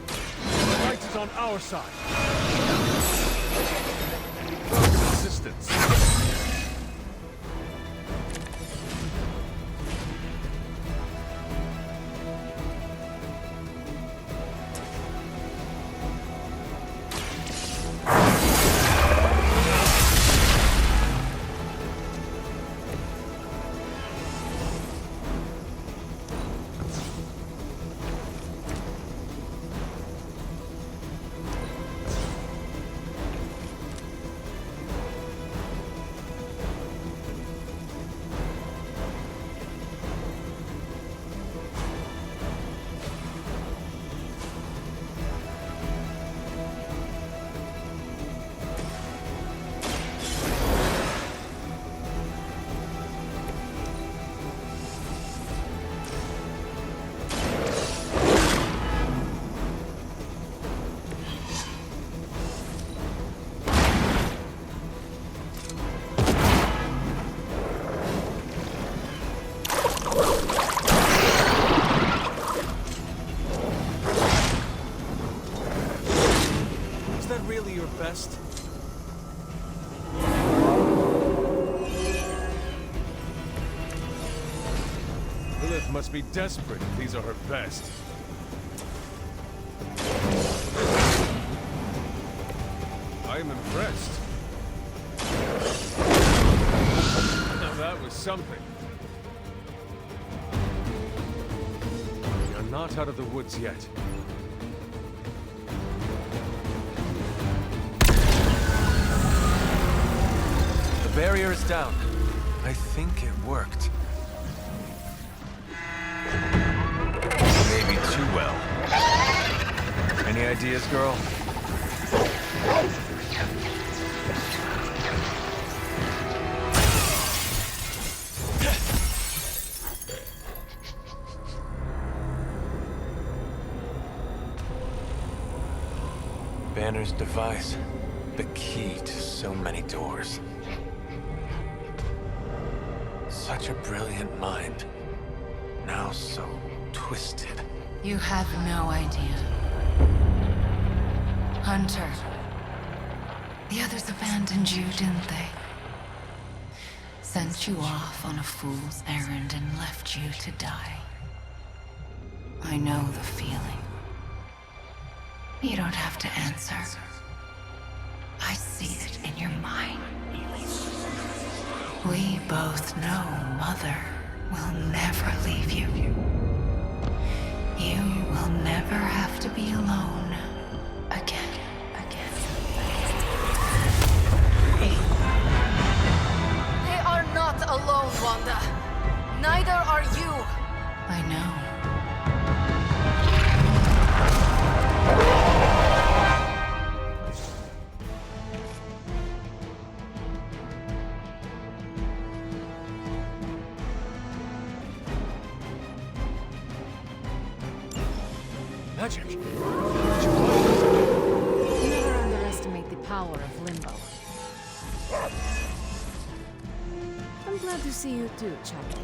The light is on our side. Welcome assistance. Best. Lilith must be desperate if these are her best. I am impressed. Now that was something. We are not out of the woods yet. The barrier is down. I think it worked. Maybe too well. Any ideas, girl? Banner's device. The key to so many doors. Such a brilliant mind. Now so twisted. You have no idea. Hunter. The others abandoned you, didn't they? Sent you off on a fool's errand and left you to die. I know the feeling. You don't have to answer. I see it in your mind. We both know Mother will never leave you. You will never have to be alone again. They are not alone, Wanda. Neither are you. I know. Magic. Never underestimate the power of Limbo. Glad to see you too, Charlie.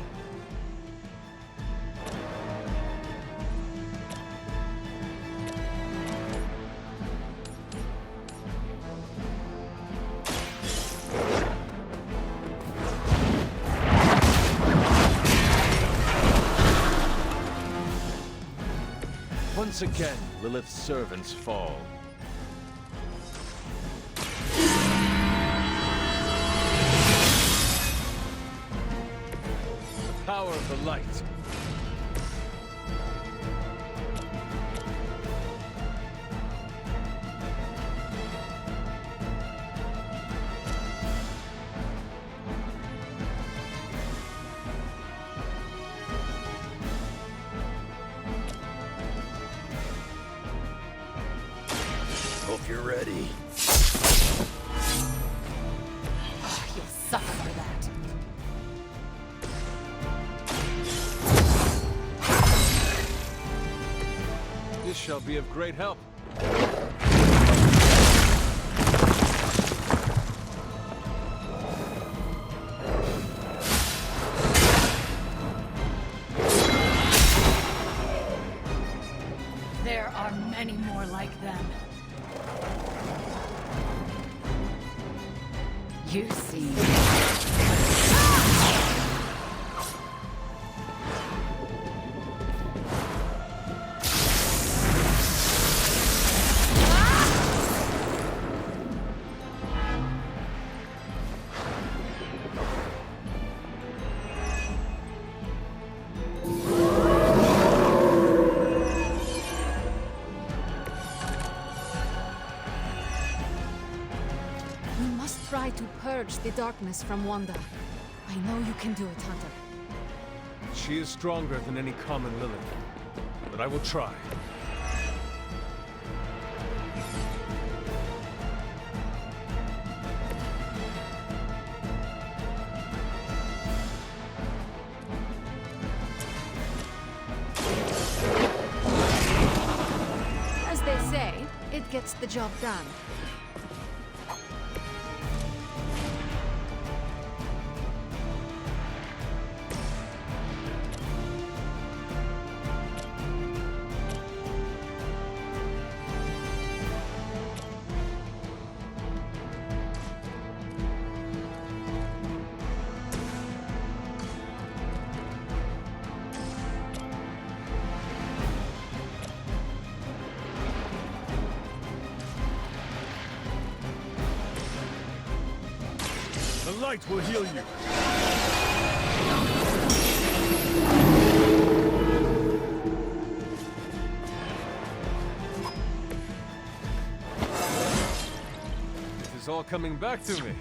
Once again, Lilith's servants fall. The power of the light. Hope you're ready. Oh, you'll suffer for that. This shall be of great help. There are many more like them. You see. Try to purge the darkness from Wanda. I know you can do it, Hunter. She is stronger than any common Lilith, but I will try. As they say, it gets the job done. The light will heal you. It is all coming back to me.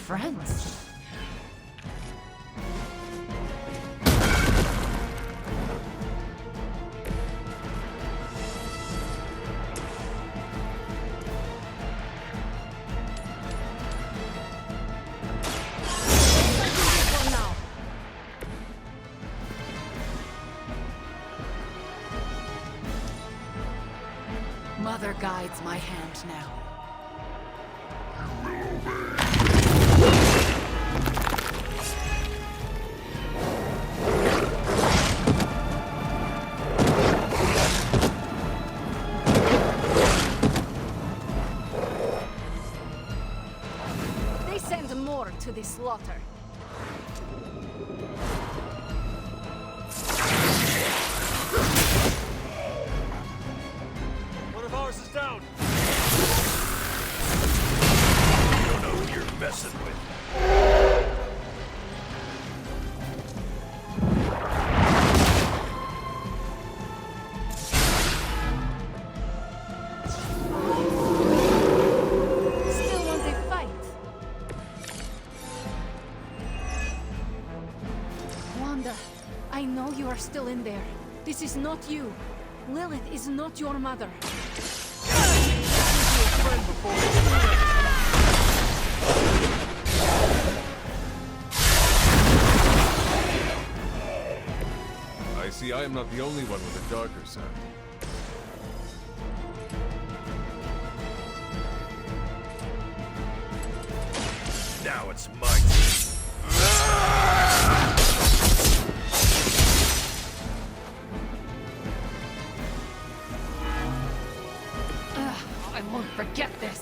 Friends. Mother guides my hand now. To the slaughter. One of ours is down. You don't know who you're messing with. I know you are still in there. This is not you. Lilith is not your mother. Friend before it's too late. see I am not the only one with a darker side. Now it's my turn. I won't forget this.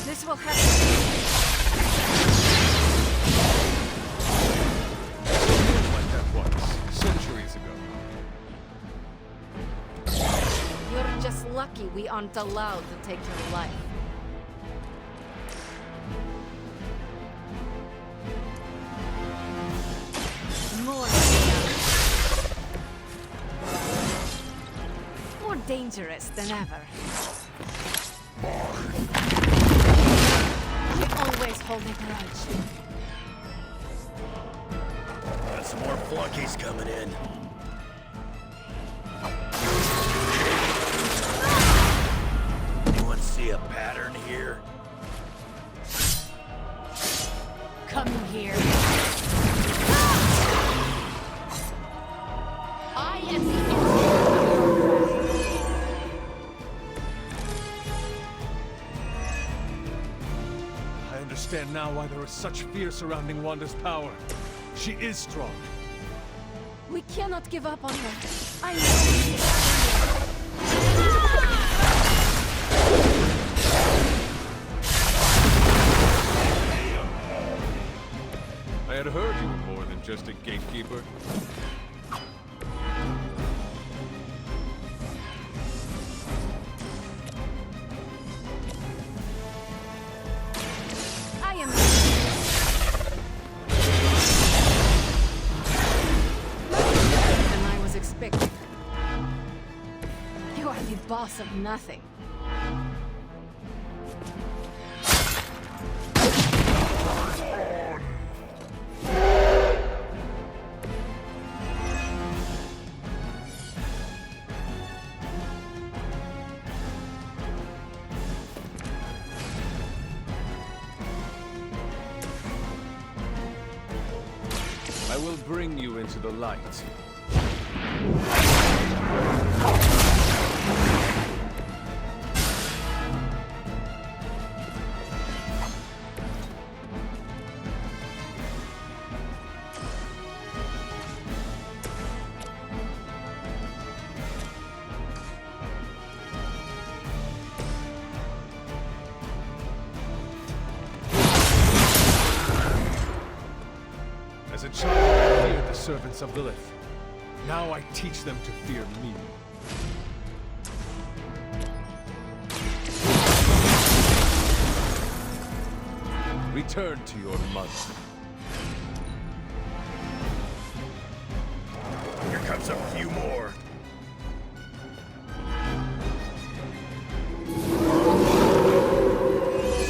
This will happen. Like that once, centuries ago. You're just lucky we aren't allowed to take your life. More dangerous than ever. We always hold a grudge. Got some more flunkies coming in. Anyone see a pattern here? Come here. I am the I understand now why there is such fear surrounding Wanda's power. She is strong. We cannot give up on her. I know. I had heard you were more than just a gatekeeper. I am. Than I was expecting. You are the boss of nothing. I will bring you into the light. As a child, I feared the servants of Lilith. Now I teach them to fear me. Return to your mother. Here comes a few more.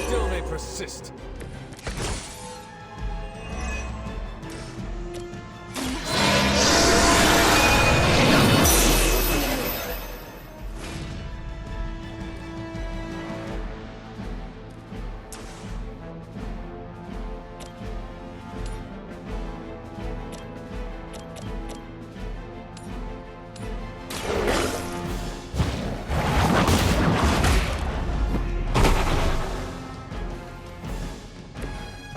Still they persist.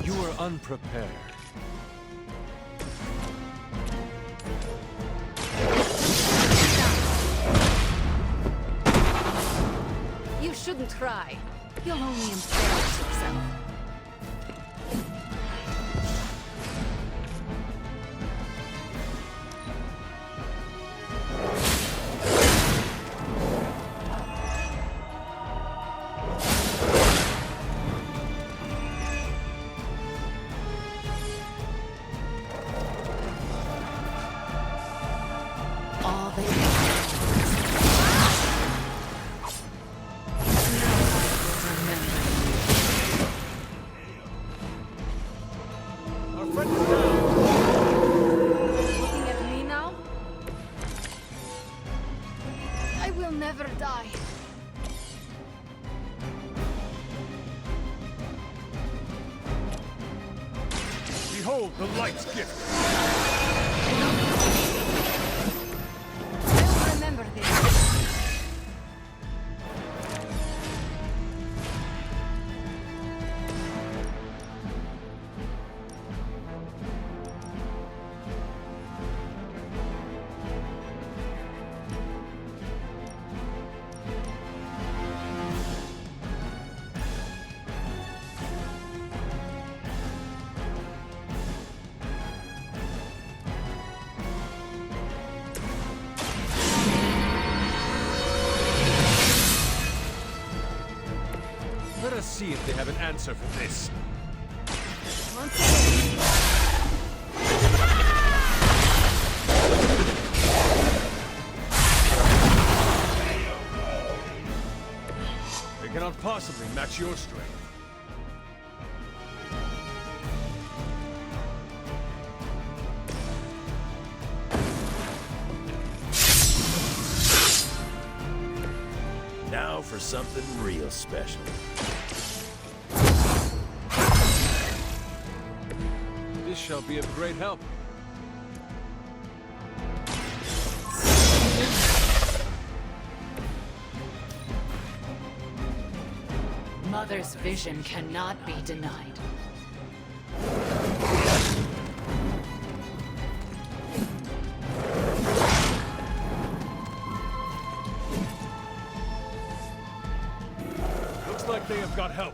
You were unprepared. You shouldn't cry. You'll only embarrass yourself. The light's gift. I'll remember this. Let us see if they have an answer for this. They cannot possibly match your strength. Now for something real special. This shall be of great help. Mother's vision cannot be denied. Looks like they have got help.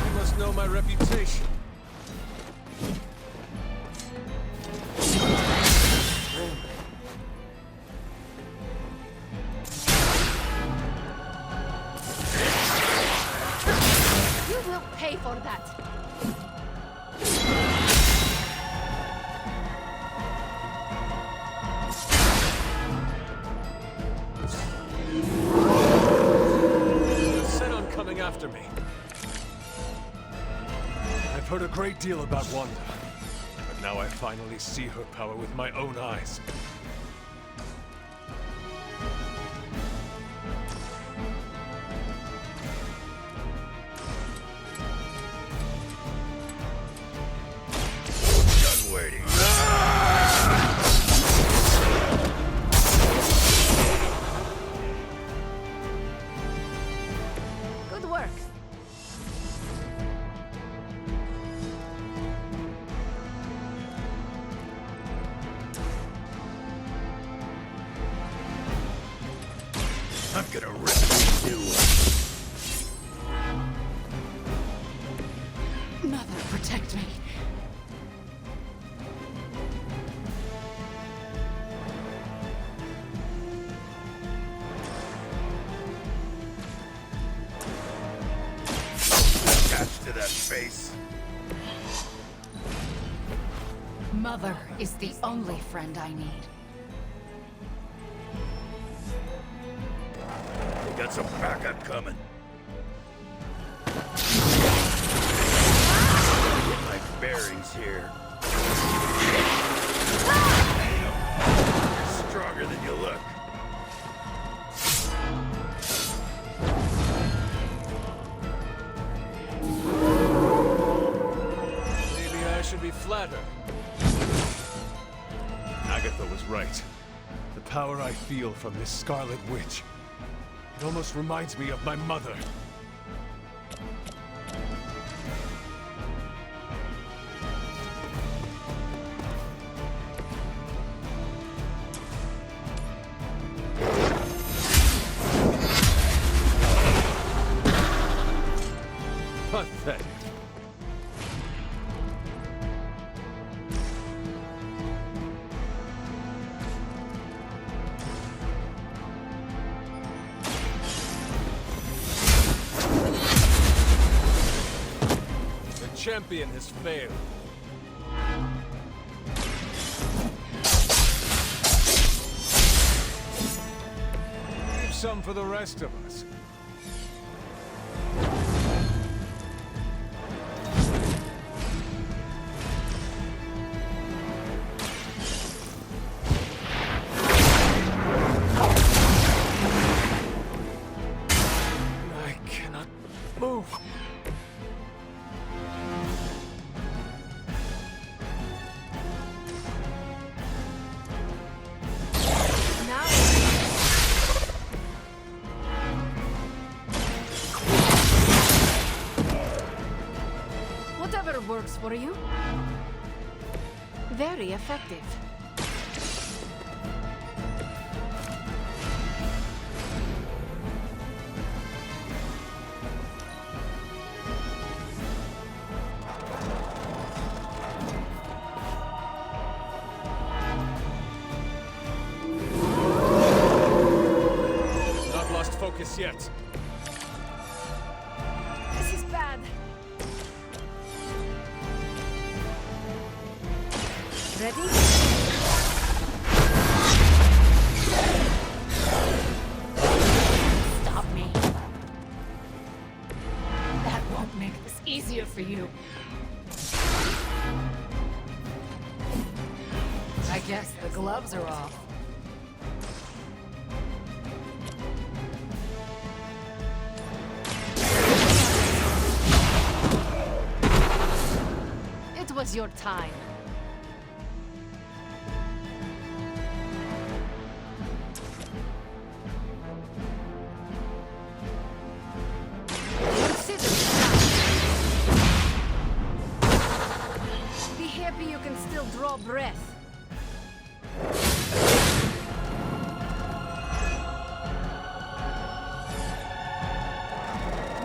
They must know my reputation. You will pay for that. They're set on coming after me. I've heard a great deal about Wanda, but now I finally see her power with my own eyes. Done waiting. Good work. I'm gonna rip you new one. Mother, protect me. Attached to that face. Mother is the only friend I need. We got some backup coming. Get my bearings here. You're stronger than you look. Maybe I should be flattered. Agatha was right. The power I feel from this Scarlet Witch, it almost reminds me of my mother. Pathetic. The champion has failed. Leave some for the rest of us. I cannot move. Whatever works for you. Very effective. Not lost focus yet. This is bad. Ready? Stop me. That won't make this easier for you. I guess the gloves are off. It was your time. Consider it done. Be happy you can still draw breath.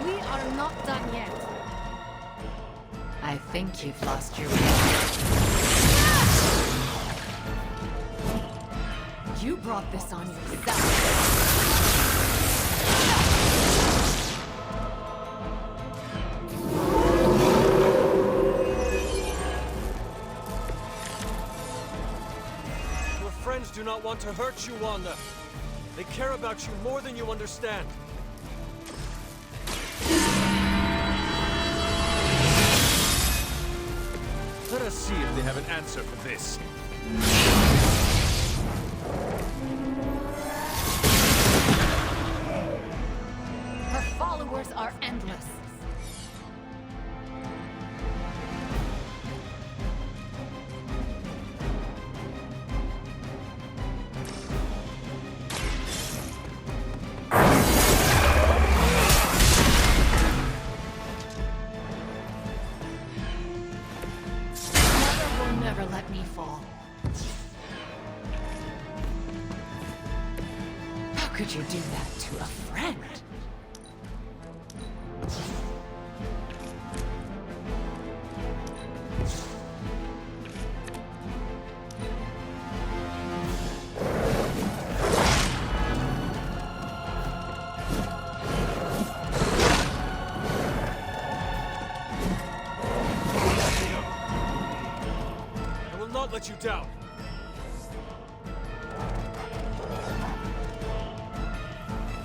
We are not done yet. I think you've lost your way. You brought this on yourself. Your friends do not want to hurt you, Wanda. They care about you more than you understand. Let us see if they have an answer for this. Her followers are endless. Will never let me fall. How could you do that to a friend? I will not let you down.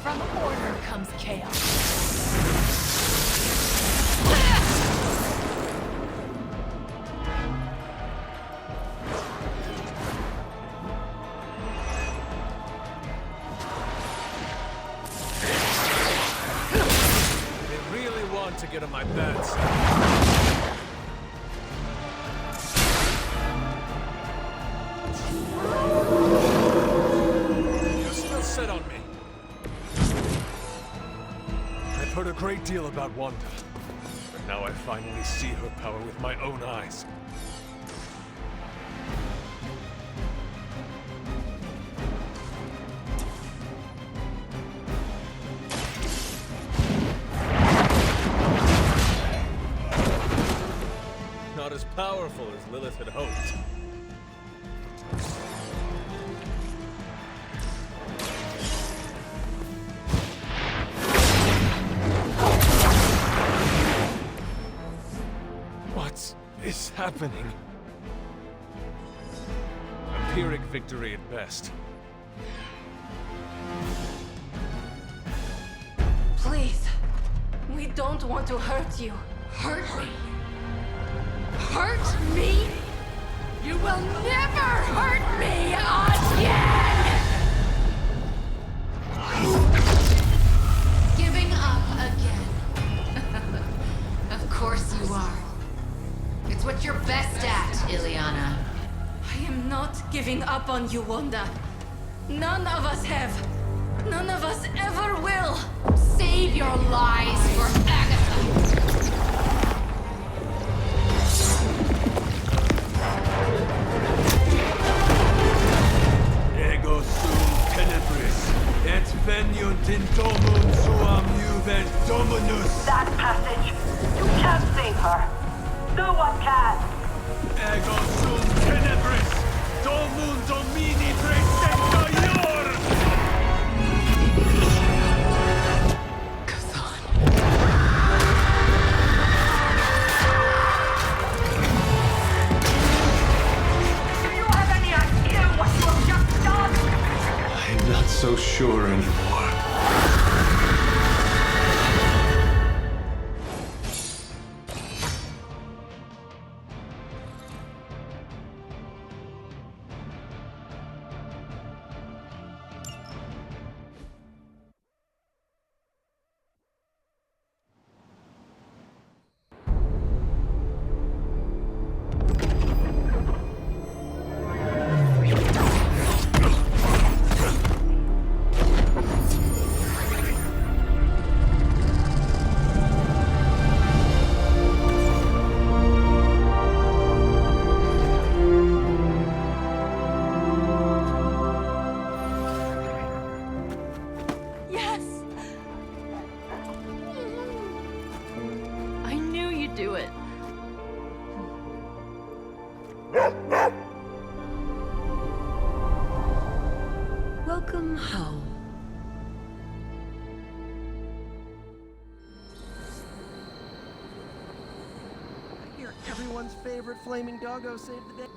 From order comes chaos. They really want to get on my bad side. You're still set on me. I've heard a great deal about Wanda, but now I finally see her power with my own eyes. Not as powerful as Lilith had hoped. What is happening? A Pyrrhic victory at best. Please. We don't want to hurt you. Hurt me? Hurt me? You will never hurt me again! Giving up again. Of course you are. It's what you're best at, Ileana. I am not giving up on you, Wanda. None of us have. None of us ever will. Save your lies for Agatha. No one can! Ego sum tenebris, domum domini presenta ior! Do you have any idea what you have just done? I'm not so sure anymore. Yes! I knew you'd do it. Welcome home. You're everyone's favorite flaming doggo saved the day.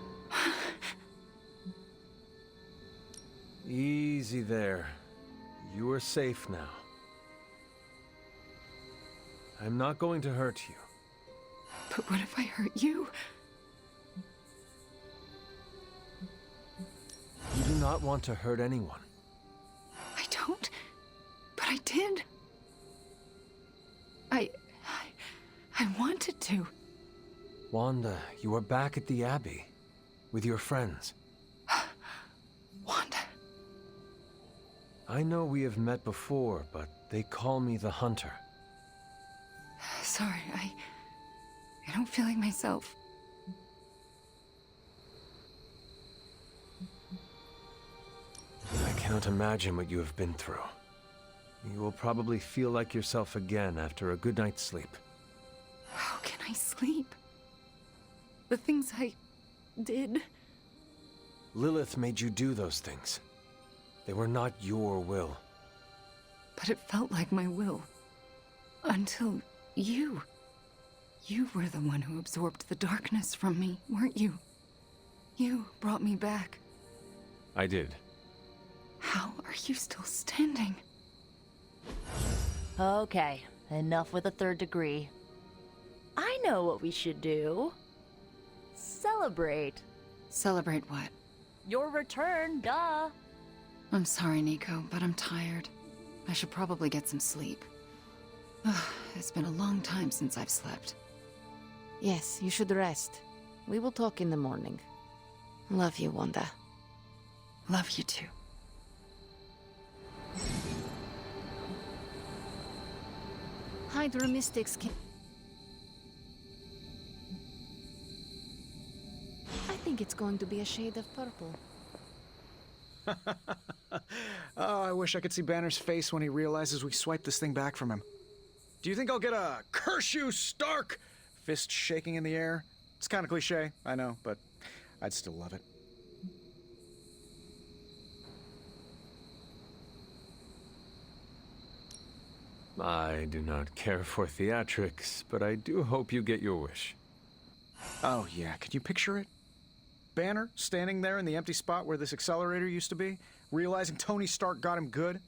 Easy there. You are safe now. I'm not going to hurt you. But what if I hurt you? You do not want to hurt anyone. I don't. But I did. I wanted to. Wanda, you are back at the Abbey. With your friends. Wanda. I know we have met before, but they call me the Hunter. Sorry, I don't feel like myself. I cannot imagine what you have been through. You will probably feel like yourself again after a good night's sleep. How can I sleep? The things I did. Lilith made you do those things. They were not your will. But it felt like my will. Until you. You were the one who absorbed the darkness from me, weren't you? You brought me back. I did. How are you still standing? Okay, enough with the third degree. I know what we should do. Celebrate. Celebrate what? Your return, duh. I'm sorry, Nico, but I'm tired. I should probably get some sleep. It's been a long time since I've slept. Yes, you should rest. We will talk in the morning. Love you, Wanda. Love you too. Hydra Mystics can... I think it's going to be a shade of purple. Oh, I wish I could see Banner's face when he realizes we swiped this thing back from him. Do you think I'll get a "Curse you, Stark" fist shaking in the air? It's kind of cliche, I know, but I'd still love it. I do not care for theatrics, but I do hope you get your wish. Oh yeah, could you picture it? Banner standing there in the empty spot where this accelerator used to be, realizing Tony Stark got him good.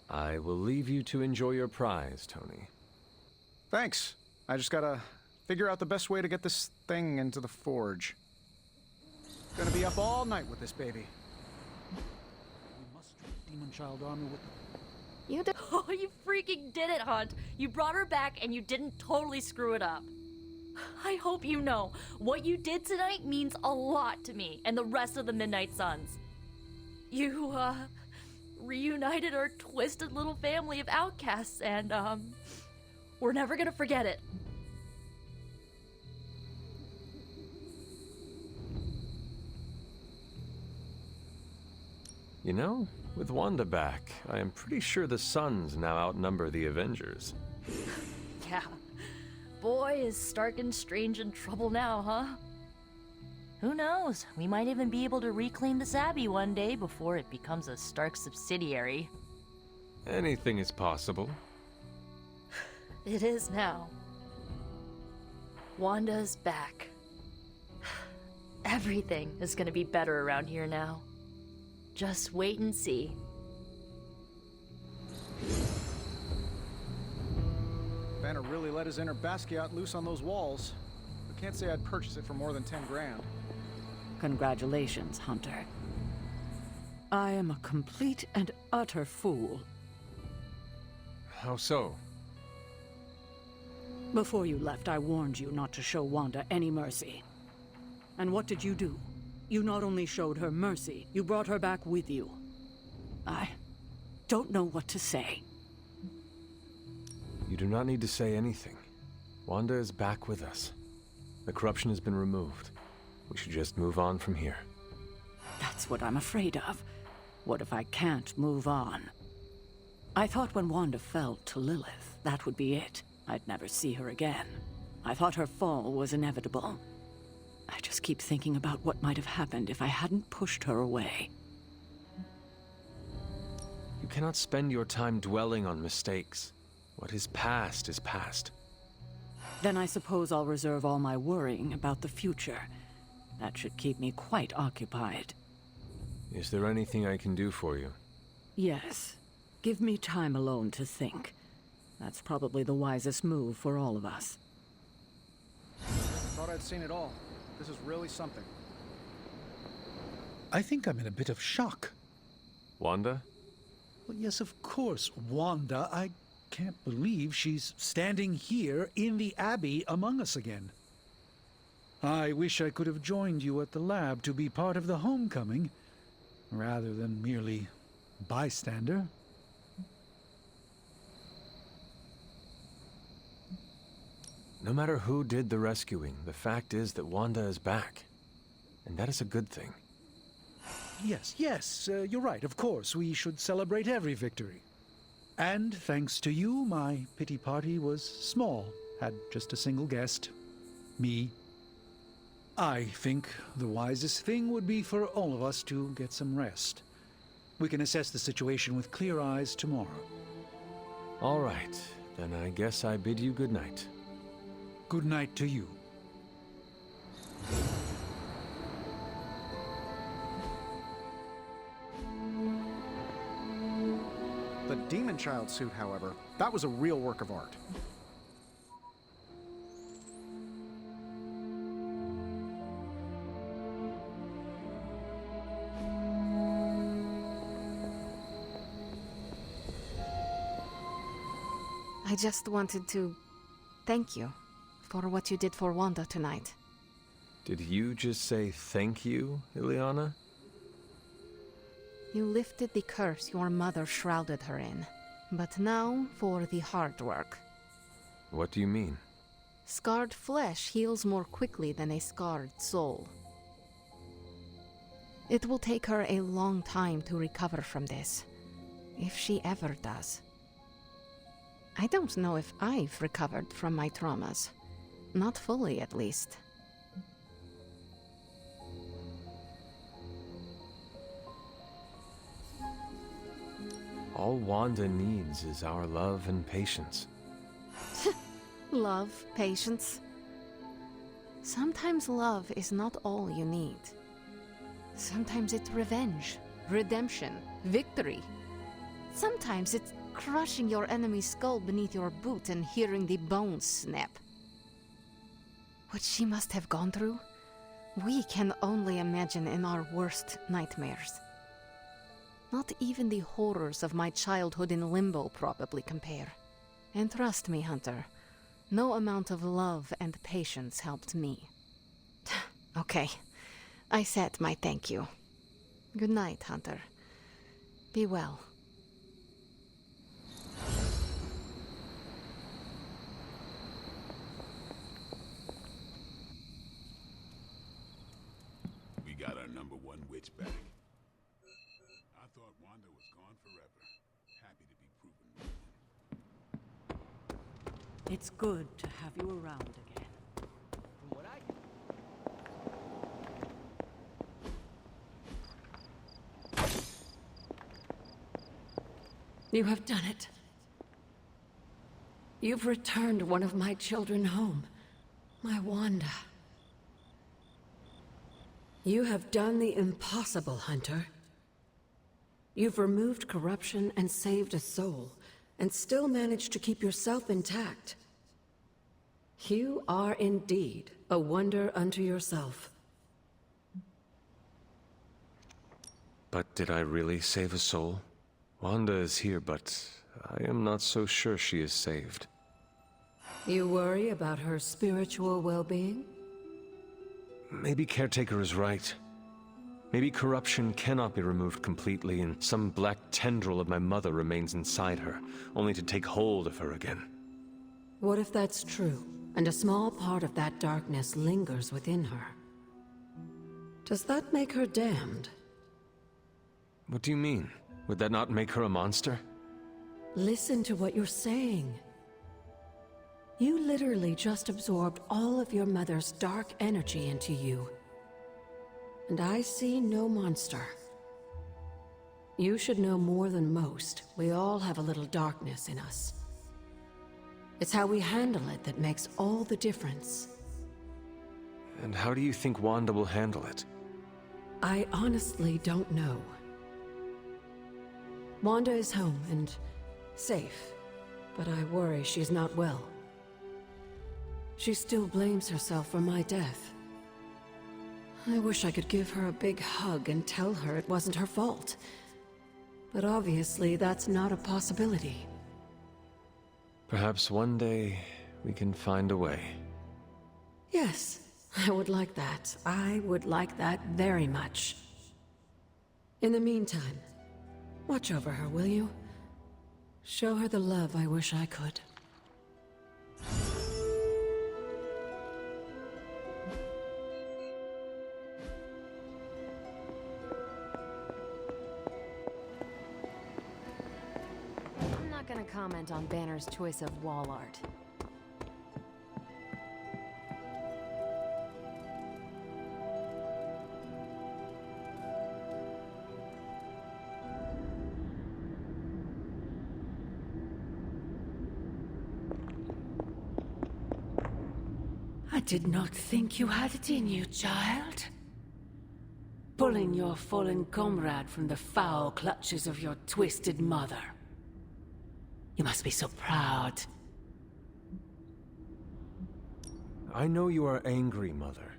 I will leave you to enjoy your prize, Tony. Thanks. I just gotta figure out the best way to get this thing into the forge. Gonna be up all night with this baby. We must treat Demon Child armor with... You did. Oh, you freaking did it, Hunt. You brought her back and you didn't totally screw it up. I hope you know, what you did tonight means a lot to me and the rest of the Midnight Suns. You, reunited our twisted little family of outcasts and, we're never gonna forget it. You know, with Wanda back, I am pretty sure the Suns now outnumber the Avengers. Yeah. boy, is Stark and Strange in trouble now, huh? Who knows? We might even be able to reclaim this abbey one day before it becomes a Stark subsidiary. Anything is possible. It is now. Wanda's back. Everything is gonna be better around here now. Just wait and see. Banner really let his inner Basquiat loose on those walls. I can't say I'd purchase it for more than 10 grand. Congratulations, Hunter. I am a complete and utter fool. How so? Before you left, I warned you not to show Wanda any mercy. And what did you do? You not only showed her mercy, you brought her back with you. I don't know what to say. You do not need to say anything. Wanda is back with us. The corruption has been removed. We should just move on from here. That's what I'm afraid of. What if I can't move on? I thought when Wanda fell to Lilith, that would be it. I'd never see her again. I thought her fall was inevitable. I just keep thinking about what might have happened if I hadn't pushed her away. You cannot spend your time dwelling on mistakes. What is past is past. Then I suppose I'll reserve all my worrying about the future. That should keep me quite occupied. Is there anything I can do for you? Yes. Give me time alone to think. That's probably the wisest move for all of us. Thought I'd seen it all. This is really something. I think I'm in a bit of shock. Wanda? Well, yes, of course, Wanda. I can't believe she's standing here in the Abbey among us again. I wish I could have joined you at the lab to be part of the homecoming, rather than merely bystander. No matter who did the rescuing, the fact is that Wanda is back. And that is a good thing. Yes, you're right, of course. We should celebrate every victory. And thanks to you, my pity party was small. Had just a single guest. Me. I think the wisest thing would be for all of us to get some rest. We can assess the situation with clear eyes tomorrow. All right, then I guess I bid you good night. Good night to you. The Demon Child suit, however, that was a real work of art. I just wanted to thank you for what you did for Wanda tonight. Did you just say thank you, Ileana? You lifted the curse your mother shrouded her in. But now for the hard work. What do you mean? Scarred flesh heals more quickly than a scarred soul. It will take her a long time to recover from this, if she ever does. I don't know if I've recovered from my traumas. Not fully, at least. All Wanda needs is our love and patience. Love, patience. Sometimes love is not all you need. Sometimes it's revenge, redemption, victory. Sometimes it's crushing your enemy's skull beneath your boot and hearing the bones snap. What she must have gone through, we can only imagine in our worst nightmares. Not even the horrors of my childhood in Limbo probably compare. And trust me, Hunter, no amount of love and patience helped me. Okay, I said my thank you. Good night, Hunter. Be well. We got our number one witch back. I thought Wanda was gone forever. Happy to be proven It's good to have you around again. You have done it. You've returned one of my children home. My Wanda. You have done the impossible, Hunter. You've removed corruption and saved a soul, and still managed to keep yourself intact. You are indeed a wonder unto yourself. But did I really save a soul? Wanda is here, but I am not so sure she is saved. You worry about her spiritual well-being? Maybe Caretaker is right. Maybe corruption cannot be removed completely, and some black tendril of my mother remains inside her, only to take hold of her again. What if that's true, and a small part of that darkness lingers within her? Does that make her damned? What do you mean? Would that not make her a monster? Listen to what you're saying. You literally just absorbed all of your mother's dark energy into you. And I see no monster. You should know more than most. We all have a little darkness in us. It's how we handle it that makes all the difference. And how do you think Wanda will handle it? I honestly don't know. Wanda is home and safe, but I worry she's not well. She still blames herself for my death. I wish I could give her a big hug and tell her it wasn't her fault. But obviously that's not a possibility. Perhaps one day we can find a way. Yes, I would like that. I would like that very much. In the meantime, watch over her, will you? Show her the love I wish I could. I'm not gonna comment on Banner's choice of wall art. I did not think you had it in you, child. Pulling your fallen comrade from the foul clutches of your twisted mother. You must be so proud. I know you are angry, Mother.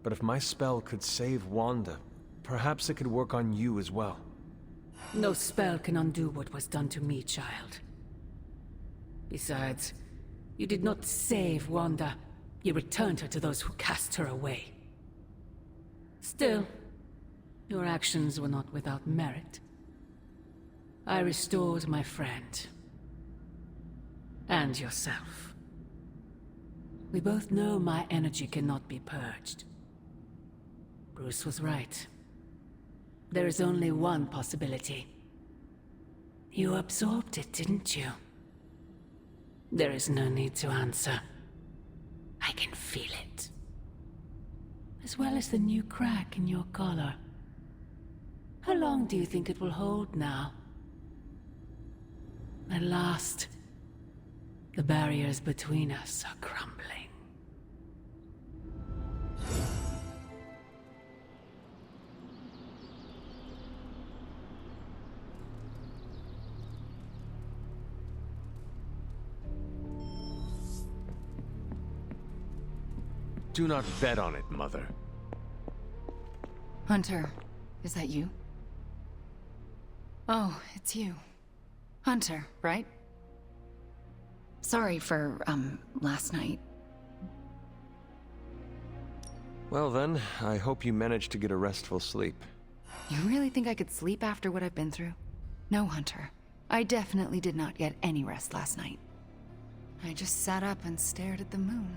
But if my spell could save Wanda, perhaps it could work on you as well. No spell can undo what was done to me, child. Besides, you did not save Wanda. You returned her to those who cast her away. Still, your actions were not without merit. I restored my friend. And yourself. We both know my energy cannot be purged. Bruce was right. There is only one possibility. You absorbed it, didn't you? There is no need to answer. I can feel it. As well as the new crack in your collar. How long do you think it will hold now? At last, the barriers between us are crumbling. Do not bet on it, Mother. Hunter, is that you? Oh, it's you. Hunter, right? Sorry for, last night. Well then, I hope you managed to get a restful sleep. You really think I could sleep after what I've been through? No, Hunter. I definitely did not get any rest last night. I just sat up and stared at the moon.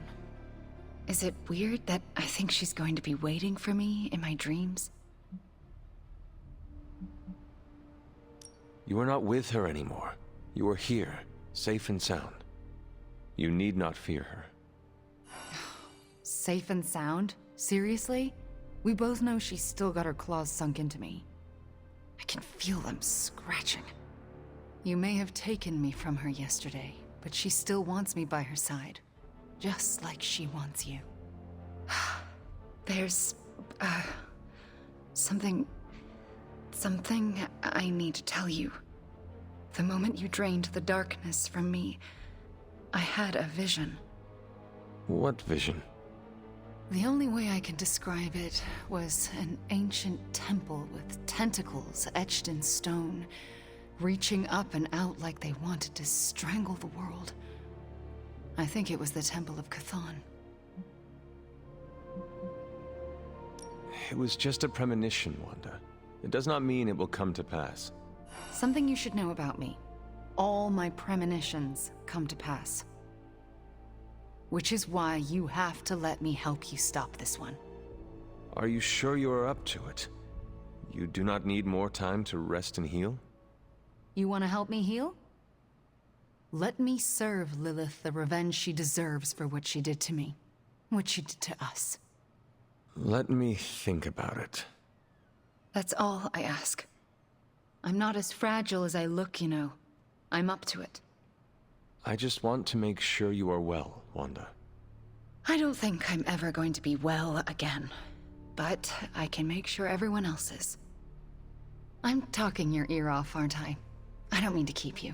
Is it weird that I think she's going to be waiting for me in my dreams? You are not with her anymore. You are here, safe and sound. You need not fear her. Safe and sound? Seriously? We both know she's still got her claws sunk into me. I can feel them scratching. You may have taken me from her yesterday, but she still wants me by her side. Just like she wants you. There's... something I need to tell you. The moment you drained the darkness from me, I had a vision. What vision? The only way I can describe it was an ancient temple with tentacles etched in stone, reaching up and out like they wanted to strangle the world. I think it was the Temple of Chthon. It was just a premonition, Wanda. It does not mean it will come to pass. Something you should know about me. All my premonitions come to pass. Which is why you have to let me help you stop this one. Are you sure you are up to it? You do not need more time to rest and heal? You want to help me heal? Let me serve Lilith the revenge she deserves for what she did to me. What she did to us. Let me think about it. That's all I ask. I'm not as fragile as I look, you know. I'm up to it. I just want to make sure you are well, Wanda. I don't think I'm ever going to be well again. But I can make sure everyone else is. I'm talking your ear off, aren't I? I don't mean to keep you.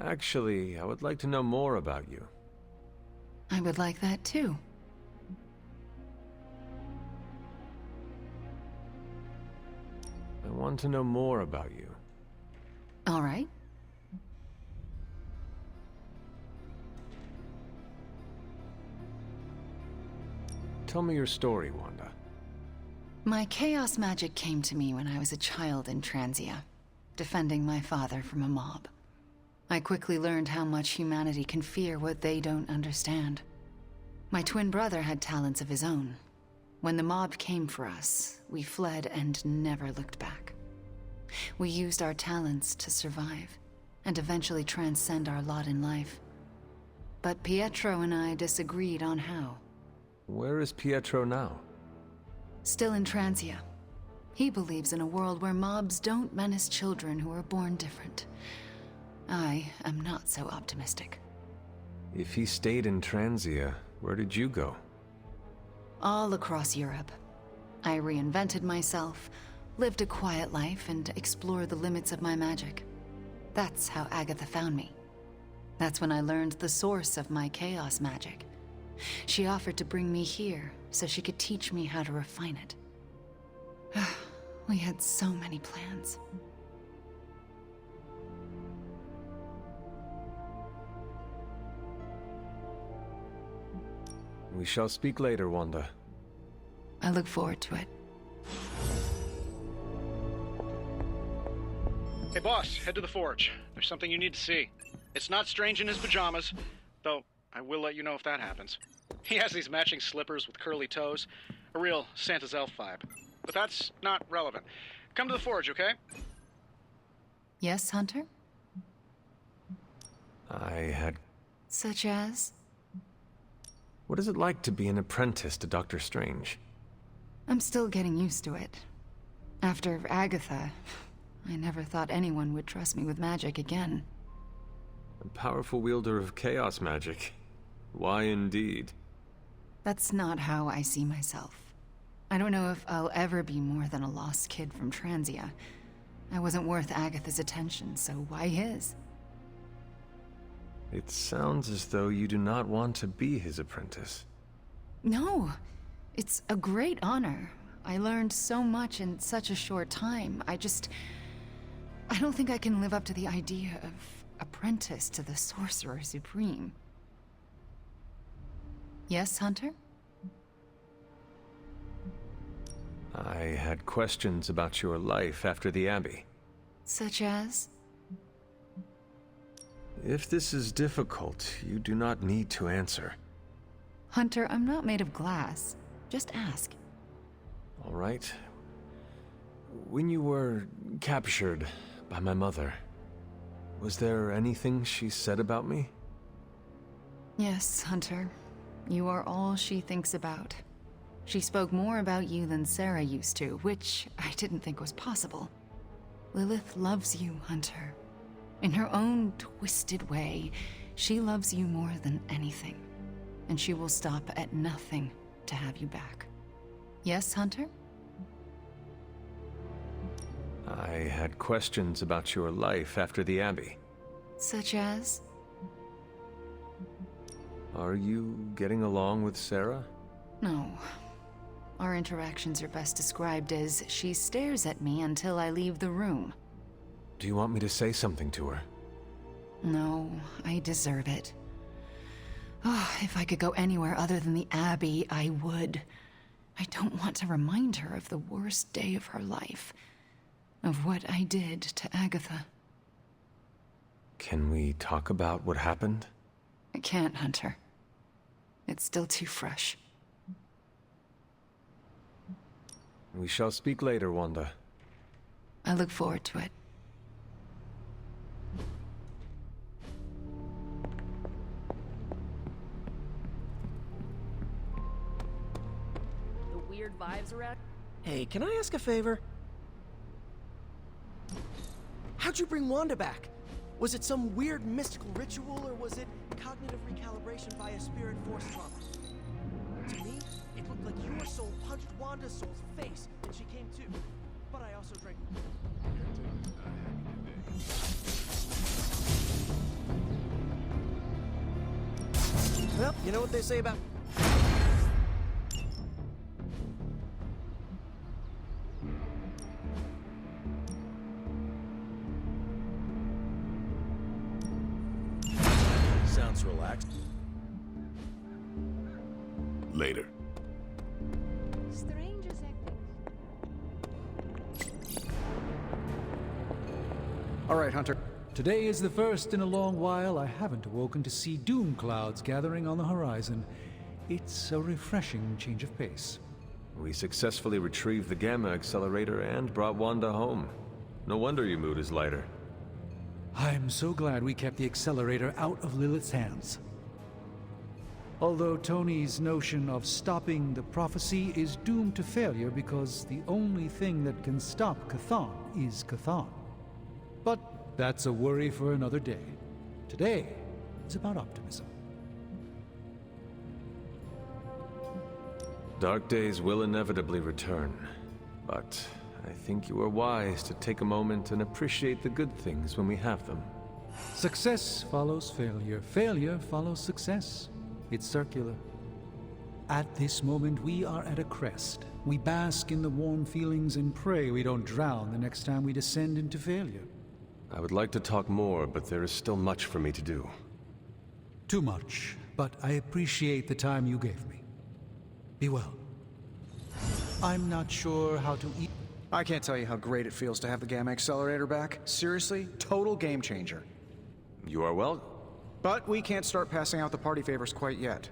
Actually, I would like to know more about you. I would like that too. I want to know more about you. All right. Tell me your story, Wanda. My chaos magic came to me when I was a child in Transia, defending my father from a mob. I quickly learned how much humanity can fear what they don't understand. My twin brother had talents of his own. When the mob came for us, we fled and never looked back. We used our talents to survive, and eventually transcend our lot in life. But Pietro and I disagreed on how. Where is Pietro now? Still in Transia. He believes in a world where mobs don't menace children who are born different. I am not so optimistic. If he stayed in Transia, where did you go? All across Europe. I reinvented myself, lived a quiet life, and explored the limits of my magic. That's how Agatha found me. That's when I learned the source of my chaos magic. She offered to bring me here so she could teach me how to refine it. We had so many plans. We shall speak later, Wanda. I look forward to it. Hey boss, head to the forge. There's something you need to see. It's not Strange in his pajamas, though I will let you know if that happens. He has these matching slippers with curly toes. A real Santa's elf vibe. But that's not relevant. Come to the forge, okay? Yes, Hunter? I had... Such as? What is it like to be an apprentice to Dr. Strange? I'm still getting used to it. After Agatha, I never thought anyone would trust me with magic again. A powerful wielder of chaos magic. Why indeed? That's not how I see myself. I don't know if I'll ever be more than a lost kid from Transia. I wasn't worth Agatha's attention, so why his? It sounds as though you do not want to be his apprentice. No, it's a great honor. I learned so much in such a short time. I don't think I can live up to the idea of apprentice to the Sorcerer Supreme. Yes, Hunter? I had questions about your life after the Abbey. Such as? If this is difficult, you do not need to answer. Hunter, I'm not made of glass. Just ask. All right. When you were captured by my mother, Was there anything she said about me? Yes, Hunter. You are all she thinks about. She spoke more about you than Sarah used to, which I didn't think was possible. Lilith loves you, Hunter. In her own twisted way, she loves you more than anything. And she will stop at nothing to have you back. Yes, Hunter? I had questions about your life after the Abbey. Such as? Are you getting along with Sarah? No. Our interactions are best described as she stares at me until I leave the room. Do you want me to say something to her? No, I deserve it. Oh, if I could go anywhere other than the Abbey, I would. I don't want to remind her of the worst day of her life. Of what I did to Agatha. Can we talk about what happened? I can't, Hunter. It's still too fresh. We shall speak later, Wanda. I look forward to it. The weird vibes around. Hey, can I ask a favor? How'd you bring Wanda back? Was it some weird mystical ritual, or was it cognitive recalibration by a spirit force trauma? To me, it looked like your soul punched Wanda's soul's face, and she came to. But I also drank. Well, you know what they say about. Sounds relaxed. Later. Strange as All right, Hunter. Today is the first in a long while I haven't awoken to see doom clouds gathering on the horizon. It's a refreshing change of pace. We successfully retrieved the Gamma Accelerator and brought Wanda home. No wonder your mood is lighter. I'm so glad we kept the accelerator out of Lilith's hands. Although Tony's notion of stopping the prophecy is doomed to failure because the only thing that can stop Chthon is Chthon. But that's a worry for another day. Today is about optimism. Dark days will inevitably return, but I think you are wise to take a moment and appreciate the good things when we have them. Success follows failure. Failure follows success. It's circular. At this moment, we are at a crest. We bask in the warm feelings and pray we don't drown the next time we descend into failure. I would like to talk more, but there is still much for me to do. Too much, but I appreciate the time you gave me. Be well. I'm not sure how to eat. I can't tell you how great it feels to have the Gamma Accelerator back. Seriously, total game changer. You are well. But we can't start passing out the party favors quite yet.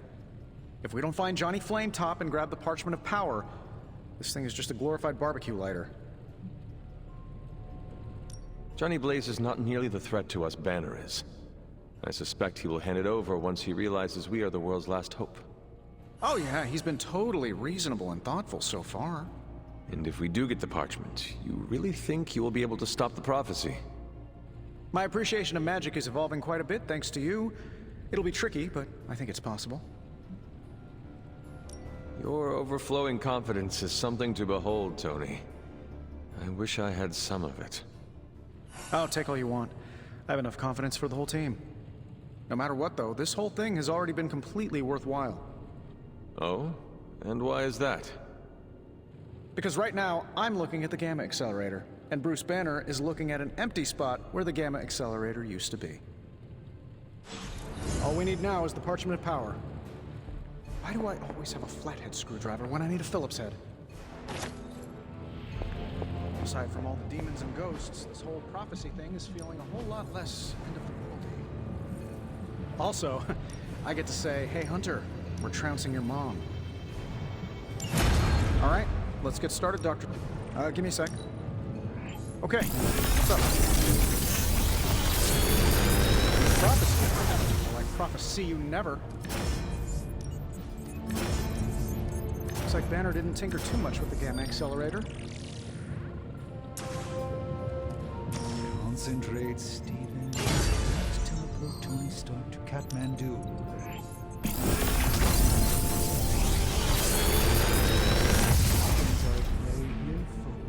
If we don't find Johnny Flametop and grab the Parchment of Power, this thing is just a glorified barbecue lighter. Johnny Blaze is not nearly the threat to us Banner is. I suspect he will hand it over once he realizes we are the world's last hope. Oh yeah, he's been totally reasonable and thoughtful so far. And if we do get the parchment, you really think you will be able to stop the prophecy? My appreciation of magic is evolving quite a bit thanks to you. It'll be tricky, but I think it's possible. Your overflowing confidence is something to behold, Tony. I wish I had some of it. Oh, take all you want. I have enough confidence for the whole team. No matter what, though, this whole thing has already been completely worthwhile. Oh? And why is that? Because right now, I'm looking at the Gamma Accelerator, and Bruce Banner is looking at an empty spot where the Gamma Accelerator used to be. All we need now is the Parchment of Power. Why do I always have a flathead screwdriver when I need a Phillips head? Aside from all the demons and ghosts, this whole prophecy thing is feeling a whole lot less end-of-the-world-y. Also, I get to say, hey Hunter, we're trouncing your mom. All right, let's get started, Doctor. Give me a sec. Okay, what's up? prophecy. More like prophecy you never. Looks like Banner didn't tinker too much with the gamma accelerator. Concentrate, Stephen. Let's teleport Tony Stark to Kathmandu.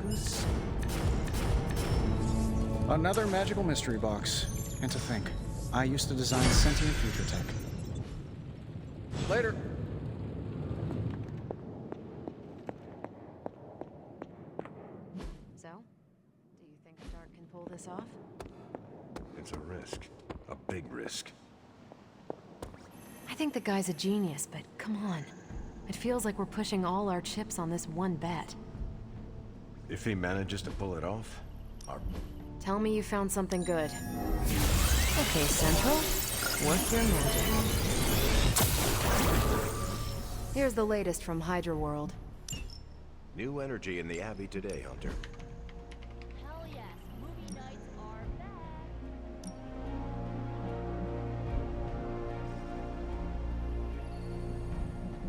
Focus. Another magical mystery box. And to think, I used to design sentient future tech. Later. So, do you think Stark can pull this off? It's a risk. A big risk. I think the guy's a genius, but come on. It feels like we're pushing all our chips on this one bet. If he manages to pull it off, Tell me you found something good. Okay, Central. Work your magic. Here's the latest from Hydra World. New energy in the Abbey today, Hunter. Hell yes, movie nights are back.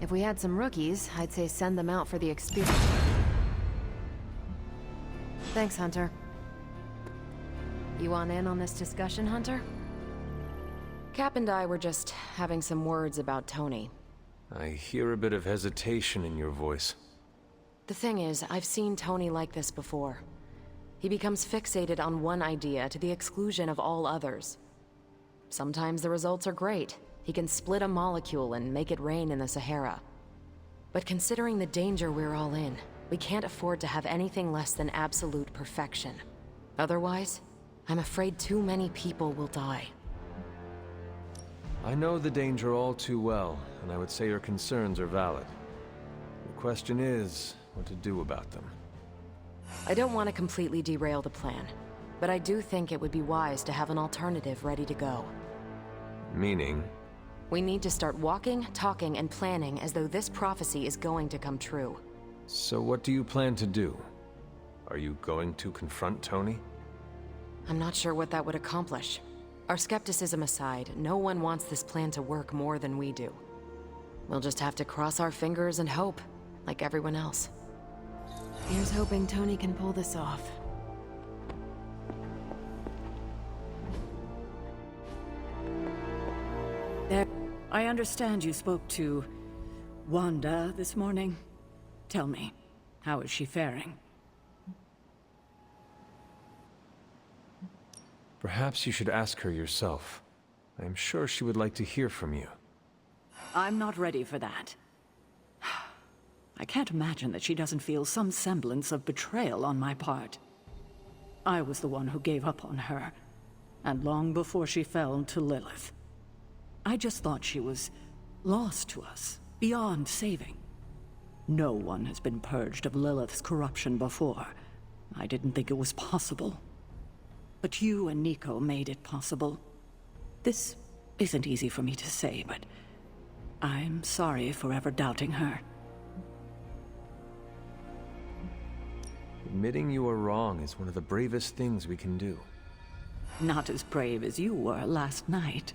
If we had some rookies, I'd say send them out for the experience. Thanks, Hunter. You want in on this discussion, Hunter? Cap and I were just having some words about Tony. I hear a bit of hesitation in your voice. The thing is, I've seen Tony like this before. He becomes fixated on one idea to the exclusion of all others. Sometimes the results are great. He can split a molecule and make it rain in the Sahara. But considering the danger we're all in, we can't afford to have anything less than absolute perfection. Otherwise, I'm afraid too many people will die. I know the danger all too well, and I would say your concerns are valid. The question is, what to do about them. I don't want to completely derail the plan, but I do think it would be wise to have an alternative ready to go. Meaning? We need to start walking, talking, and planning as though this prophecy is going to come true. So what do you plan to do? Are you going to confront Tony? I'm not sure what that would accomplish. Our skepticism aside, no one wants this plan to work more than we do. We'll just have to cross our fingers and hope, like everyone else. Here's hoping Tony can pull this off. There. I understand you spoke to Wanda this morning. Tell me, how is she faring? Perhaps you should ask her yourself. I am sure she would like to hear from you. I'm not ready for that. I can't imagine that she doesn't feel some semblance of betrayal on my part. I was the one who gave up on her, and long before she fell to Lilith. I just thought she was lost to us, beyond saving. No one has been purged of Lilith's corruption before. I didn't think it was possible. But you and Nico made it possible. This isn't easy for me to say, but I'm sorry for ever doubting her. Admitting you are wrong is one of the bravest things we can do. Not as brave as you were last night.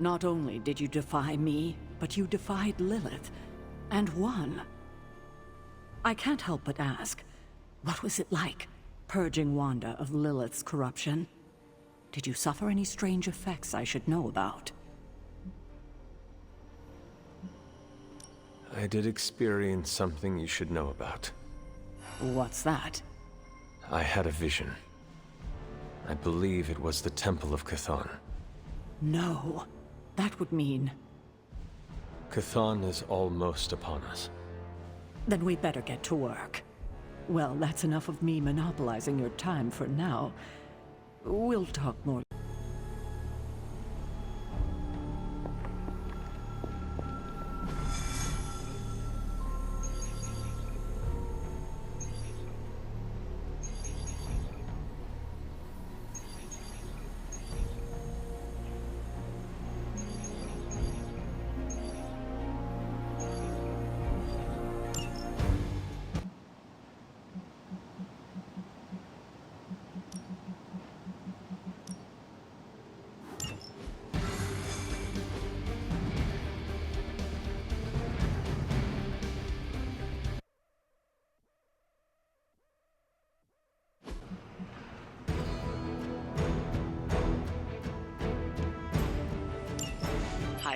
Not only did you defy me, but you defied Lilith, and won. I can't help but ask, what was it like, purging Wanda of Lilith's corruption? Did you suffer any strange effects I should know about? I did experience something you should know about. What's that? I had a vision. I believe it was the Temple of Chthon. No. That would mean... Chthon is almost upon us. Then we better get to work. Well, that's enough of me monopolizing your time for now. We'll talk more.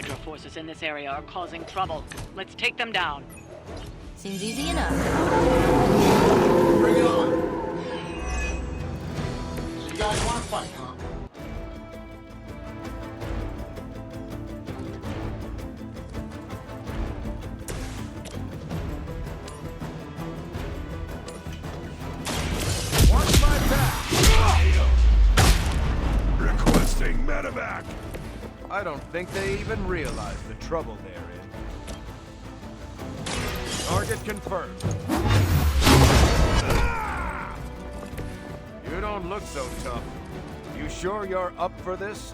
Hydra forces in this area are causing trouble. Let's take them down. Seems easy enough. Bring it on! So you guys want to fight, huh? Watch my back! Requesting medevac! I don't think they even realize the trouble they're in. Target confirmed. You don't look so tough. You sure you're up for this?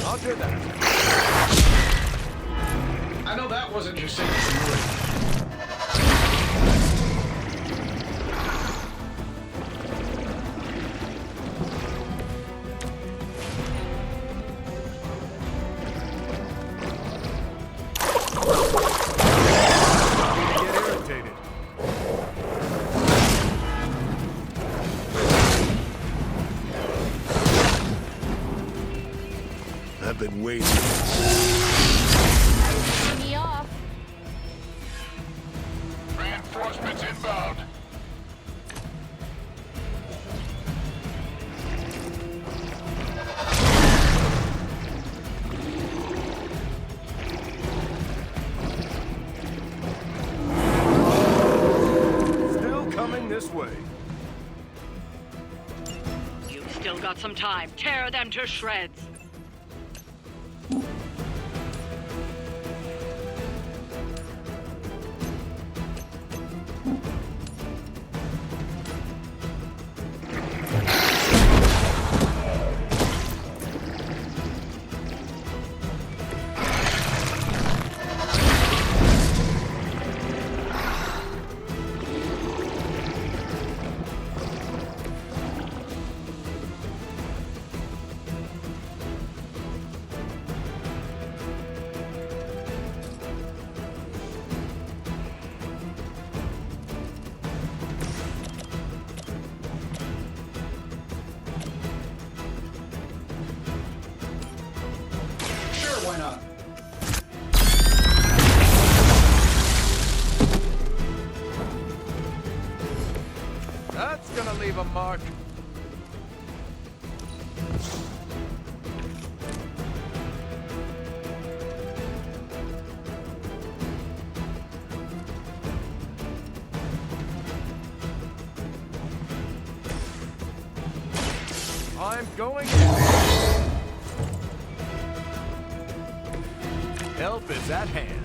I'll do that. I know that wasn't your signature. I've been waiting. Me off. Reinforcements inbound. Still coming this way. You've still got some time. Tear them to shreds. Why not? That's gonna leave a mark. I'm going in. Help is at hand.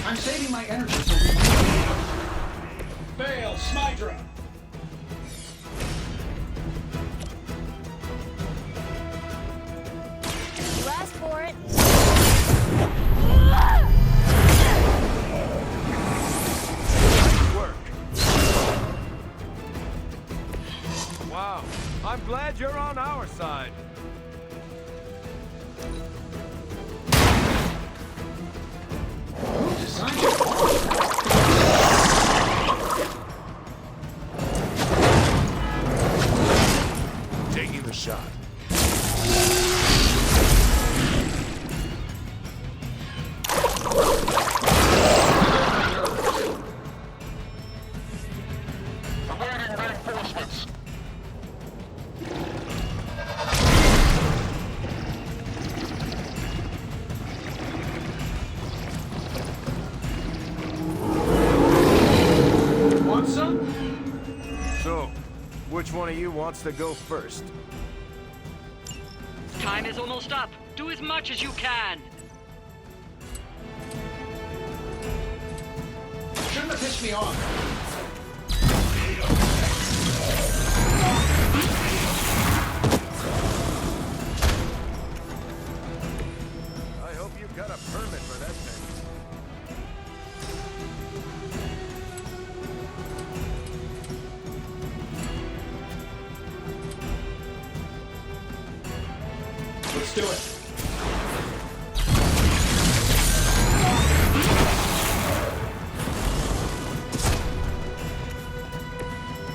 I'm saving my energy for refueling. Fail, Smydra! You asked for it. Work. Wow, I'm glad you're on our side. Who designed it? Taking the shot. Awaiting reinforcements. Want some? So, which one of you wants to go first? Time is almost up. Do as much as you can. Shouldn't have pissed me off. I hope you got a permit for that thing. Let's do it.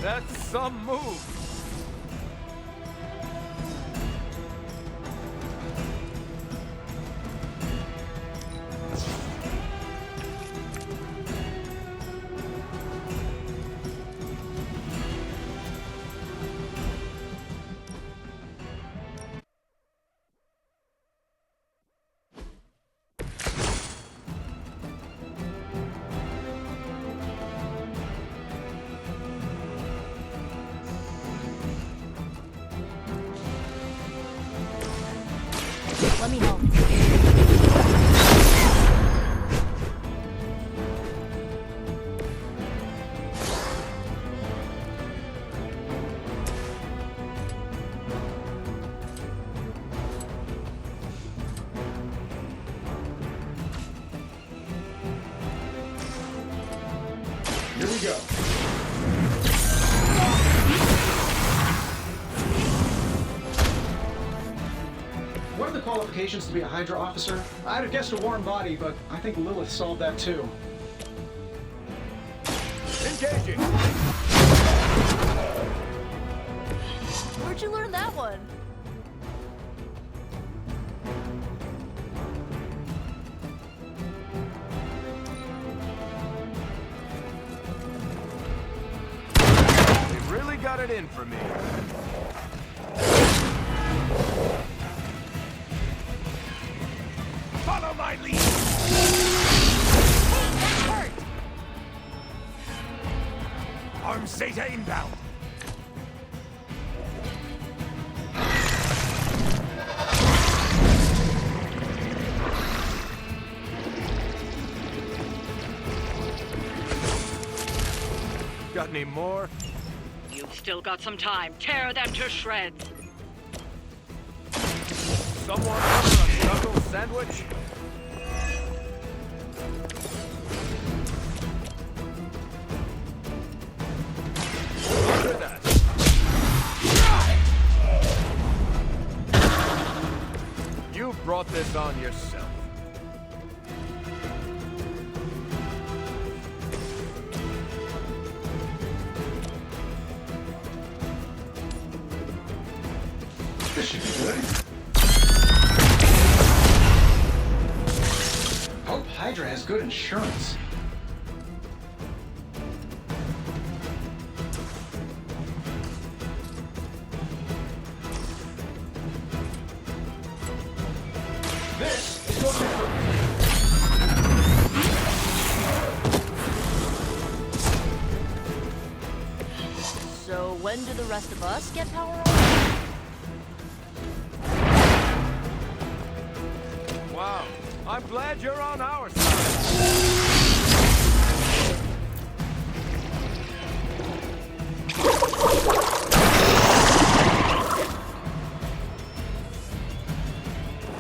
That's some move. Let me help. Here we go. What are the qualifications to be a Hydra officer? I'd have guessed a warm body, but I think Lilith solved that too. Engaging! Where'd you learn that one? They really got it in for me. Follow my lead! Arms Zeta inbound! Got any more? You've still got some time. Tear them to shreds. Someone order a knuckle sandwich? Order that. You brought this on yourself. This should be good. Hope Hydra has good insurance. This is going to be So when do the rest of us get power on? Wow, I'm glad you're on our side.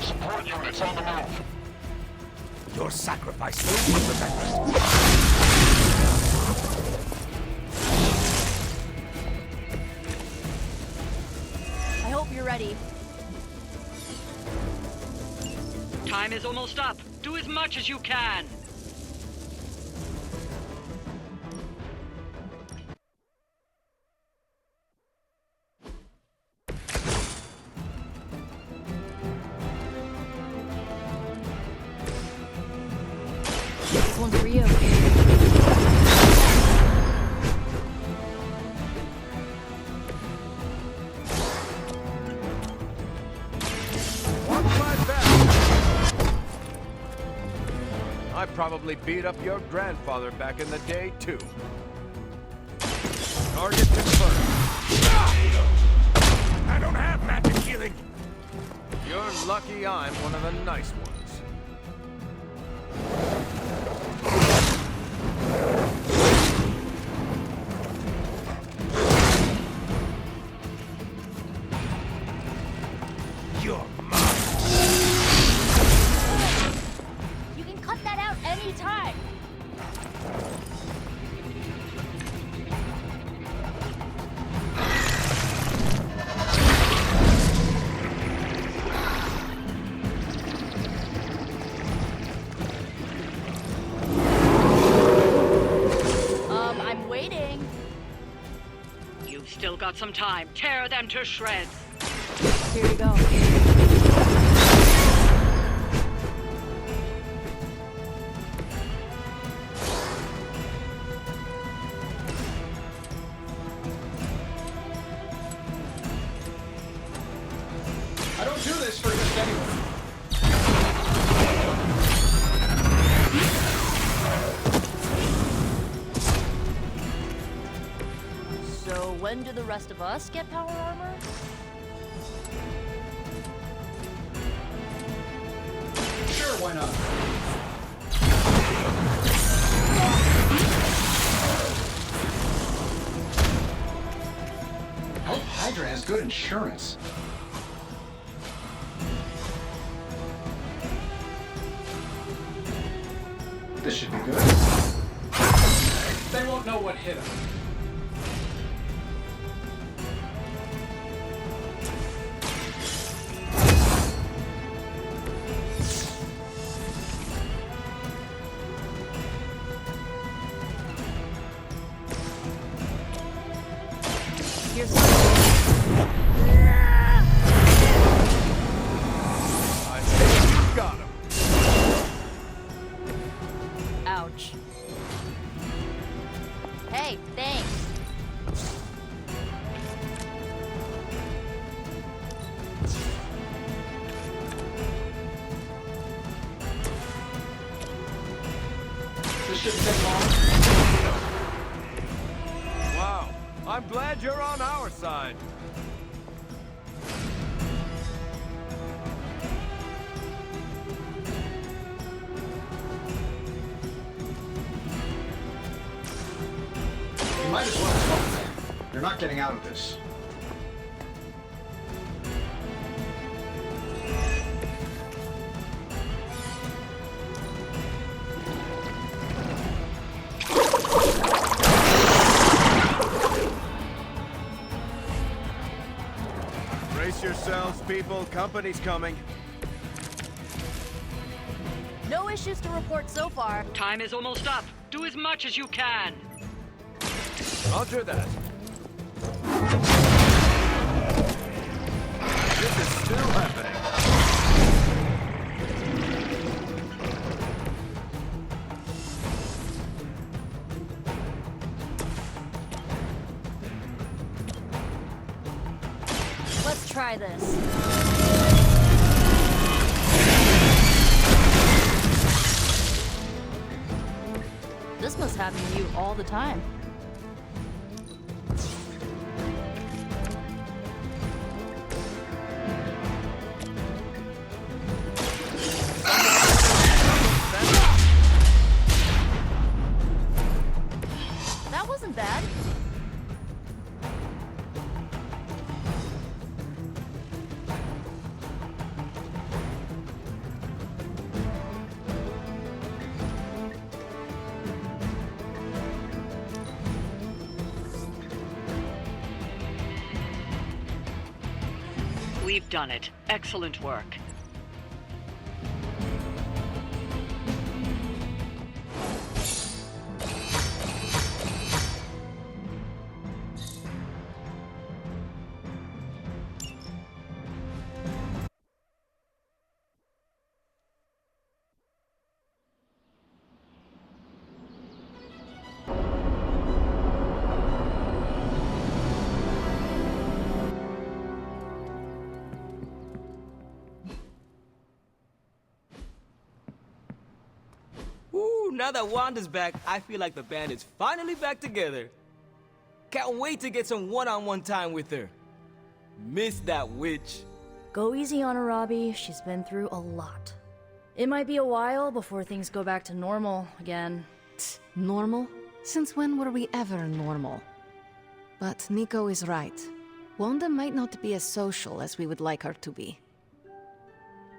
Support units on the move. Your sacrifice will be remembered. I hope you're ready. Time is almost up. Do as much as you can. This one's for you. Watch my back. I probably beat up your grandfather back in the day, too. Target confirmed. I don't have magic healing. You're lucky I'm one of the nice ones. You're You can cut that out anytime. You've still got some time. Tear them to shreds. Here you go. I don't do this for just anyone. So when do the rest of us get power armor? Sure, why not? I hope Hydra has good insurance. This should be good. They won't know what hit them. Here's I think you got him. Ouch. Hey, thanks. This shouldn't take long. Wow. I'm glad you're on our side. You might as well stop there. You're not getting out of this. Brace yourselves, people. Company's coming. No issues to report so far. Time is almost up. Do as much as you can. Roger that. This is still happening. Let's try this. This must happen to you all the time. That wasn't bad. We've done it. Excellent work. Ooh, now that Wanda's back, I feel like the band is finally back together. Can't wait to get some one-on-one time with her. Miss that witch. Go easy on her, Robbie. She's been through a lot. It might be a while before things go back to normal again. Normal? Since when were we ever normal? But Nico is right. Wanda might not be as social as we would like her to be.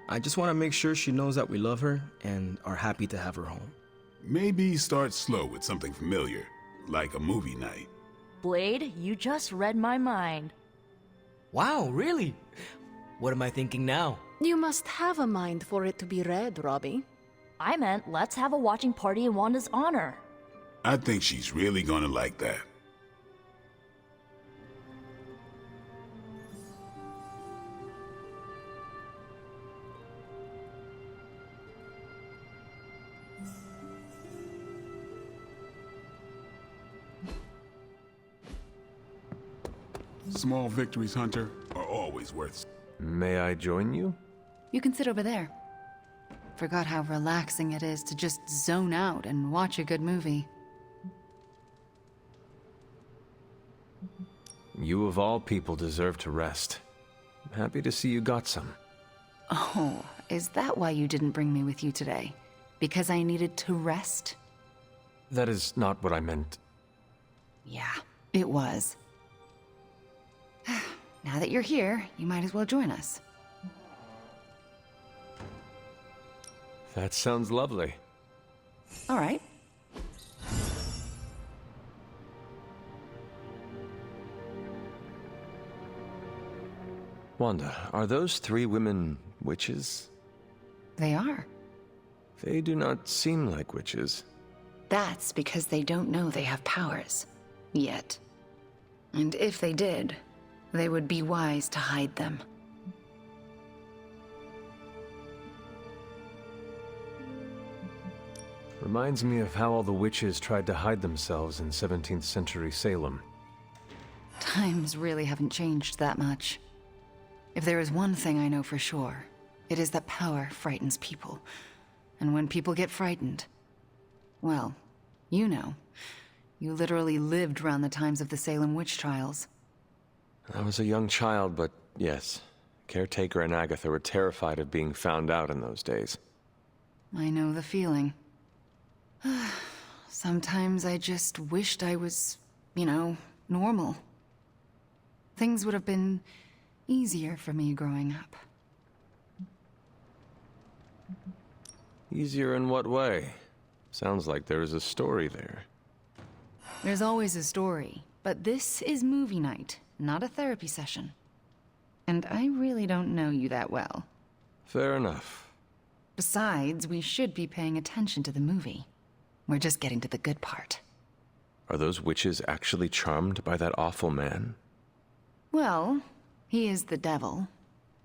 I just want to make sure she knows that we love her and are happy to have her home. Maybe start slow with something familiar, like a movie night. Blade, you just read my mind. Wow, really? What am I thinking now? You must have a mind for it to be read, Robbie. I meant let's have a watching party in Wanda's honor. I think she's really gonna like that. Small victories, Hunter, are always worth. May I join you? You can sit over there. Forgot how relaxing it is to just zone out and watch a good movie. You of all people deserve to rest. I'm happy to see you got some. Oh, is that why you didn't bring me with you today? Because I needed to rest? That is not what I meant. Yeah, it was. Now that you're here, you might as well join us. That sounds lovely. All right. Wanda, are those 3 women witches? They are. They do not seem like witches. That's because they don't know they have powers. Yet. And if they did, they would be wise to hide them. Reminds me of how all the witches tried to hide themselves in 17th century Salem. Times really haven't changed that much. If there is one thing I know for sure, it is that power frightens people. And when people get frightened, well, you know. You literally lived around the times of the Salem witch trials. I was a young child, but yes. Caretaker and Agatha were terrified of being found out in those days. I know the feeling. Sometimes I just wished I was, you know, normal. Things would have been easier for me growing up. Easier in what way? Sounds like there is a story there. There's always a story, but this is movie night, not a therapy session. And I really don't know you that well. Fair enough. Besides, we should be paying attention to the movie. We're just getting to the good part. Are those witches actually charmed by that awful man? Well, he is the devil.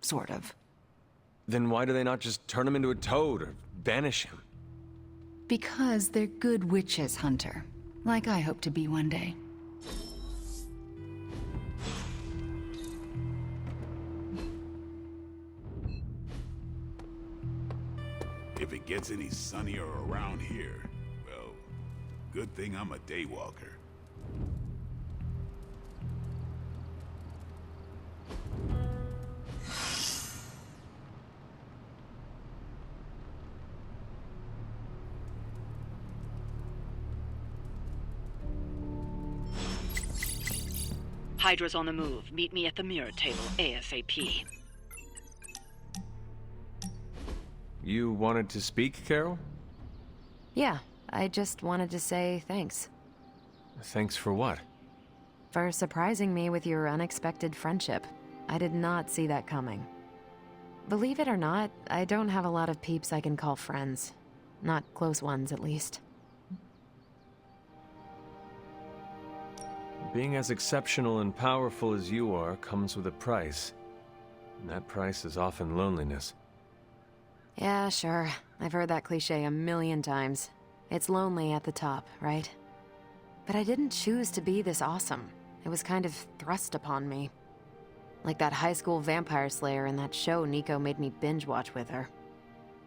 Sort of. Then why do they not just turn him into a toad or banish him? Because they're good witches, Hunter. Like I hope to be one day. If it gets any sunnier around here, well, good thing I'm a daywalker. Hydra's on the move. Meet me at the mirror table, ASAP. You wanted to speak, Carol? Yeah, I just wanted to say thanks. Thanks for what? For surprising me with your unexpected friendship. I did not see that coming. Believe it or not, I don't have a lot of peeps I can call friends. Not close ones, at least. Being as exceptional and powerful as you are comes with a price. And that price is often loneliness. Yeah, sure. I've heard that cliche a million times. It's lonely at the top, right? But I didn't choose to be this awesome. It was kind of thrust upon me. Like that high school vampire slayer in that show Nico made me binge watch with her.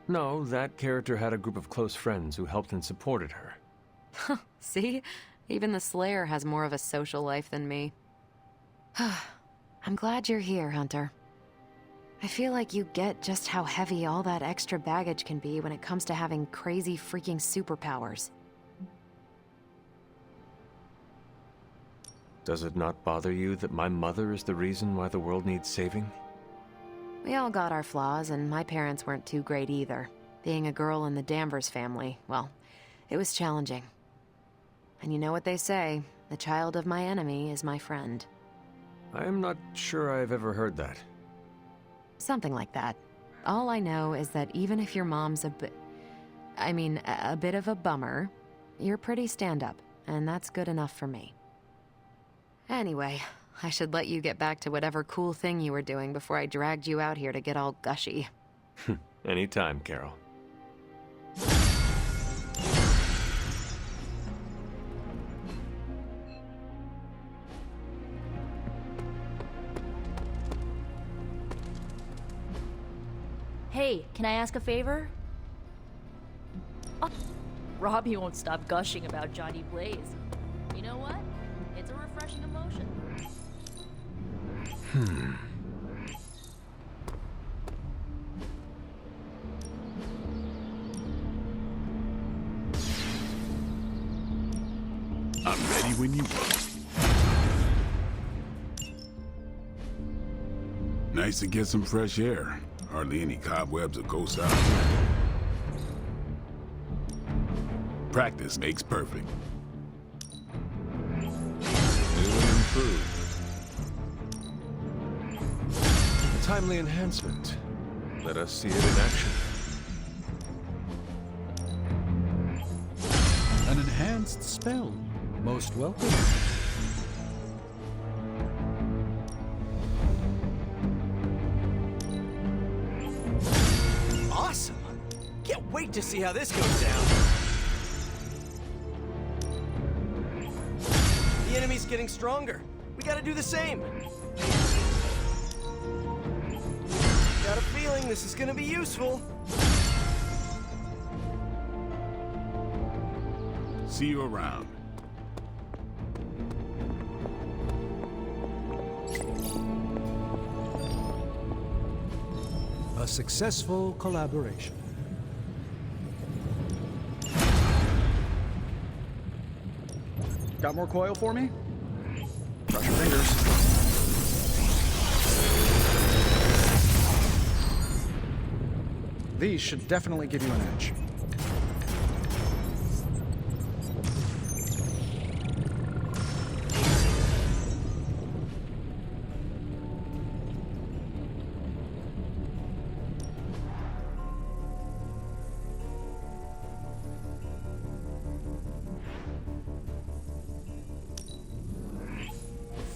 No, that character had a group of close friends who helped and supported her. See? Even the Slayer has more of a social life than me. I'm glad you're here, Hunter. I feel like you get just how heavy all that extra baggage can be when it comes to having crazy freaking superpowers. Does it not bother you that my mother is the reason why the world needs saving? We all got our flaws, and my parents weren't too great either. Being a girl in the Danvers family, well, it was challenging. And you know what they say, the child of my enemy is my friend. I am not sure I've ever heard that. Something like that. All I know is that even if your mom's a bit of a bummer, you're pretty stand-up, and that's good enough for me. Anyway, I should let you get back to whatever cool thing you were doing before I dragged you out here to get all gushy. Anytime, Carol. Hey, can I ask a favor? Oh, Robbie won't stop gushing about Johnny Blaze. You know what? It's a refreshing emotion. I'm ready when you are. Nice to get some fresh air. Hardly any cobwebs or ghosts out here. Practice makes perfect. New and improved. A timely enhancement. Let us see it in action. An enhanced spell. Most welcome. Awesome! Can't wait to see how this goes down. The enemy's getting stronger. We gotta do the same. Got a feeling this is gonna be useful. See you around. A successful collaboration. Got more coil for me? Cross your fingers. These should definitely give you an edge.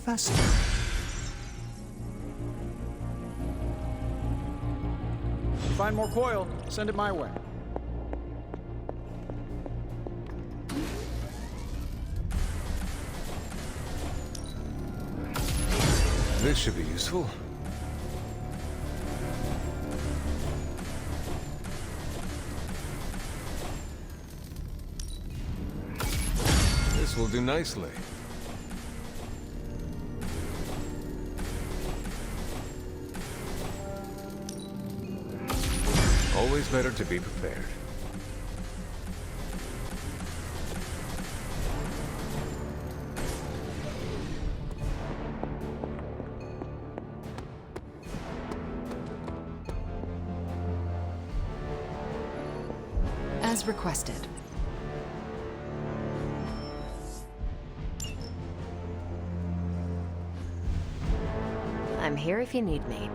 Fascinating. Find more coil, send it my way. This should be useful. This will do nicely. Always better to be prepared. As requested. I'm here if you need me.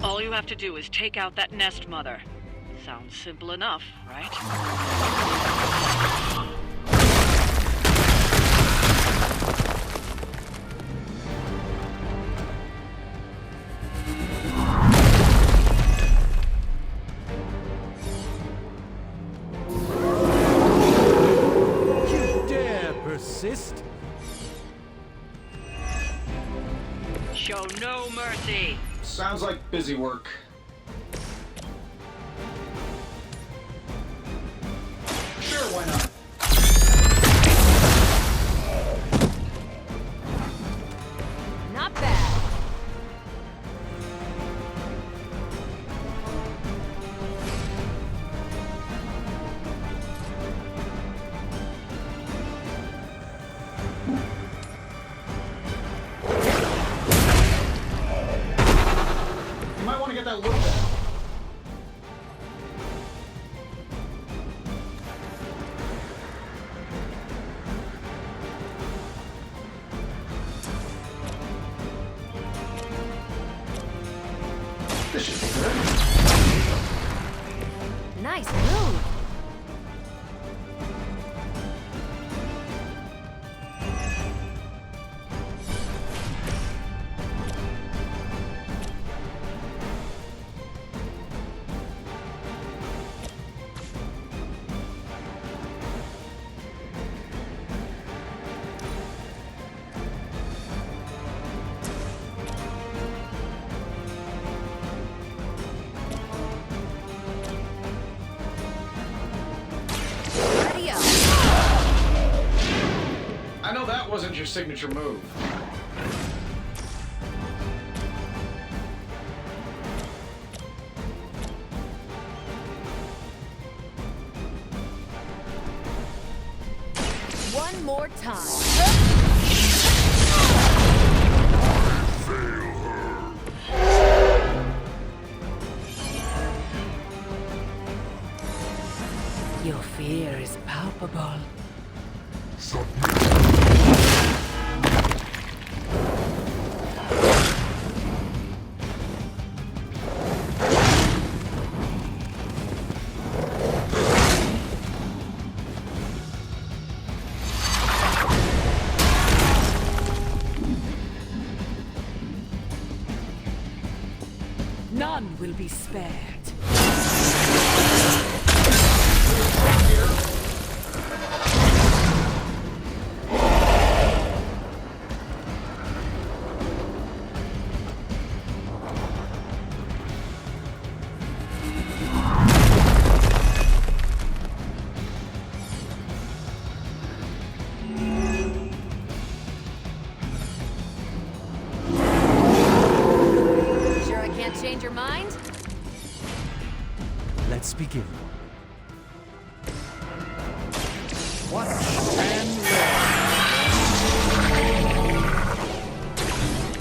All you have to do is take out that nest mother. Sounds simple enough, right? You dare persist? Show no mercy. Sounds like busy work. Sure, why not? Not bad. You might want to get that looked at. This should be good. Nice move. I know that wasn't your signature move. One more time. Your fear is palpable. None will be spared. Sure I can't change your mind? Let's begin. Watch and learn.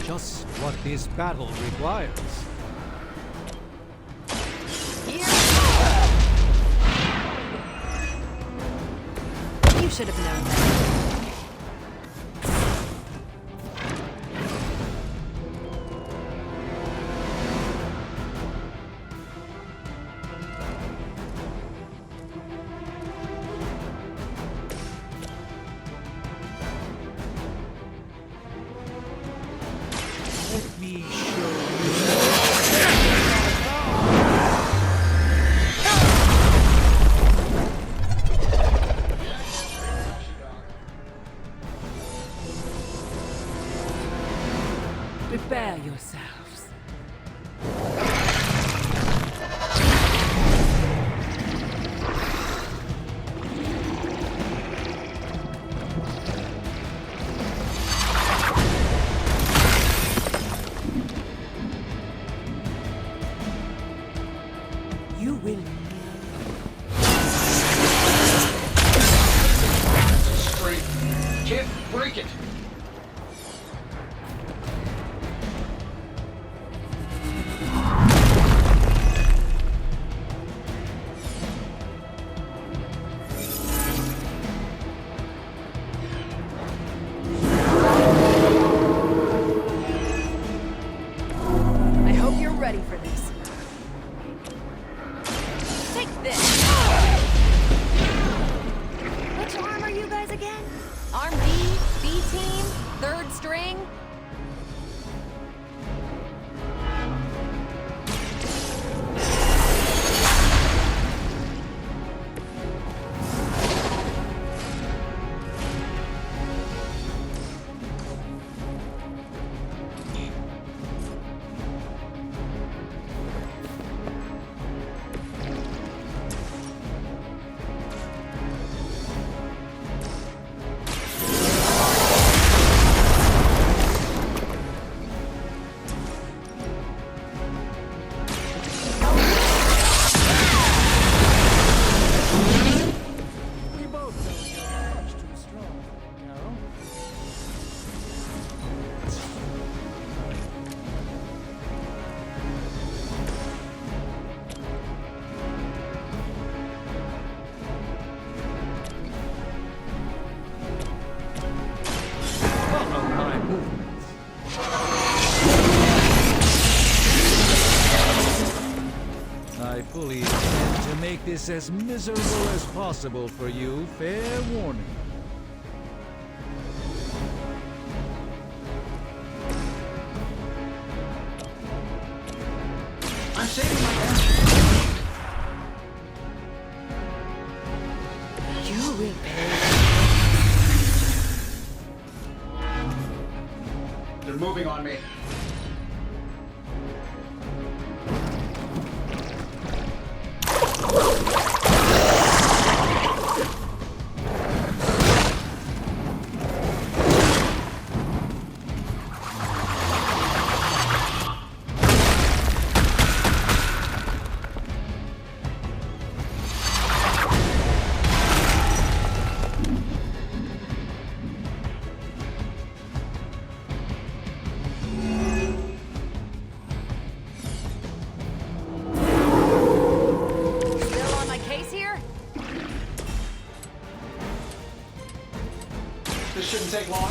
Just what this battle requires. You should have known that. Let me show Prepare yourselves. You will Straight. Can't break it. I hope you're ready for this. fully intend to make this as miserable as possible for you. Fair warning. I'm saving my energy. You will pay. They're moving on me. Still on my case here? This shouldn't take long.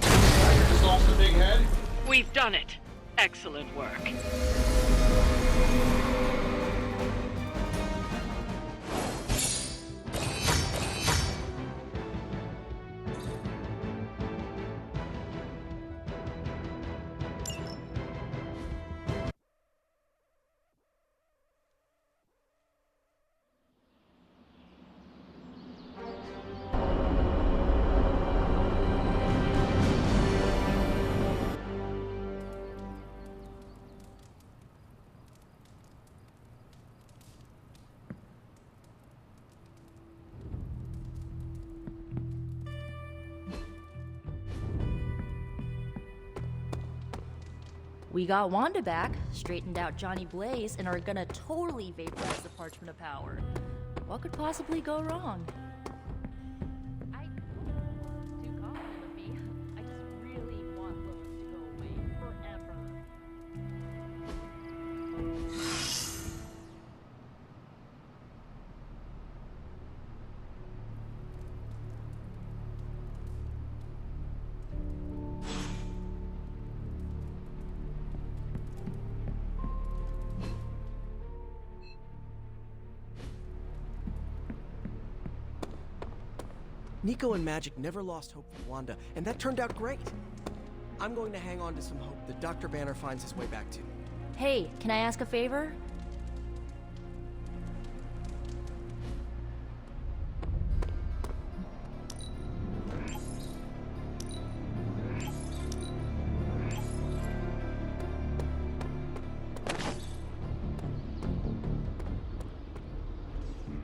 I just lost a big head. We've done it. Excellent work. We got Wanda back, straightened out Johnny Blaze, and are gonna totally vaporize the Parchment of Power. What could possibly go wrong? I don't too confident of me. I just really want Lilith to go away forever. Nico and Magic never lost hope for Wanda, and that turned out great. I'm going to hang on to some hope that Dr. Banner finds his way back to. Hey, can I ask a favor?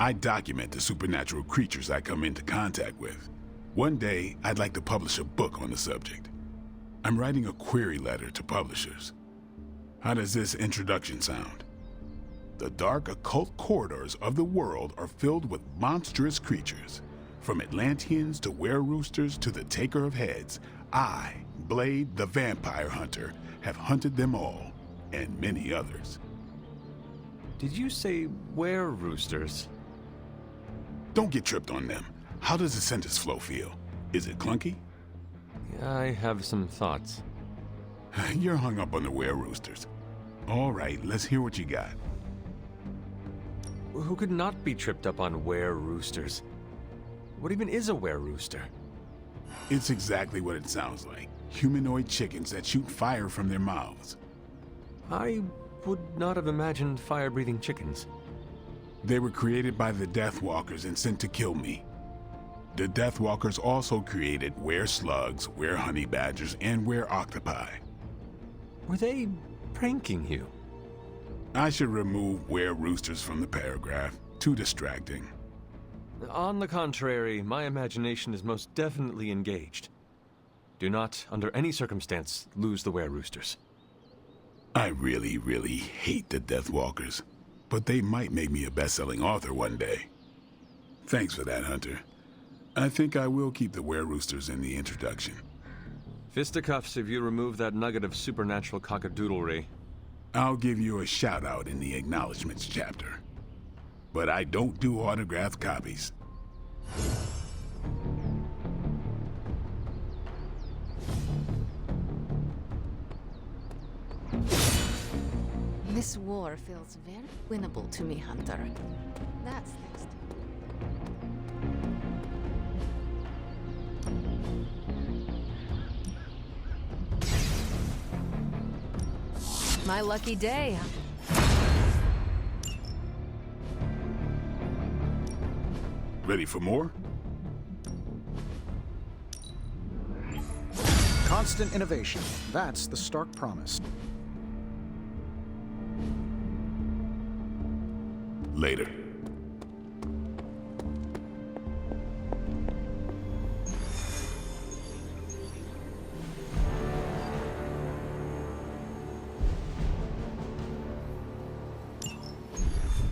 I document the supernatural creatures I come into contact with. One day, I'd like to publish a book on the subject. I'm writing a query letter to publishers. How does this introduction sound? The dark occult corridors of the world are filled with monstrous creatures. From Atlanteans to were-roosters to the Taker of Heads, I, Blade the Vampire Hunter, have hunted them all, and many others. Did you say were-roosters? Don't get tripped on them. How does the sentence flow feel? Is it clunky? I have some thoughts. You're hung up on the were-roosters. All right, let's hear what you got. Who could not be tripped up on were-roosters? What even is a were-rooster? It's exactly what it sounds like. Humanoid chickens that shoot fire from their mouths. I would not have imagined fire-breathing chickens. They were created by the Deathwalkers and sent to kill me. The Deathwalkers also created were-slugs, were-honey badgers, and were-octopi. Were they pranking you? I should remove were-roosters from the paragraph. Too distracting. On the contrary, my imagination is most definitely engaged. Do not, under any circumstance, lose the were-roosters. I really, really hate the Deathwalkers, but they might make me a best-selling author one day. Thanks for that, Hunter. I think I will keep the were-roosters in the introduction. Fisticuffs if you remove that nugget of supernatural cockadoodlery. I'll give you a shout-out in the acknowledgments chapter. But I don't do autographed copies. This war feels very winnable to me, Hunter. That's thanks to My lucky day. Ready for more? Constant innovation. That's the Stark promise. Later.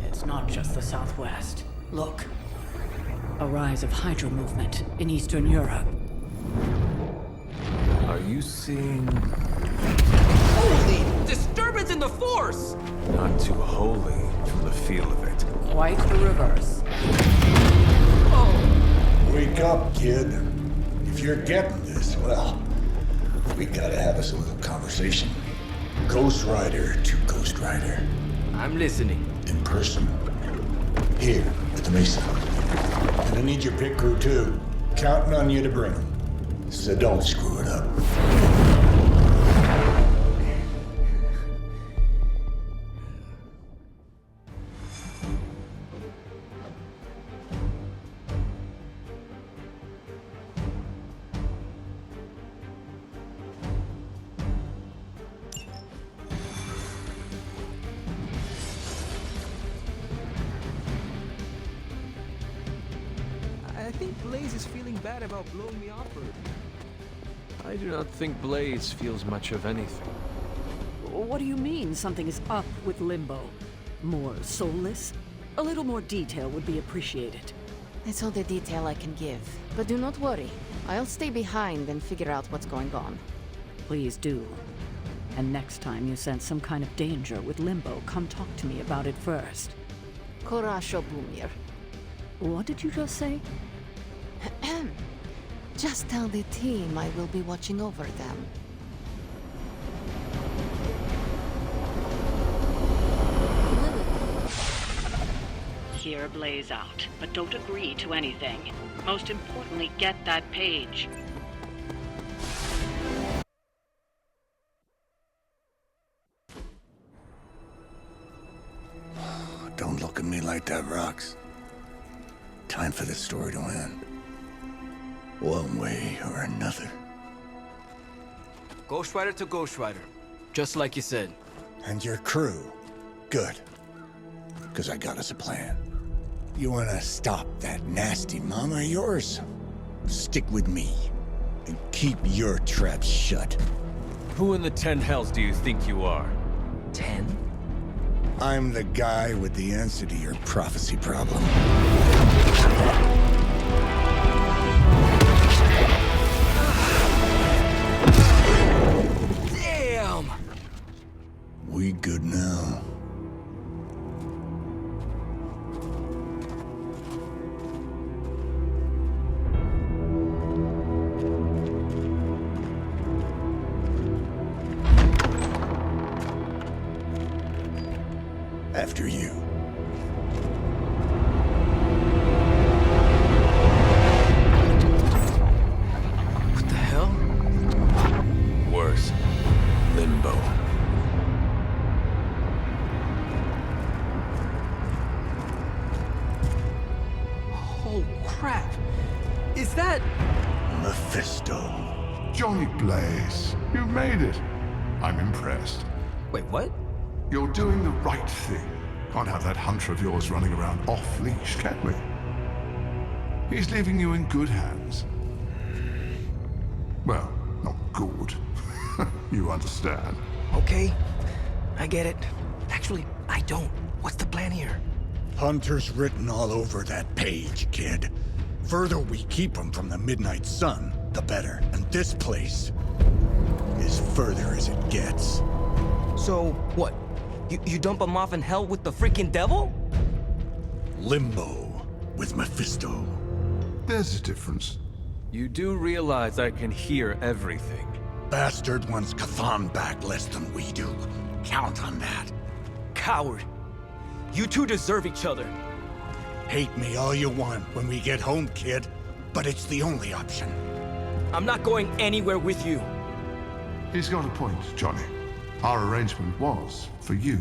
It's not just the Southwest. Look. A rise of Hydra movement in Eastern Europe. Are you seeing... Holy disturbance in the Force! Not too holy from the feel of it. Quite the reverse. Wake up, kid. If you're getting this, well, we gotta have us a little conversation. Ghost Rider to Ghost Rider. I'm listening. In person. Here, at the Mesa. And I need your pit crew, too. Counting on you to bring them. So don't screw it up. I think Blaze is feeling bad about blowing me off early. I do not think Blaze feels much of anything. What do you mean something is up with Limbo? More soulless? A little more detail would be appreciated. That's all the detail I can give. But do not worry. I'll stay behind and figure out what's going on. Please do. And next time you sense some kind of danger with Limbo, come talk to me about it first. Korasho Bumir. What did you just say? Just tell the team I will be watching over them. Hear Blaze out, but don't agree to anything. Most importantly, get that page. Don't look at me like that, Rox. Time for this story to end. One way or another. Ghost Rider to Ghost Rider. Just like you said. And your crew. Good. Because I got us a plan. You wanna stop that nasty mama of yours? Stick with me. And keep your traps shut. Who in the 10 hells do you think you are? 10? I'm the guy with the answer to your prophecy problem. Damn! We good now. After you. What the hell? Worse. Limbo. Oh, crap. Is that... Mephisto. Johnny Blaze, you made it. I'm impressed. Wait, what? You're doing the right thing. Can't have that hunter of yours running around off-leash, can we? He's leaving you in good hands. Well, not good. You understand. Okay, I get it. Actually, I don't. What's the plan here? Hunter's written all over that page, kid. Further we keep him from the Midnight Sun, the better. And this place is further as it gets. So, what? You dump him off in hell with the freaking devil? Limbo with Mephisto. There's a difference. You do realize I can hear everything. Bastard wants Cathan back less than we do. Count on that. coward. You two deserve each other. Hate me all you want when we get home, kid, but it's the only option. I'm not going anywhere with you. He's got a point, Johnny. Our arrangement was for you.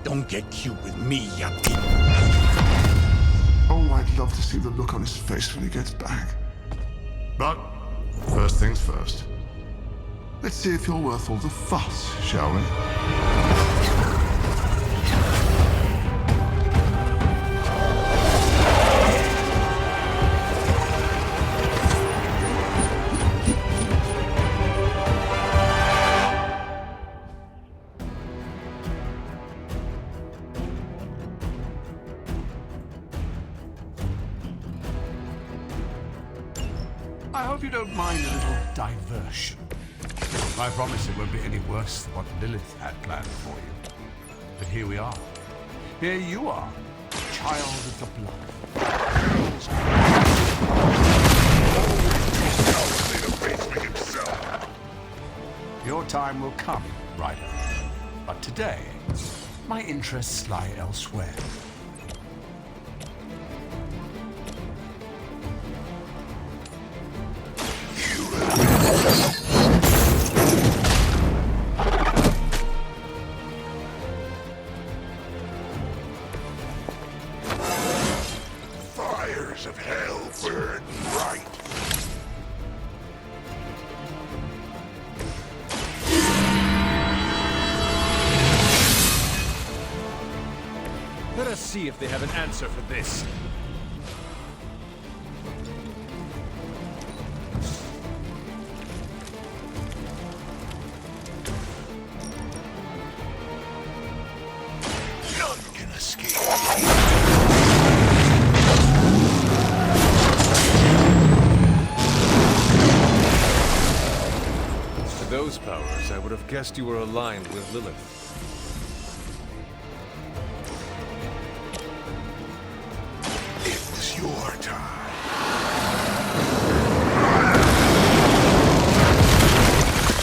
Don't get cute with me, yuppie. Oh, I'd love to see the look on his face when he gets back. But, first things first. Let's see if you're worth all the fuss, shall we? I hope you don't mind a little diversion. I promise it won't be any worse than what Lilith had planned for you. But here we are. Here you are, child of the blood. Your time will come, Ryder. But today, my interests lie elsewhere. Fires of hell burn bright. Let us see if they have an answer for this. None can escape. For those powers, I would have guessed you were aligned with Lilith. It was your time.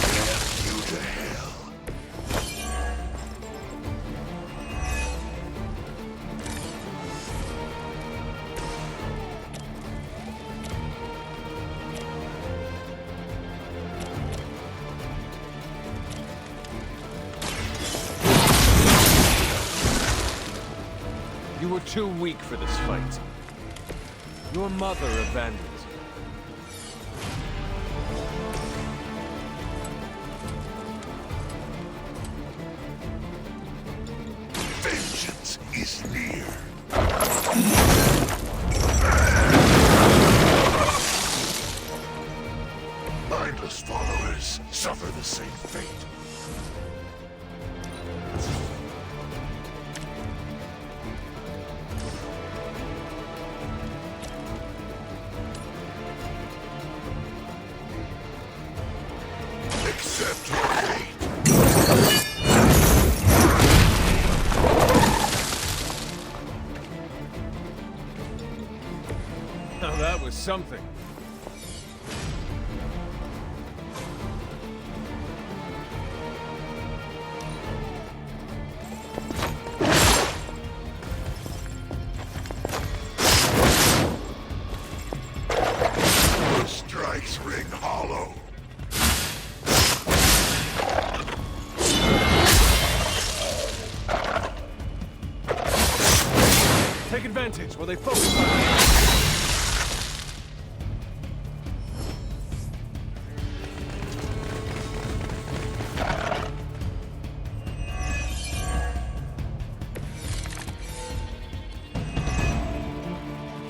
Damn you to hell. You were too weak for this fight. Your mother abandoned you. Vengeance is near. Mindless followers suffer the same fate. Accept your fate. Now that was something. Your strikes ring hollow. Take advantage while they focus on me.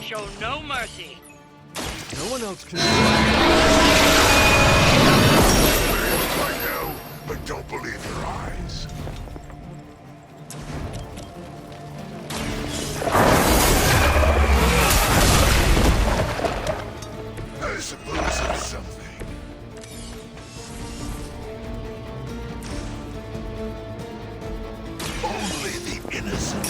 Show no mercy. No one else can. I know, but don't believe your eyes. I suppose it's something. Only the innocent.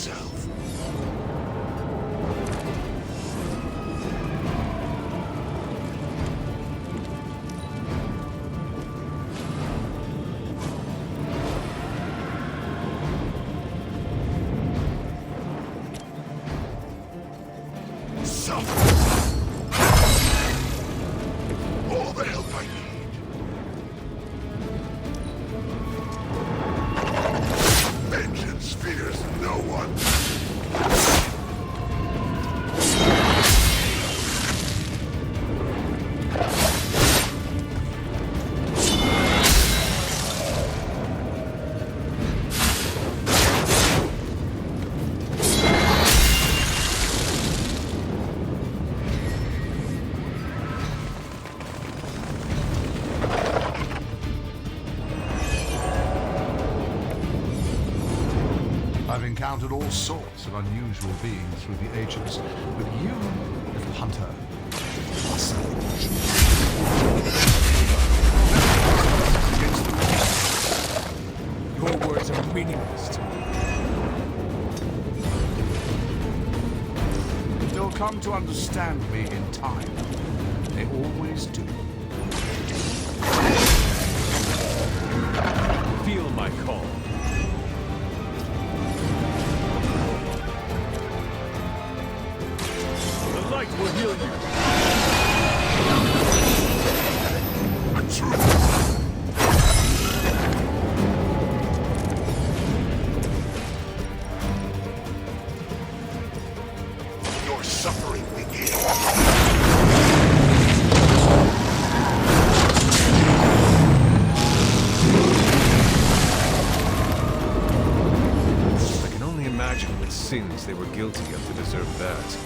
yourself. All the help I need. Vengeance fears no one. I've encountered all sorts of unusual beings through the ages, but you, little hunter, are so Your words are meaningless to me. They'll come to understand me in time. They always do. Feel my call. The light will heal you. A truth. Your suffering begins. I can only imagine what sins they were guilty of to deserve that.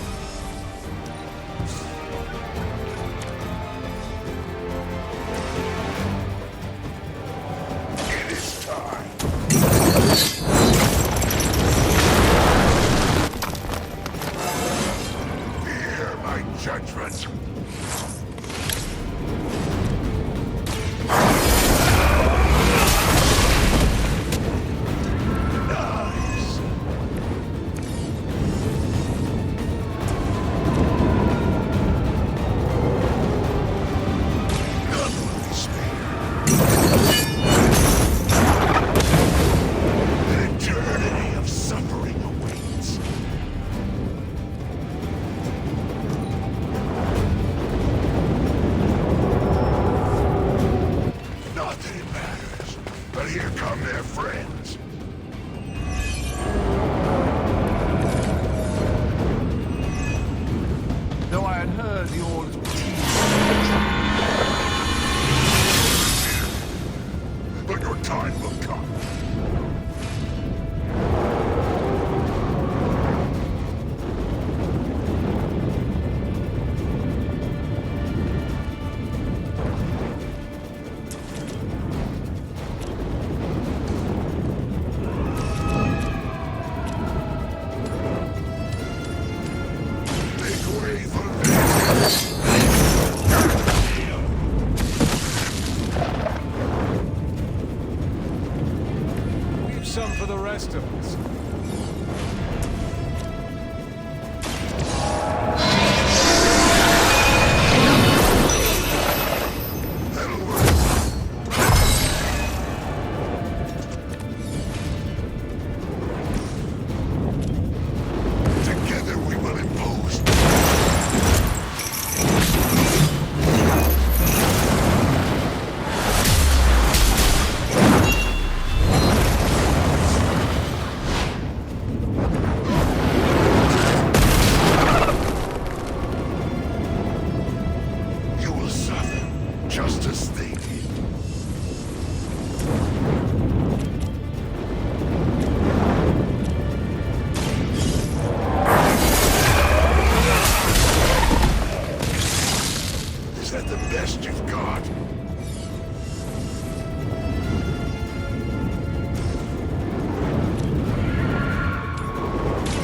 It is time. Hear my judgment. Nice. None will be spared. An eternity of suffering awaits. Not that it matters, but here come their friends. Though I had heard your little team. But your time will come. Make way for Leave some for the rest of us. Together we will impose. You will suffer, just as they did. Is that the best you've got?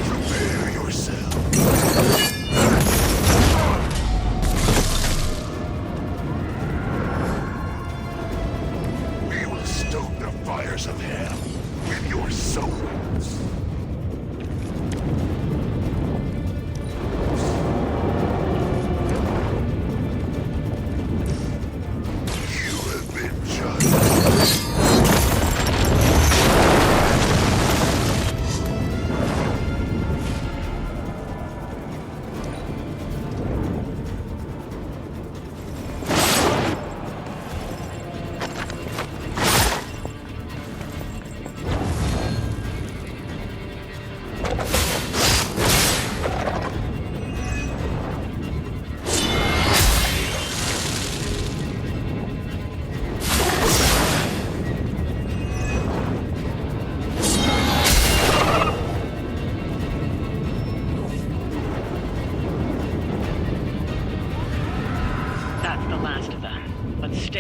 Prepare yourself. We will stoke the fires of hell with your souls.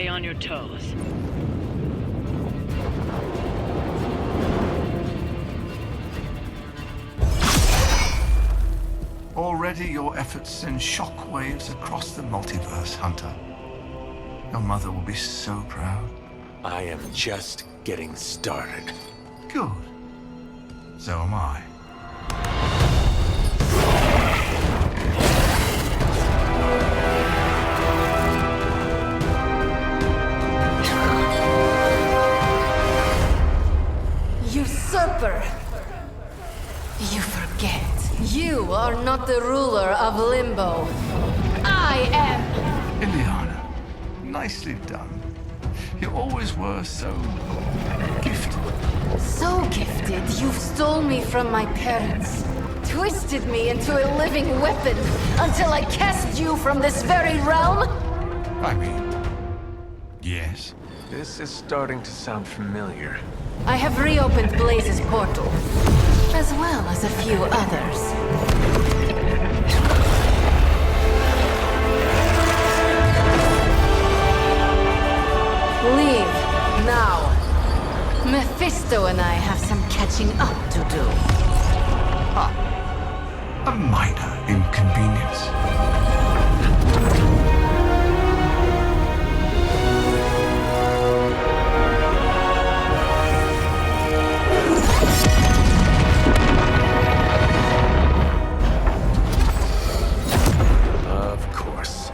on your toes. Already your efforts send shockwaves across the multiverse, Hunter. Your mother will be so proud. I am just getting started. Good. So am I. Usurper! You forget. You are not the ruler of Limbo. I am! Ileana, nicely done. You always were so gifted. So gifted, you've stole me from my parents. Twisted me into a living weapon until I cast you from this very realm? I mean, yes. This is starting to sound familiar. I have reopened Blaze's portal, as well as a few others. Leave, now. Mephisto and I have some catching up to do. A minor inconvenience. Of course.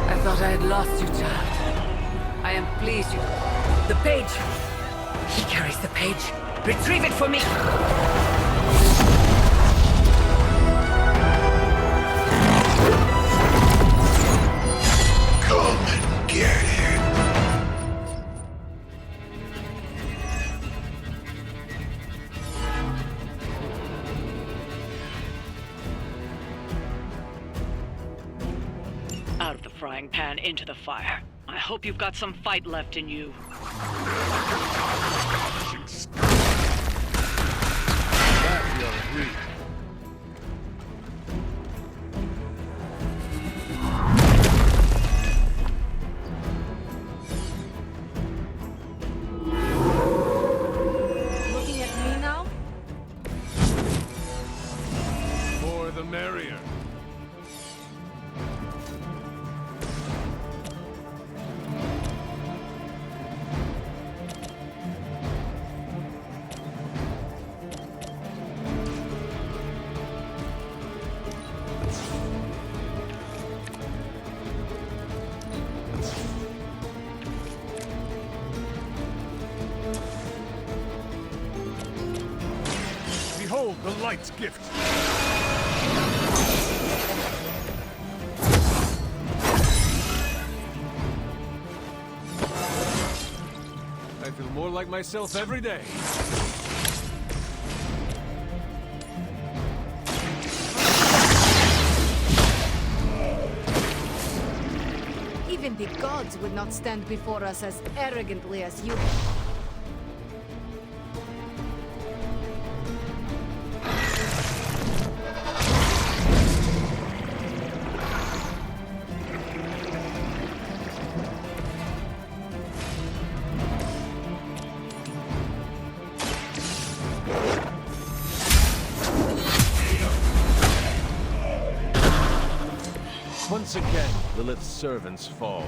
I thought I had lost you, child. I am pleased you... The page! He carries the page. Retrieve it for me! Come and get it. Out of the frying pan into the fire. I hope you've got some fight left in you. Looking at me now? More the merrier. Behold the light's gift. I feel more like myself every day. Even the gods would not stand before us as arrogantly as you. Once again, Lilith's servants fall.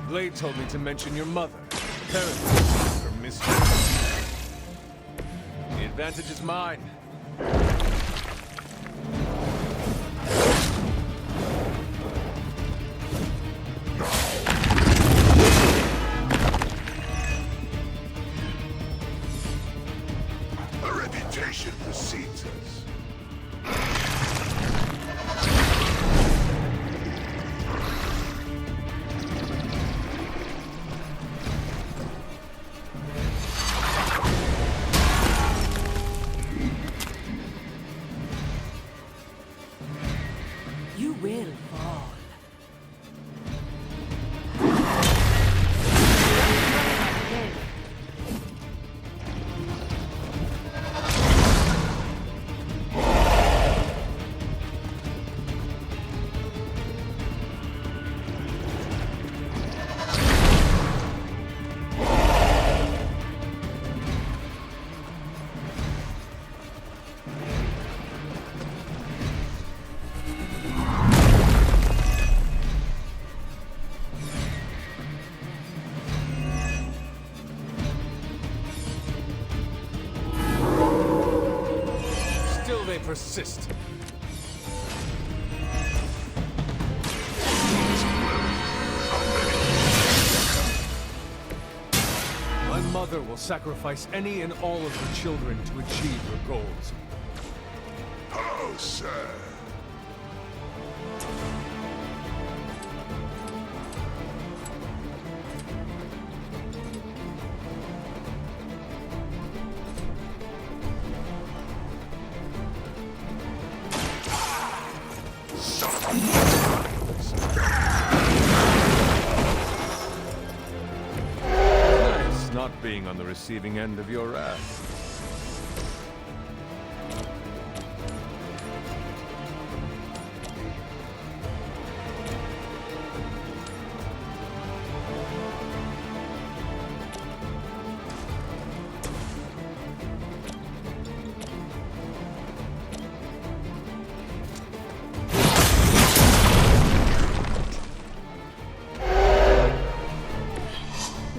Blade told me to mention your mother. Apparently, her mistress. The advantage is mine. A reputation precedes us. persist. My mother will sacrifice any and all of her children to achieve her goals. How sad. Nice not being on the receiving end of your wrath.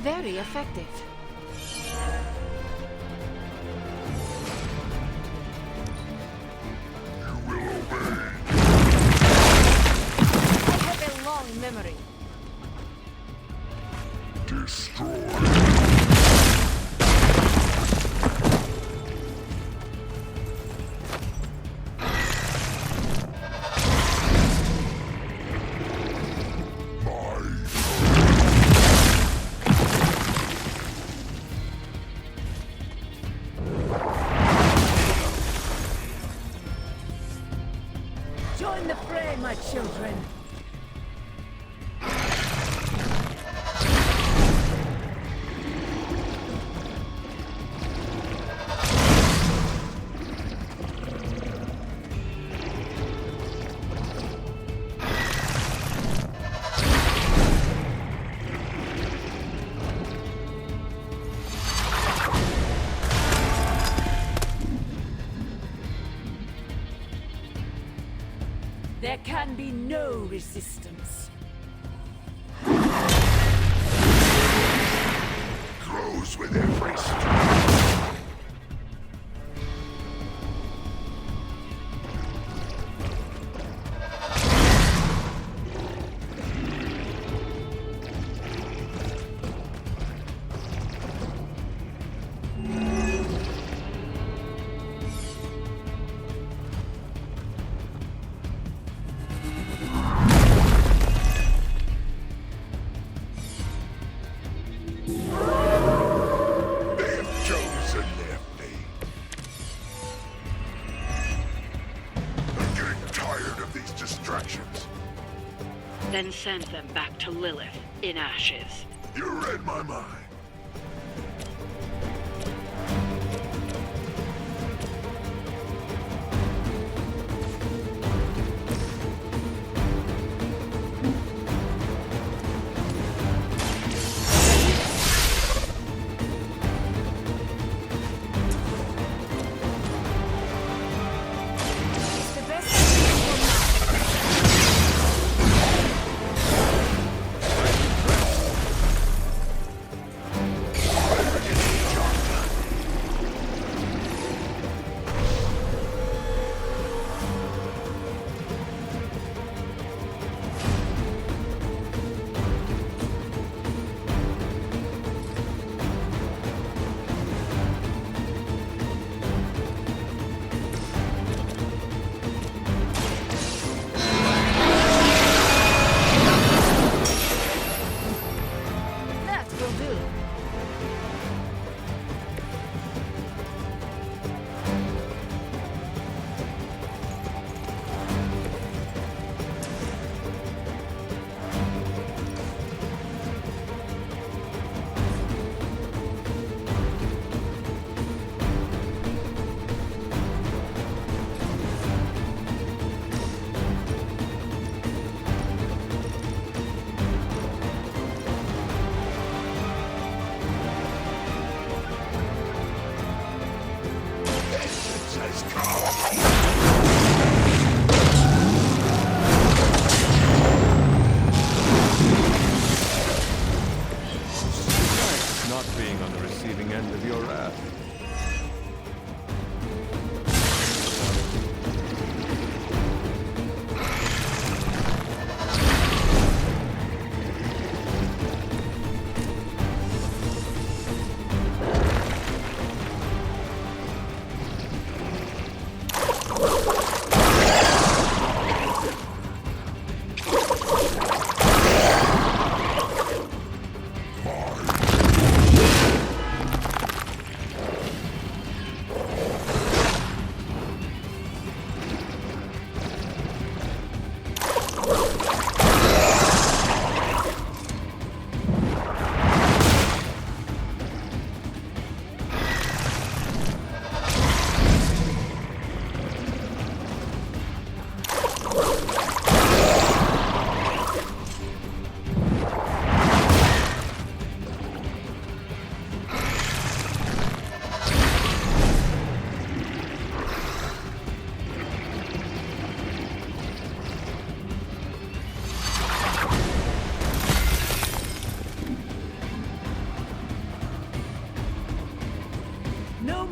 Very effective. I have a long memory. Join the fray, my children. There can be no resistance. Grows with every strike. Then send them back to Lilith in ashes. You read my mind. End of your wrath.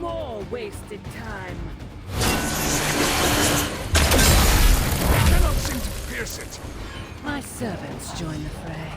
more wasted time. I cannot seem to pierce it. My servants join the fray.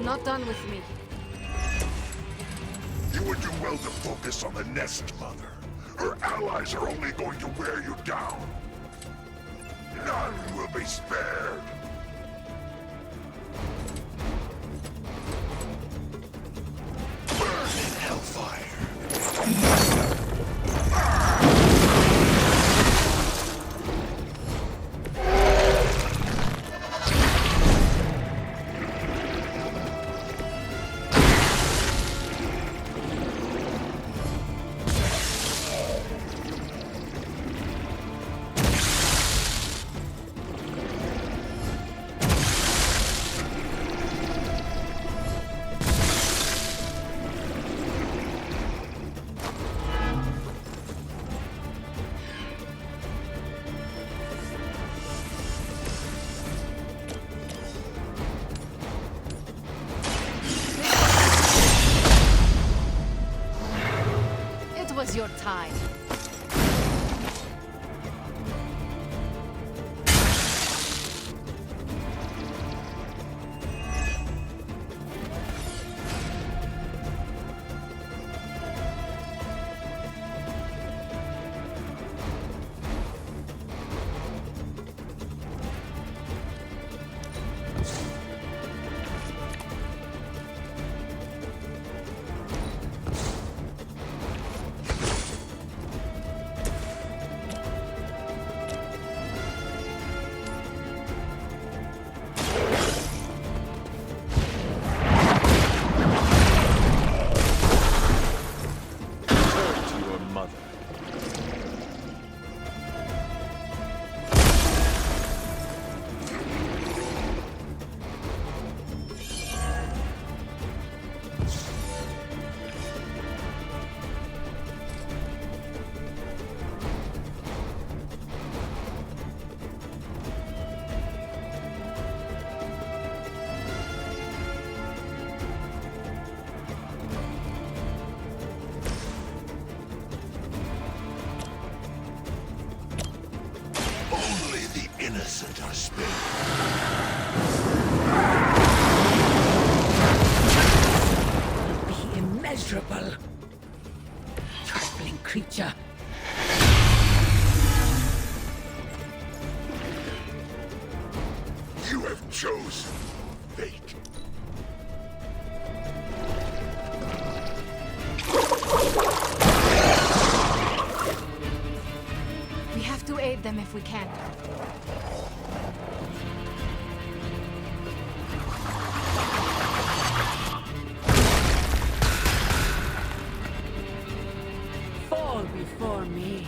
Not done with me. You would do well to focus on the Nest Mother. Her allies are only going to wear you down. None will be spared. Burn in hellfire. It was your time. Only the innocent are spared. Be immeasurable. Trifling creature. You have chosen fate. We have to aid them if we can. Fall before me.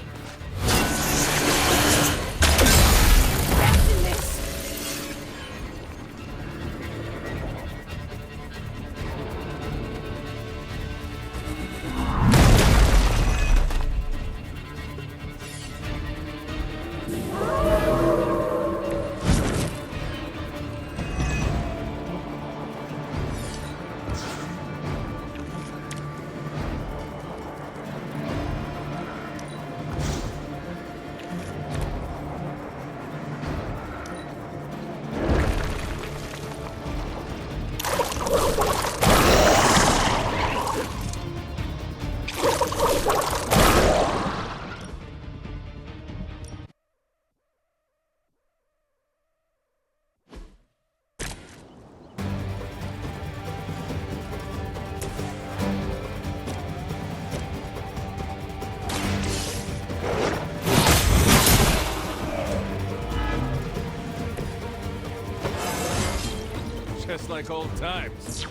like old times.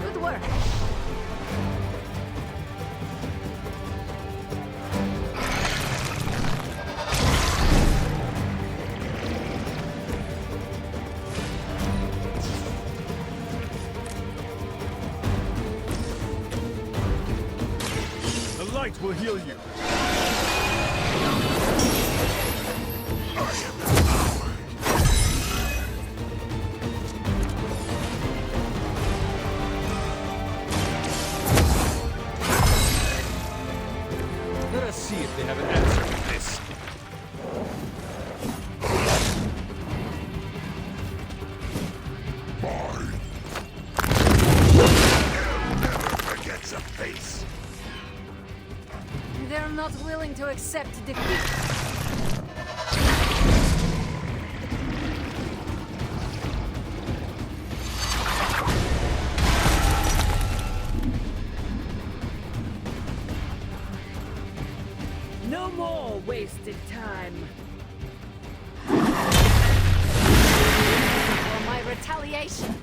Good work. The light will heal you. Let us see if they have an answer to this. Forgets a face. They're not willing to accept defeat. No more wasted time. For my retaliation.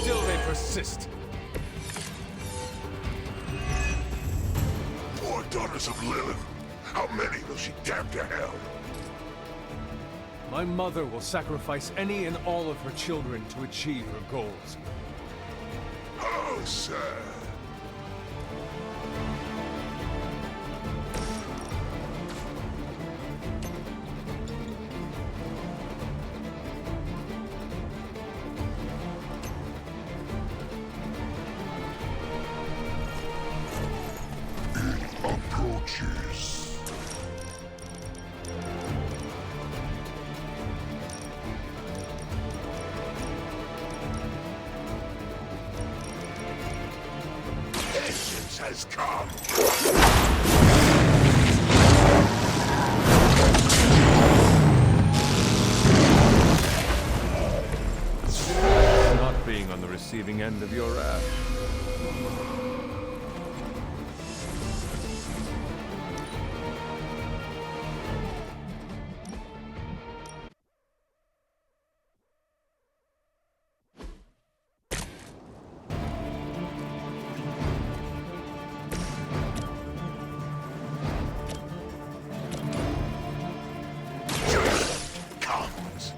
Still they persist. Four daughters of Lilith. How many will she damn to hell? My mother will sacrifice any and all of her children to achieve her goals. Oh, sir. Approaches. Vengeance has come. Not being on the receiving end of your wrath. Comes.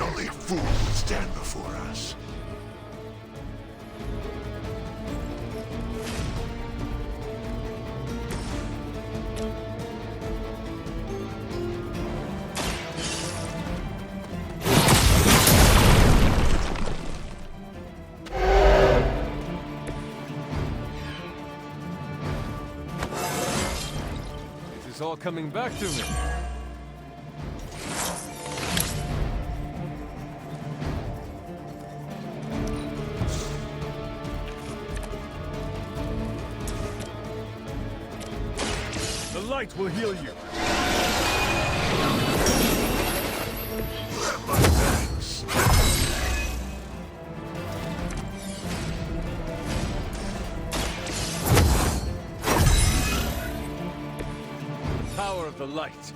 Only a fool would stand before us. It is all coming back to me. The light will heal you. My thanks. Power of the light.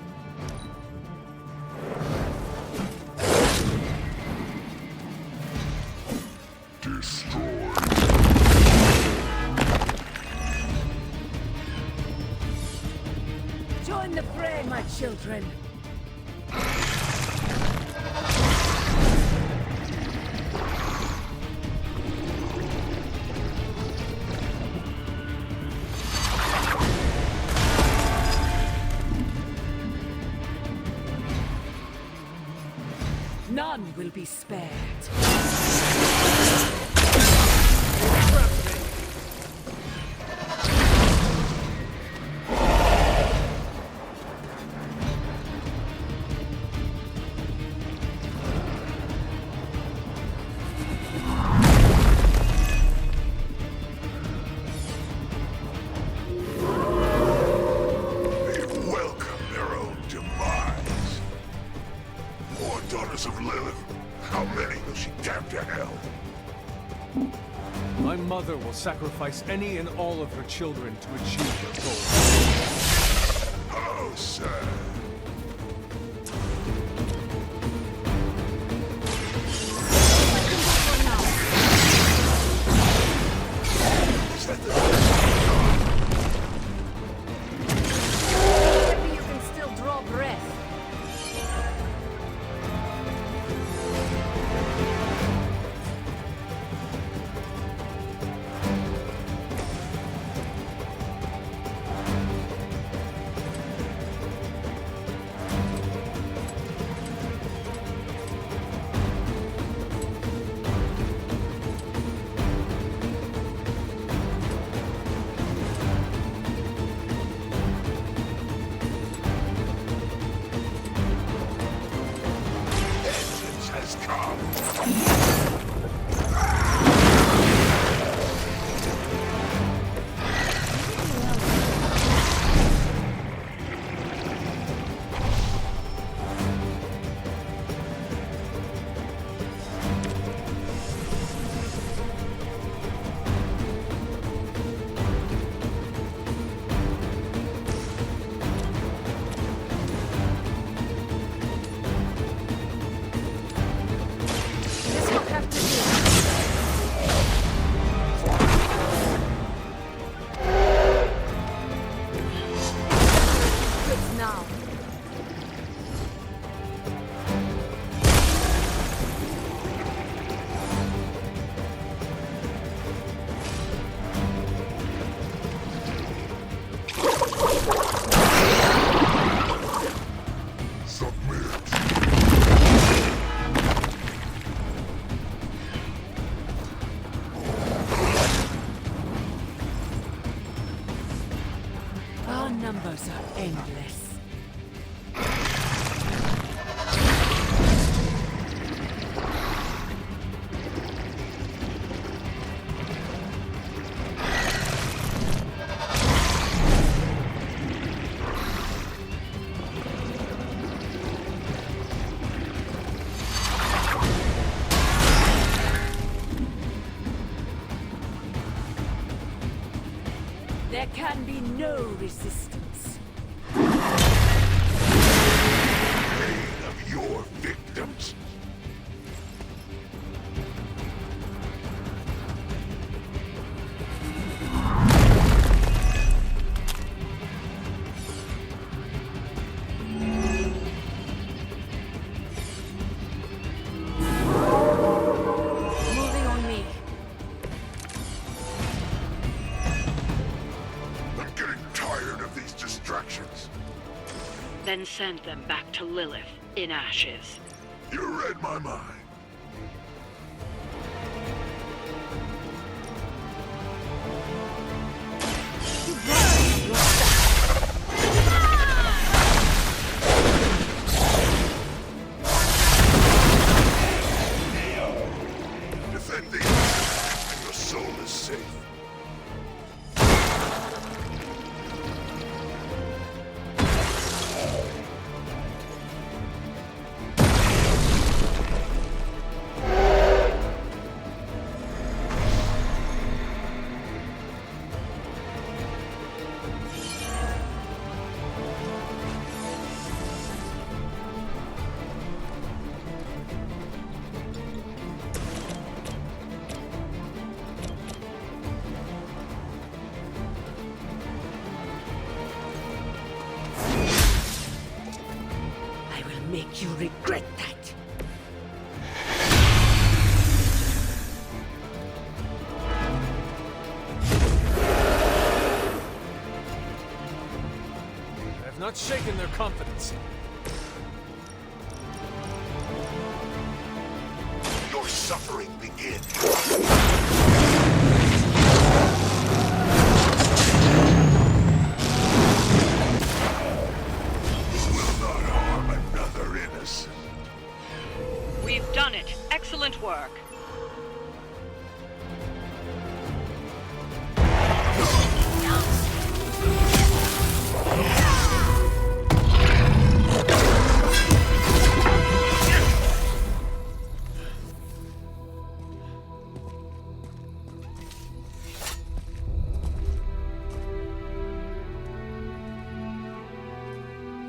Join the fray, my children. none will be spared. Daughters of Lilith, how many will she damn to hell? My mother will sacrifice any and all of her children to achieve her goal. Oh, sir. Maybe you can still draw breath. Has come. Our numbers are endless. There can be no resistance. Pain of your victims. Moving on me. I'm getting tired of these distractions. Then send them back to Lilith in ashes. You read my mind. Defend these, and your soul is safe. I will make you regret that. I have not shaken their confidence. suffering begin. Will not harm another innocent. We've done it. Excellent work.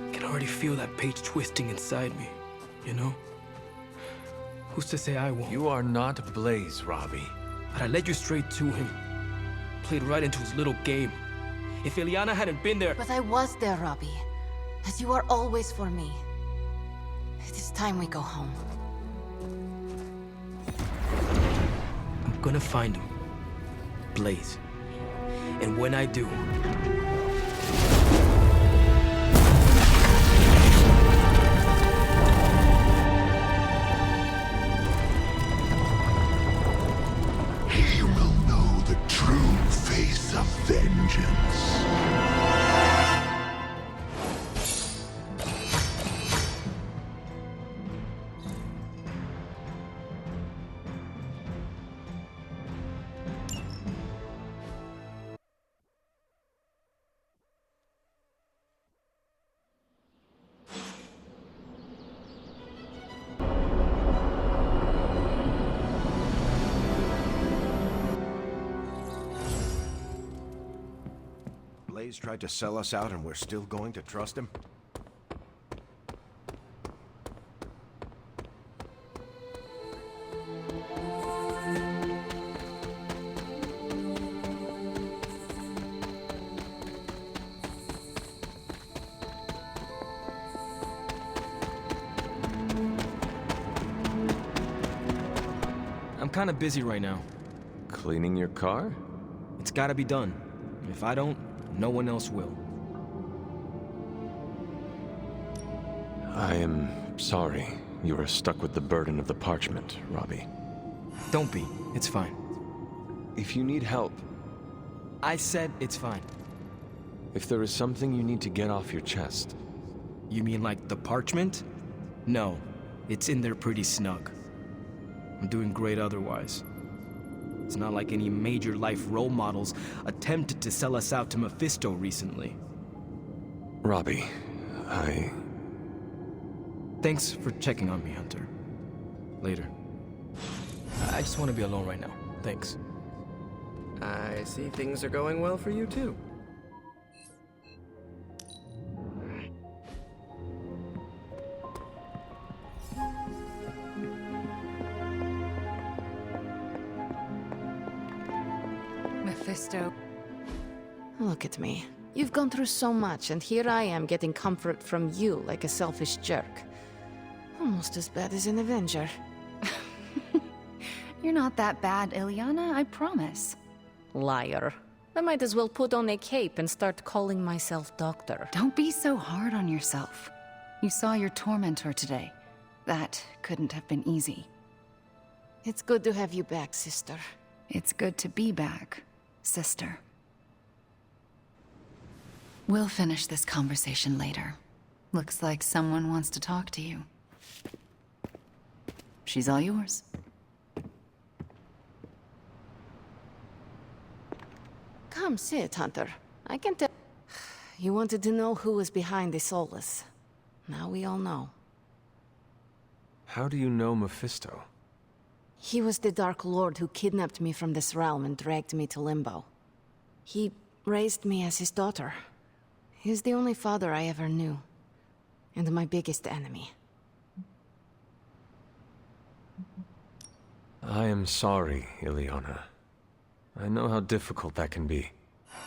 I can already feel that page twisting inside me, you know? Who's to say I won't? You are not Blaze, Robbie. But I led you straight to him. Played right into his little game. If Ilyana hadn't been there... But I was there, Robbie. As you are always for me. It is time we go home. I'm gonna find him. Blaze. And when I do... He will know the true face of vengeance. Blaze tried to sell us out and we're still going to trust him? I'm kinda busy right now. Cleaning your car? It's gotta be done. If I don't, no one else will. I am sorry you are stuck with the burden of the parchment, Robbie. Don't be. It's fine. If you need help... I said it's fine. If there is something you need to get off your chest... You mean like the parchment? No. It's in there pretty snug. I'm doing great otherwise. It's not like any major life role models attempted to sell us out to Mephisto recently. Robbie, Thanks for checking on me, Hunter. Later. I just want to be alone right now. Thanks. I see things are going well for you, too. Mephisto. Look at me. You've gone through so much, and here I am getting comfort from you like a selfish jerk. Almost as bad as an Avenger. You're not that bad, Ilyana, I promise. Liar. I might as well put on a cape and start calling myself Doctor. Don't be so hard on yourself. You saw your tormentor today. That couldn't have been easy. It's good to have you back, sister. It's good to be back, sister. We'll finish this conversation later. Looks like someone wants to talk to you. She's all yours. Come sit, Hunter. I can tell. You wanted to know who was behind the Solus. Now we all know. How do you know Mephisto? He was the Dark Lord who kidnapped me from this realm and dragged me to Limbo. He raised me as his daughter. He's the only father I ever knew. And my biggest enemy. I am sorry, Ilyana. I know how difficult that can be.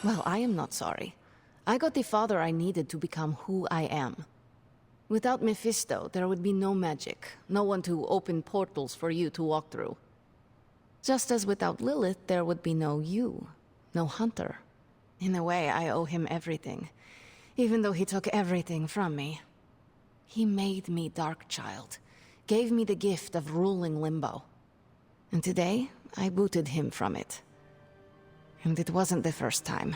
Well, I am not sorry. I got the father I needed to become who I am. Without Mephisto, there would be no magic, no one to open portals for you to walk through. Just as without Lilith, there would be no you, no Hunter. In a way, I owe him everything, even though he took everything from me. He made me Darkchild, gave me the gift of ruling Limbo. And today, I booted him from it. And it wasn't the first time.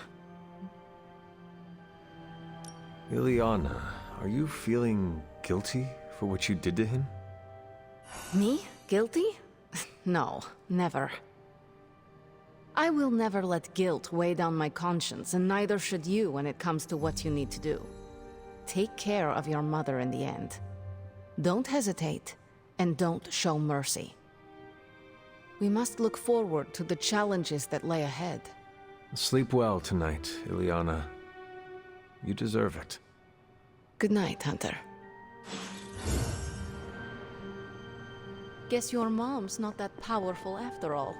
Ileana, are you feeling guilty for what you did to him? Me? Guilty? No, never. I will never let guilt weigh down my conscience, and neither should you when it comes to what you need to do. Take care of your mother in the end. Don't hesitate, and don't show mercy. We must look forward to the challenges that lay ahead. Sleep well tonight, Ileana. You deserve it. Good night, Hunter. Guess your mom's not that powerful after all.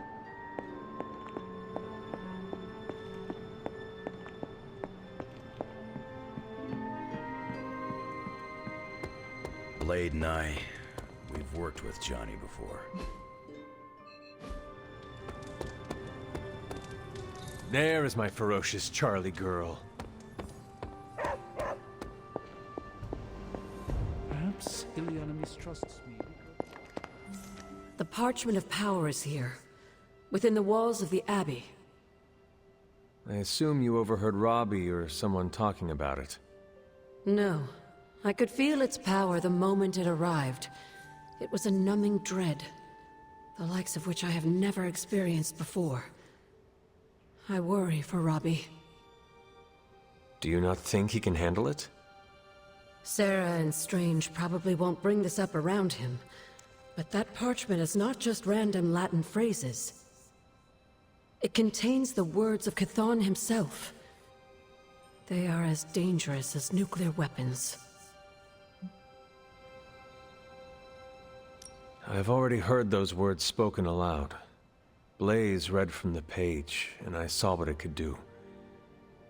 Blade and I, we've worked with Johnny before. There is my ferocious Charlie girl. Perhaps Ileana mistrusts me. The Parchment of Power is here, within the walls of the Abbey. I assume you overheard Robbie or someone talking about it. No. I could feel its power the moment it arrived. It was a numbing dread, the likes of which I have never experienced before. I worry for Robbie. Do you not think he can handle it? Sarah and Strange probably won't bring this up around him, but that parchment is not just random Latin phrases. It contains the words of Chthon himself. They are as dangerous as nuclear weapons. I've already heard those words spoken aloud. Blaze read from the page, and I saw what it could do.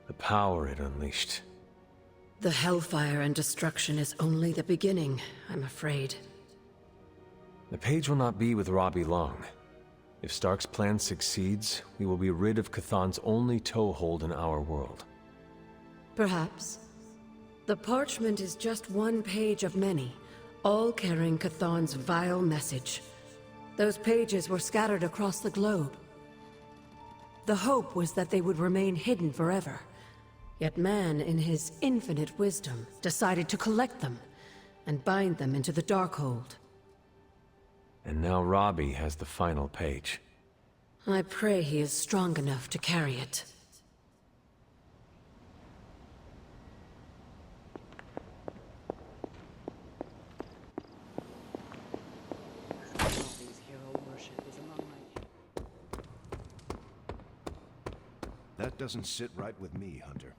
The power it unleashed. The hellfire and destruction is only the beginning, I'm afraid. The page will not be with Robbie long. If Stark's plan succeeds, we will be rid of Chthon's only toehold in our world. Perhaps. The parchment is just one page of many, all carrying Chthon's vile message. Those pages were scattered across the globe. The hope was that they would remain hidden forever. Yet man, in his infinite wisdom, decided to collect them and bind them into the Darkhold. And now Robbie has the final page. I pray he is strong enough to carry it. That doesn't sit right with me, Hunter.